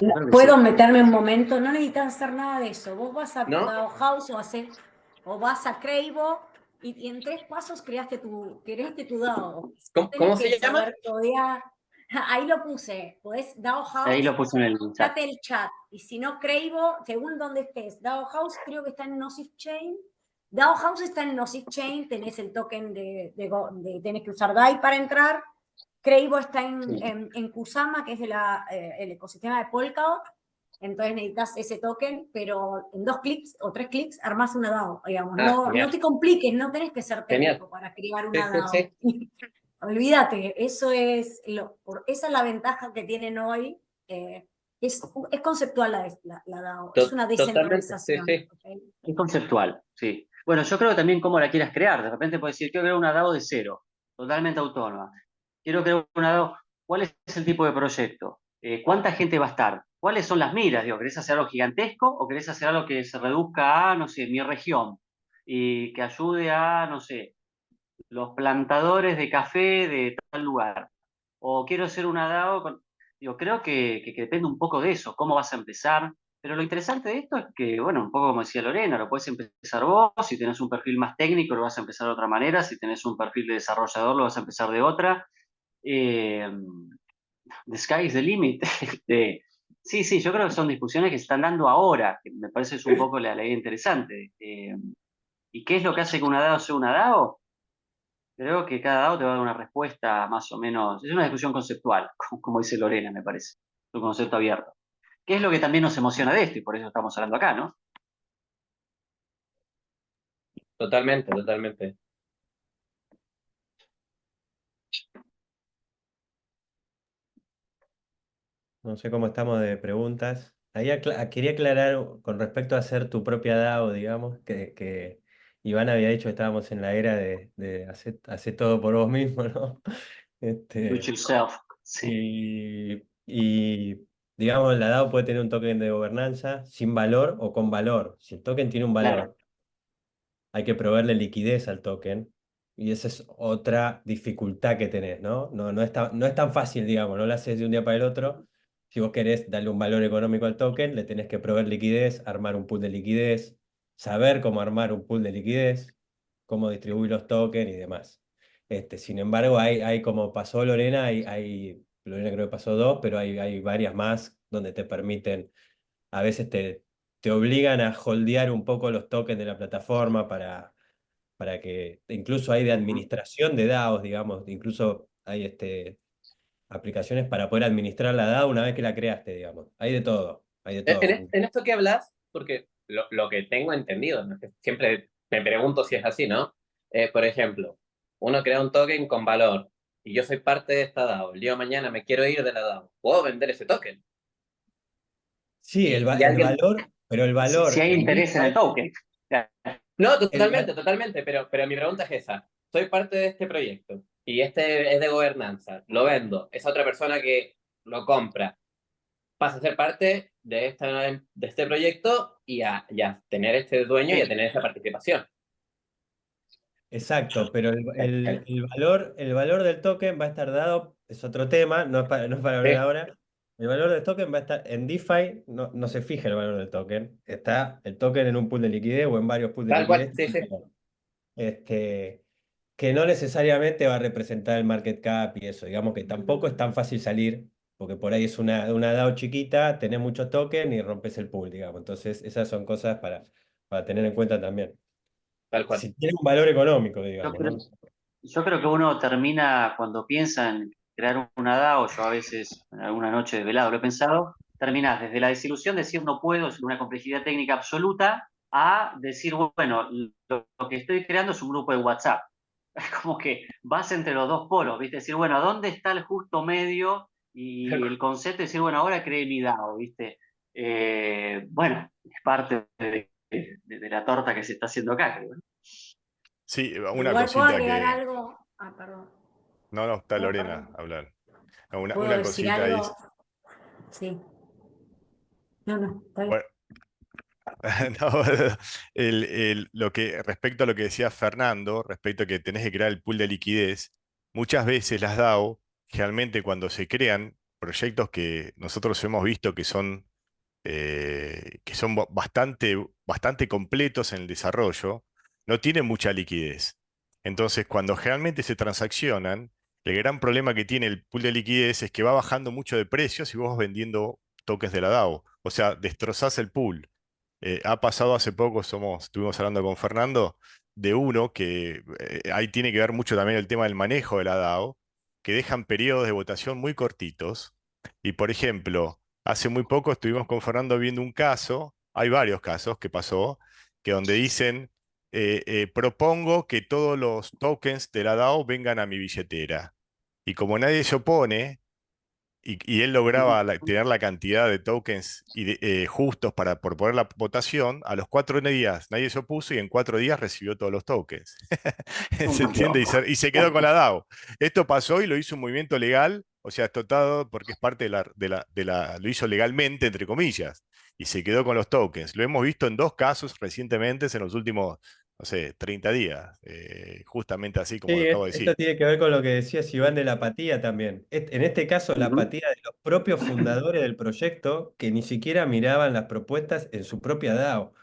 Speaker 3: yo creo que
Speaker 2: Puedo
Speaker 3: sí.
Speaker 2: meterme un momento, no necesitas hacer nada de eso. Vos vas a
Speaker 7: ¿no?
Speaker 2: DAO House o vas a Cravo y en 3 pasos creaste tu DAO. No tenés
Speaker 7: ¿Cómo
Speaker 2: que
Speaker 7: se llama?
Speaker 2: saber codear. Ahí lo puse. Podés DAO
Speaker 3: Ahí
Speaker 2: House,
Speaker 3: lo puse en el chat.
Speaker 2: date el chat. Y si no, Cravo, según donde estés. DAO House creo que está en Gnosis Chain. DAO House está en Gnosis Chain, tenés el token tenés que usar DAI para entrar. Cravo está
Speaker 3: Sí.
Speaker 2: en Kusama, que es el ecosistema de Polkadot. Entonces necesitas ese token, pero en 2 clics o 3 clics armás una DAO, digamos.
Speaker 7: Ah,
Speaker 2: No,
Speaker 7: genial.
Speaker 2: no te compliques, no tenés que ser
Speaker 7: Genial.
Speaker 2: técnico para crear
Speaker 7: Sí,
Speaker 2: una
Speaker 7: sí,
Speaker 2: DAO.
Speaker 7: sí.
Speaker 2: Olvídate, esa es la ventaja que tienen hoy. Es conceptual la DAO, es una
Speaker 7: Totalmente, sí,
Speaker 2: descentralización.
Speaker 7: sí.
Speaker 2: ¿Ok?
Speaker 3: Es conceptual, sí. Bueno, yo creo que también cómo la quieras crear. De repente puedes decir, quiero crear una DAO de cero, totalmente autónoma. Quiero crear una DAO. ¿Cuál es el tipo de proyecto? ¿Cuánta gente va a estar? ¿Cuáles son las miras? Digo, ¿querés hacer algo gigantesco o querés hacer algo que se reduzca a, no sé, mi región? Y que ayude a, no sé, los plantadores de café de tal lugar. O quiero ser una DAO Digo, creo que depende un poco de eso, cómo vas a empezar. Pero lo interesante de esto es que, bueno, un poco como decía Lorena, lo puedes empezar vos, si tenés un perfil más técnico lo vas a empezar de otra manera, si tenés un perfil de desarrollador lo vas a empezar de otra. Eh, the sky is the limit. Sí, sí, yo creo que son discusiones que se están dando ahora, que me parece es un poco la idea interesante. ¿Y qué es lo que hace que una DAO sea una DAO? Creo que cada DAO te va a dar una respuesta más o menos. Es una discusión conceptual, como dice Lorena, me parece. Es un concepto abierto. ¿Qué es lo que también nos emociona de esto? Y por eso estamos hablando acá, ¿no?
Speaker 7: Totalmente, totalmente.
Speaker 1: No sé cómo estamos de preguntas. Ahí quería aclarar con respecto a hacer tu propia DAO, digamos, que Iván había dicho que estábamos en la era de hacer todo por vos mismo, ¿no?
Speaker 3: Do it
Speaker 1: Este,
Speaker 3: yourself. Sí.
Speaker 1: y, digamos, la DAO puede tener un token de gobernanza sin valor o con valor. Si el token tiene un
Speaker 3: Claro.
Speaker 1: valor, hay que proveerle liquidez al token. Y esa es otra dificultad que tenés, ¿no? No es tan fácil, digamos, no lo haces de un día para el otro. Si vos querés darle un valor económico al token, le tenés que proveer liquidez, armar un pool de liquidez, saber cómo armar un pool de liquidez, cómo distribuir los tokens y demás. Sin embargo, hay como pasó Lorena, Lorena creo que pasó 2, pero hay varias más donde te permiten, a veces te obligan a holdear un poco los tokens de la plataforma para que, incluso hay de
Speaker 3: Ujú.
Speaker 1: administración de DAOs, digamos, incluso hay aplicaciones para poder administrar la DAO una vez que la creaste, digamos. Hay de todo, hay de todo.
Speaker 7: En esto que hablas, porque lo que tengo entendido, ¿no? Que siempre me pregunto si es así, ¿no? Por ejemplo, uno crea un token con valor y yo soy parte de esta DAO. El día de mañana me quiero ir de la DAO. ¿Puedo vender ese token?
Speaker 1: Sí,
Speaker 7: Y
Speaker 1: el
Speaker 7: alguien...
Speaker 1: valor, pero el
Speaker 3: Si
Speaker 1: valor
Speaker 3: hay
Speaker 1: en
Speaker 3: interés en el
Speaker 1: DeFi,
Speaker 3: token. Claro.
Speaker 7: No,
Speaker 1: el,
Speaker 7: totalmente,
Speaker 1: va-
Speaker 7: totalmente, pero mi pregunta es esa. Soy parte de este proyecto y este es de gobernanza. Lo vendo. Esa otra persona que lo compra pasa a ser parte de este proyecto y a tener este dueño y a
Speaker 3: Sí.
Speaker 7: tener esa participación.
Speaker 1: exacto, pero
Speaker 7: Eh,
Speaker 1: el valor del token va a estar dado, es otro tema, no es para hablar
Speaker 7: eh,
Speaker 1: ahora. El valor del token va a estar en DeFi, no se fija el valor del token. Está el token en un pool de liquidez o en varios pools de
Speaker 7: Tal cual,
Speaker 1: liquidez.
Speaker 7: sí, sí,
Speaker 1: Este, que no necesariamente va a representar el market cap y eso. Digamos que tampoco es tan fácil salir, porque por ahí es una DAO chiquita, tenés muchos tokens y rompes el pool, digamos. Entonces, esas son cosas para tener en cuenta también.
Speaker 7: tal cual.
Speaker 1: Si tiene un valor económico,
Speaker 3: Yo
Speaker 1: digamos,
Speaker 3: creo,
Speaker 1: ¿no?
Speaker 3: yo creo que uno termina, cuando piensa en crear una DAO, yo a veces, en alguna noche de velado lo he pensado, terminás desde la desilusión de decir no puedo, es una complejidad técnica absoluta, a decir, bueno, lo que estoy creando es un grupo de WhatsApp. Como que vas entre los dos polos, ¿viste? Decir, bueno, ¿dónde está el justo medio?
Speaker 7: Tal
Speaker 3: Y
Speaker 7: cual.
Speaker 3: el concepto de decir, bueno, ahora creé mi DAO, ¿viste? Bueno, es parte de la torta que se está haciendo acá, creo.
Speaker 4: Sí, una
Speaker 2: Igual puedo
Speaker 4: cosita
Speaker 2: agregar
Speaker 4: que...
Speaker 2: algo. Ah, perdón.
Speaker 4: No, no, está
Speaker 2: No, perdón.
Speaker 4: Lorena hablando. No,
Speaker 2: ¿Puedo
Speaker 4: una
Speaker 2: decir
Speaker 4: cosita
Speaker 2: algo?
Speaker 4: es...
Speaker 2: Sí. No, no, está bien.
Speaker 4: Bueno, no, lo que, respecto a lo que decía Fernando, respecto a que tenés que crear el pool de liquidez, muchas veces las DAO, generalmente cuando se crean proyectos que nosotros hemos visto que son bastante completos en el desarrollo, no tienen mucha liquidez. Entonces, cuando generalmente se transaccionan, el gran problema que tiene el pool de liquidez es que va bajando mucho de precio si vos vas vendiendo tokens de la DAO. O sea, destrozás el pool. Ha pasado hace poco, estuvimos hablando con Fernando, de uno que ahí tiene que ver mucho también el tema del manejo de la DAO, que dejan periodos de votación muy cortitos. Y por ejemplo, hace muy poco estuvimos con Fernando viendo un caso, hay varios casos que pasó, que donde dicen, propongo que todos los tokens de la DAO vengan a mi billetera. Y como nadie se opone, y él lograba tener la cantidad de tokens justos para proponer la votación, a los 4 días nadie se opuso y en 4 días recibió todos los tokens. ¿Se entiende? Y se quedó con la DAO. Esto pasó y lo hizo un movimiento legal, o sea, esto todo porque es parte lo hizo legalmente, entre comillas, y se quedó con los tokens. Lo hemos visto en 2 casos recientemente, en los últimos, no sé, 30 días, justamente así como lo
Speaker 1: Sí,
Speaker 4: acabo de
Speaker 1: esto
Speaker 4: decir.
Speaker 1: tiene que ver con lo que decías, Iván, de la apatía también. En este caso, la apatía de los propios fundadores del proyecto que ni siquiera miraban las propuestas en su propia DAO.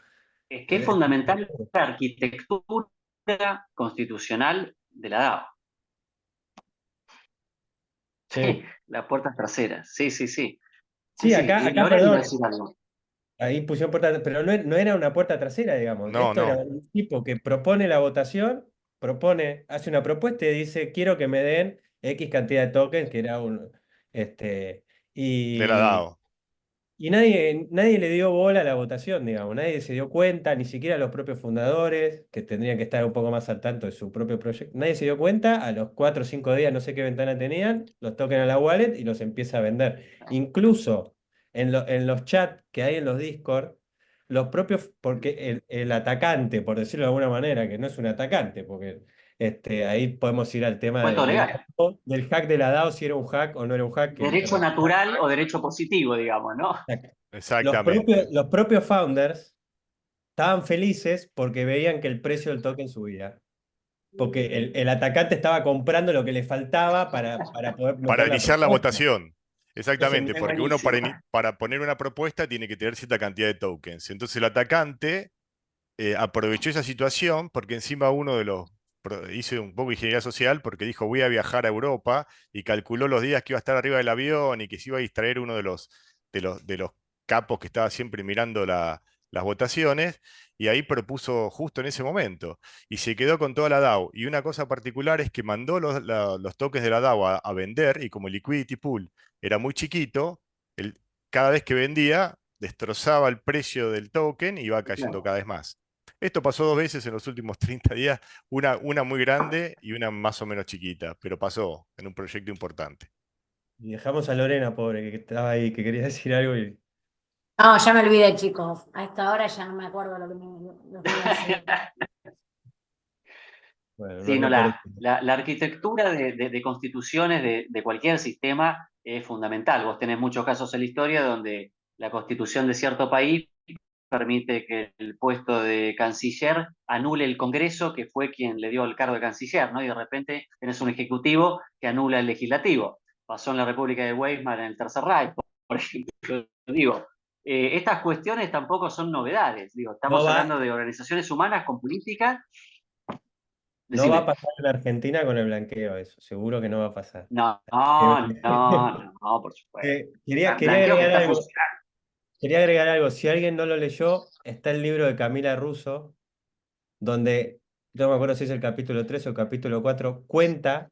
Speaker 3: Es que es
Speaker 1: Es un
Speaker 3: fundamental
Speaker 1: montón.
Speaker 3: la arquitectura constitucional de la DAO.
Speaker 1: Sí,
Speaker 3: Las puertas traseras. Sí, sí, sí. Sí,
Speaker 1: sí,
Speaker 3: sí.
Speaker 1: acá,
Speaker 3: Lorena iba a
Speaker 1: perdón,
Speaker 3: decir algo.
Speaker 1: ahí pusieron puerta, pero no era una puerta trasera, digamos.
Speaker 4: No,
Speaker 1: Esto era
Speaker 4: no,
Speaker 1: un tipo que propone la votación, hace una propuesta y dice, quiero que me den X cantidad de tokens, que era este,
Speaker 4: de la
Speaker 1: y,
Speaker 4: DAO.
Speaker 1: y nadie le dio bola a la votación, digamos. Nadie se dio cuenta, ni siquiera los propios fundadores, que tendrían que estar un poco más al tanto de su propio proyecto. Nadie se dio cuenta, a los 4 o 5 días, no sé qué ventana tenían, los tokens a la wallet y los empieza a vender. Incluso en los chats que hay en los Discord, los propios, porque el atacante, por decirlo de alguna manera, que no es un atacante, porque ahí podemos ir al tema
Speaker 3: Fue todo legal.
Speaker 1: del hack de la DAO, si era un hack o no era un hack, que en
Speaker 3: Derecho
Speaker 1: realidad.
Speaker 3: natural o derecho positivo, digamos, ¿no?
Speaker 4: Exactamente.
Speaker 1: Los propios founders estaban felices porque veían que el precio del token subía. Porque el atacante estaba comprando lo que le faltaba para poder
Speaker 4: Para
Speaker 1: meter la
Speaker 4: iniciar la
Speaker 1: propuesta.
Speaker 4: votación.
Speaker 1: Entonces,
Speaker 4: Exactamente,
Speaker 3: Es
Speaker 4: porque uno
Speaker 3: buenísimo.
Speaker 4: para poner una propuesta tiene que tener cierta cantidad de tokens. Entonces el atacante aprovechó esa situación porque encima uno de los hizo un poco de ingeniería social porque dijo voy a viajar a Europa y calculó los días que iba a estar arriba del avión y que se iba a distraer uno de los capos que estaba siempre mirando las votaciones y ahí propuso justo en ese momento y se quedó con toda la DAO. Y una cosa particular es que mandó los tokens de la DAO a vender y como el liquidity pool era muy chiquito, cada vez que vendía destrozaba el precio del token y iba cayendo cada vez más. Esto pasó 2 veces en los últimos 30 días, una muy grande y una más o menos chiquita, pero pasó en un proyecto importante.
Speaker 1: y dejamos a Lorena, pobre, que estaba ahí, que quería decir algo y
Speaker 2: No, ya me olvidé, chicos. A esta hora ya no me acuerdo lo que iba a decir.
Speaker 1: bueno,
Speaker 3: Sí, no,
Speaker 1: no perdí.
Speaker 3: la arquitectura de constituciones de cualquier sistema es fundamental. Vos tenés muchos casos en la historia donde la constitución de cierto país permite que el puesto de canciller anule el Congreso, que fue quien le dio el cargo de canciller, ¿no? Y de repente tenés un ejecutivo que anula el legislativo. Pasó en la República de Weimar en el Tercer Reich, por ejemplo. Digo, estas cuestiones tampoco son novedades. Digo,
Speaker 1: No
Speaker 3: estamos
Speaker 1: va,
Speaker 3: hablando de organizaciones humanas con política.
Speaker 1: no va a
Speaker 3: Decime.
Speaker 1: pasar en Argentina con el blanqueo, eso, seguro que no va a pasar.
Speaker 3: No, no, no, no, por supuesto.
Speaker 1: Quería
Speaker 3: Blanqueo que
Speaker 1: agregar
Speaker 3: está
Speaker 1: algo.
Speaker 3: funcionando.
Speaker 1: Quería agregar algo. Si alguien no lo leyó, está el libro de Camila Russo, donde, no me acuerdo si es el capítulo 3 o el capítulo 4 cuenta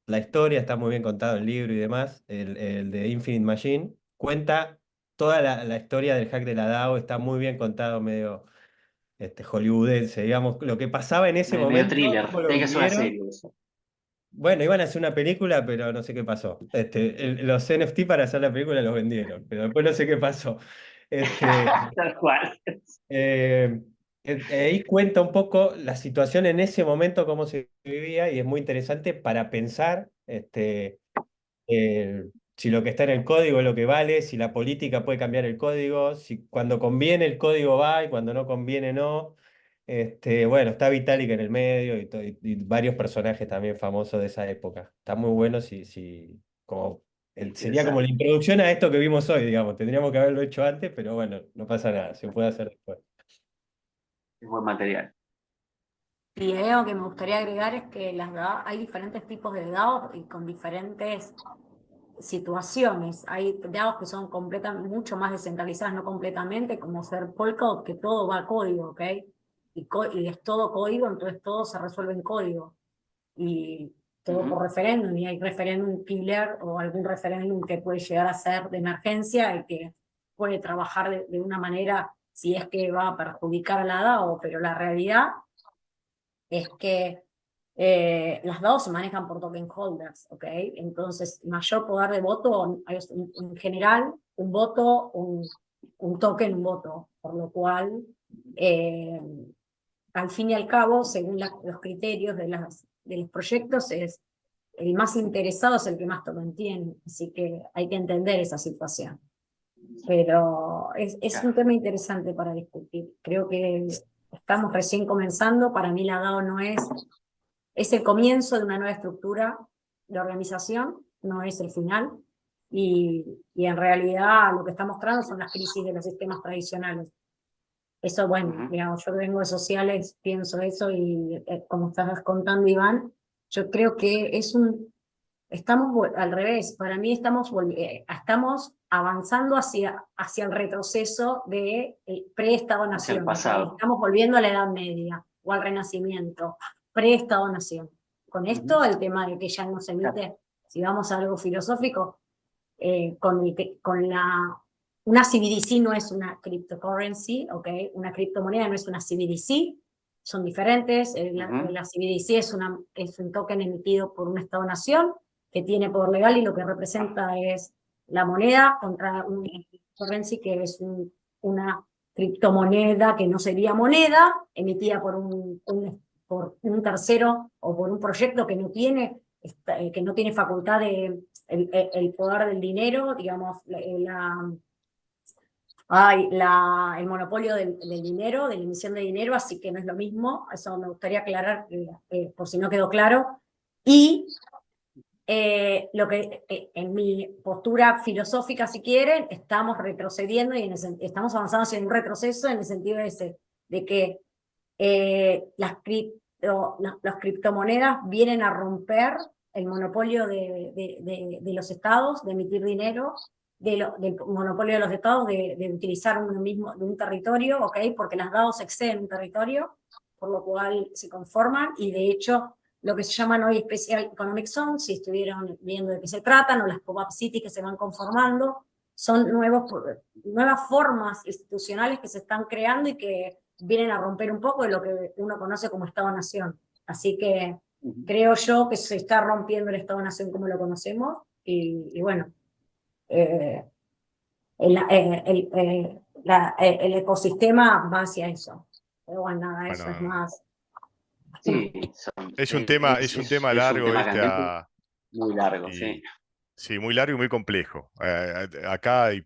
Speaker 1: la historia, está muy bien contado el libro y demás, el de Infinite Machine, cuenta toda la historia del hack de la DAO, está muy bien contado, medio hollywoodense, digamos, lo que pasaba en ese
Speaker 3: Medio
Speaker 1: momento,
Speaker 3: thriller.
Speaker 1: cómo lo
Speaker 3: Tiene que ser una
Speaker 1: vivieron.
Speaker 3: serie eso.
Speaker 1: Bueno, iban a hacer una película, pero no sé qué pasó. Los NFT para hacer la película los vendieron, pero después no sé qué pasó. Este,
Speaker 3: Tal cual.
Speaker 1: Eh, ahí cuenta un poco la situación en ese momento, cómo se vivía, y es muy interesante para pensar si lo que está en el código es lo que vale, si la política puede cambiar el código, si cuando conviene el código va y cuando no conviene no. Bueno, está Vitalik en el medio y varios personajes también famosos de esa época. Está muy bueno como, sería como la
Speaker 3: Interesante.
Speaker 1: introducción a esto que vimos hoy, digamos. Tendríamos que haberlo hecho antes, pero bueno, no pasa nada, se puede hacer después.
Speaker 3: Es buen material.
Speaker 2: Y hay algo que me gustaría agregar es que hay diferentes tipos de DAOs y con diferentes situaciones. Hay DAOs que son mucho más descentralizadas, no completamente, como ser Polkadot, que todo va a código, ¿ok? Y es todo código, entonces todo se resuelve en código. Y todo por referéndum, y hay referéndum killer o algún referéndum que puede llegar a ser de emergencia y que puede trabajar de una manera si es que va a perjudicar a la DAO, pero la realidad es que las DAO se manejan por token holders, ¿ok? Entonces, mayor poder de voto, en general, un voto, un token, un voto, por lo cual, al fin y al cabo, según los criterios de los proyectos, es el más interesado es el que más token tiene, así que hay que entender esa situación. Pero es un tema interesante para discutir. Creo que estamos recién comenzando. Para mí la DAO no es el comienzo de una nueva estructura de organización, no es el final. Y en realidad lo que está mostrando son las crisis de los sistemas tradicionales. Eso, bueno, digamos, yo vengo de sociales, pienso eso, y como estabas contando, Iván, yo creo que estamos al revés. Para mí estamos avanzando hacia el retroceso de pre-Estado-Nación. Estamos volviendo a la Edad Media o al Renacimiento, pre-Estado-Nación. Con esto, el tema de que ya no se emite, si vamos a algo filosófico, una CBDC no es una cryptocurrency, ¿ok? Una criptomoneda no es una CBDC, son diferentes. La CBDC es un token emitido por un Estado-Nación que tiene poder legal y lo que representa es la moneda contra una currency que es una criptomoneda que no sería moneda, emitida por un tercero o por un proyecto que no tiene facultad el poder del dinero, digamos, el monopolio del dinero, de la emisión de dinero, así que no es lo mismo. Eso me gustaría aclarar por si no quedó claro. Y lo que en mi postura filosófica, si quieren, estamos retrocediendo y estamos avanzando hacia un retroceso en el sentido de que las criptomonedas vienen a romper el monopolio de los estados de emitir dinero, del monopolio de los estados de utilizar de un territorio, ¿ok? Porque las DAOs exceden un territorio, por lo cual se conforman, y de hecho lo que se llaman hoy Special Economic Zones, si estuvieron viendo de qué se tratan, o las pop-up cities que se van conformando, son nuevas formas institucionales que se están creando y que vienen a romper un poco de lo que uno conoce como Estado-Nación. Así que creo yo que se está rompiendo el Estado-Nación como lo conocemos, y bueno, el ecosistema va hacia eso. Pero bueno, nada, eso es más.
Speaker 3: Sí,
Speaker 4: es un tema largo
Speaker 3: un tema candente, muy largo, sí.
Speaker 4: Sí, muy largo y muy complejo. Acá, y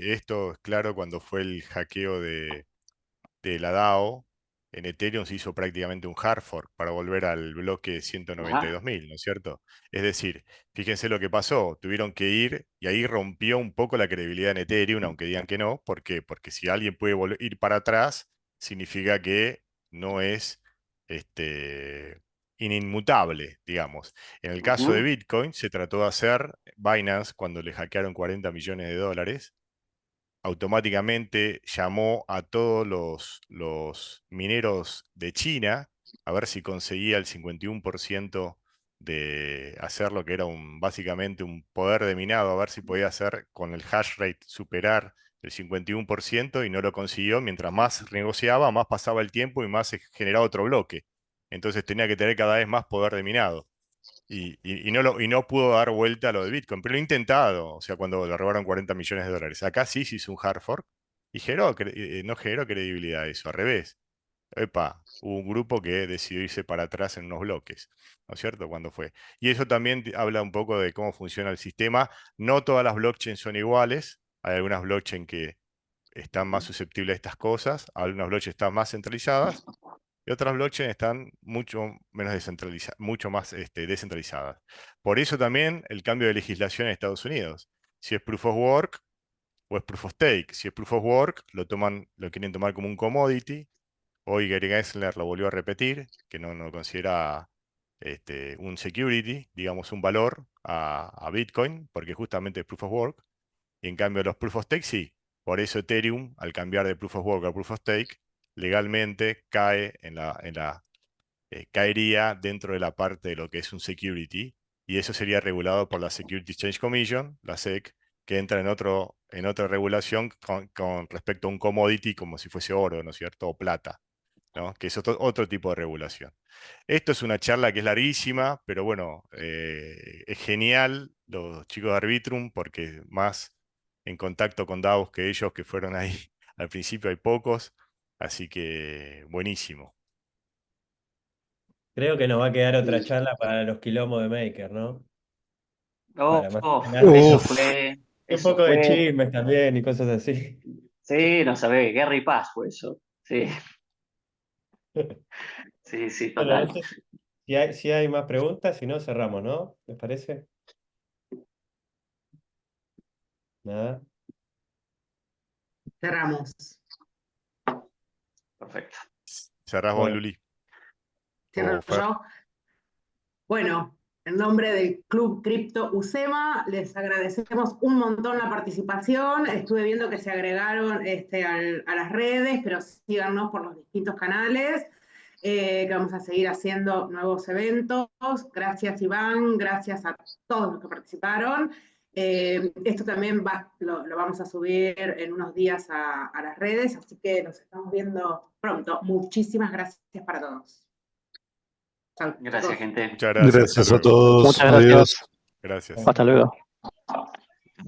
Speaker 4: esto es claro, cuando fue el hackeo de la DAO, en Ethereum se hizo prácticamente un hard fork para volver al bloque 192.000, ¿no es cierto? Es decir, fíjense lo que pasó, tuvieron que ir, y ahí rompió un poco la credibilidad en Ethereum, aunque digan que no. ¿Por qué? Porque si alguien puede ir para atrás, significa que no es inmutable, digamos. En el caso de Bitcoin, se trató de hacer Binance cuando le hackearon 40 millones de dólares. Automáticamente llamó a todos los mineros de China a ver si conseguía el 51% de hacer lo que era básicamente un poder de minado, a ver si podía hacer con el hash rate superar el 51%, y no lo consiguió. Mientras más negociaba, más pasaba el tiempo y más se generaba otro bloque. Entonces tenía que tener cada vez más poder de minado. Y no pudo dar vuelta a lo de Bitcoin, pero lo ha intentado, o sea, cuando le robaron 40 millones de dólares. Acá sí se hizo un hard fork y no generó credibilidad eso, al revés. Epa, hubo un grupo que decidió irse para atrás en unos bloques, ¿no es cierto? Cuando fue. Y eso también habla un poco de cómo funciona el sistema. No todas las blockchains son iguales. Hay algunas blockchains que están más susceptibles a estas cosas, algunas blockchains están más centralizadas, y otras blockchains están mucho menos mucho más descentralizadas. Por eso también el cambio de legislación en Estados Unidos. Si es Proof of Work o es Proof of Stake. Si es Proof of Work, lo quieren tomar como un commodity. Hoy Gary Gensler lo volvió a repetir, que no considera un security, digamos un valor a Bitcoin, porque justamente es Proof of Work. Y en cambio los Proof of Stake sí. Por eso Ethereum, al cambiar de Proof of Work a Proof of Stake, legalmente cae en la caería dentro de la parte de lo que es un security, y eso sería regulado por la Security Exchange Commission, la SEC, que entra en otra regulación con respecto a un commodity como si fuese oro, ¿no es cierto? O plata, ¿no? Que es otro tipo de regulación. Esto es una charla que es larguísima, pero bueno, es genial los chicos de Arbitrum, porque más en contacto con DAOs que ellos que fueron ahí al principio hay pocos, así que buenísimo.
Speaker 1: Creo que nos va a quedar otra charla para los quilombos de Maker, ¿no?
Speaker 3: Oh,
Speaker 1: Para más
Speaker 3: oh,
Speaker 1: adelante.
Speaker 3: eso
Speaker 5: Uf,
Speaker 3: fue,
Speaker 1: Un
Speaker 3: eso
Speaker 1: poco de
Speaker 3: fue,
Speaker 1: chismes también y cosas así.
Speaker 3: sí, no sabés, guerra y paz fue eso. Sí, sí, sí,
Speaker 1: Bueno, no
Speaker 3: total.
Speaker 1: sé si hay más preguntas, si no, cerramos, ¿no? ¿Les parece? Nada.
Speaker 8: Cerramos.
Speaker 3: Perfecto.
Speaker 4: Cerrás vos,
Speaker 1: Bueno,
Speaker 4: Luli.
Speaker 8: Cierro
Speaker 4: O Fer.
Speaker 8: yo. Bueno, en nombre del Club Cripto UCEMA, les agradecemos un montón la participación. Estuve viendo que se agregaron a las redes, pero síganos por los distintos canales, que vamos a seguir haciendo nuevos eventos. Gracias, Iván, gracias a todos los que participaron. Esto también lo vamos a subir en unos días a las redes, así que nos estamos viendo pronto. Muchísimas gracias para todos. Chao,
Speaker 3: Gracias,
Speaker 8: chicos.
Speaker 3: gente.
Speaker 4: Muchas gracias. Hasta
Speaker 5: gracias a
Speaker 4: luego.
Speaker 5: todos.
Speaker 9: Muchas
Speaker 5: Adiós.
Speaker 9: gracias.
Speaker 4: Gracias.
Speaker 9: Hasta luego.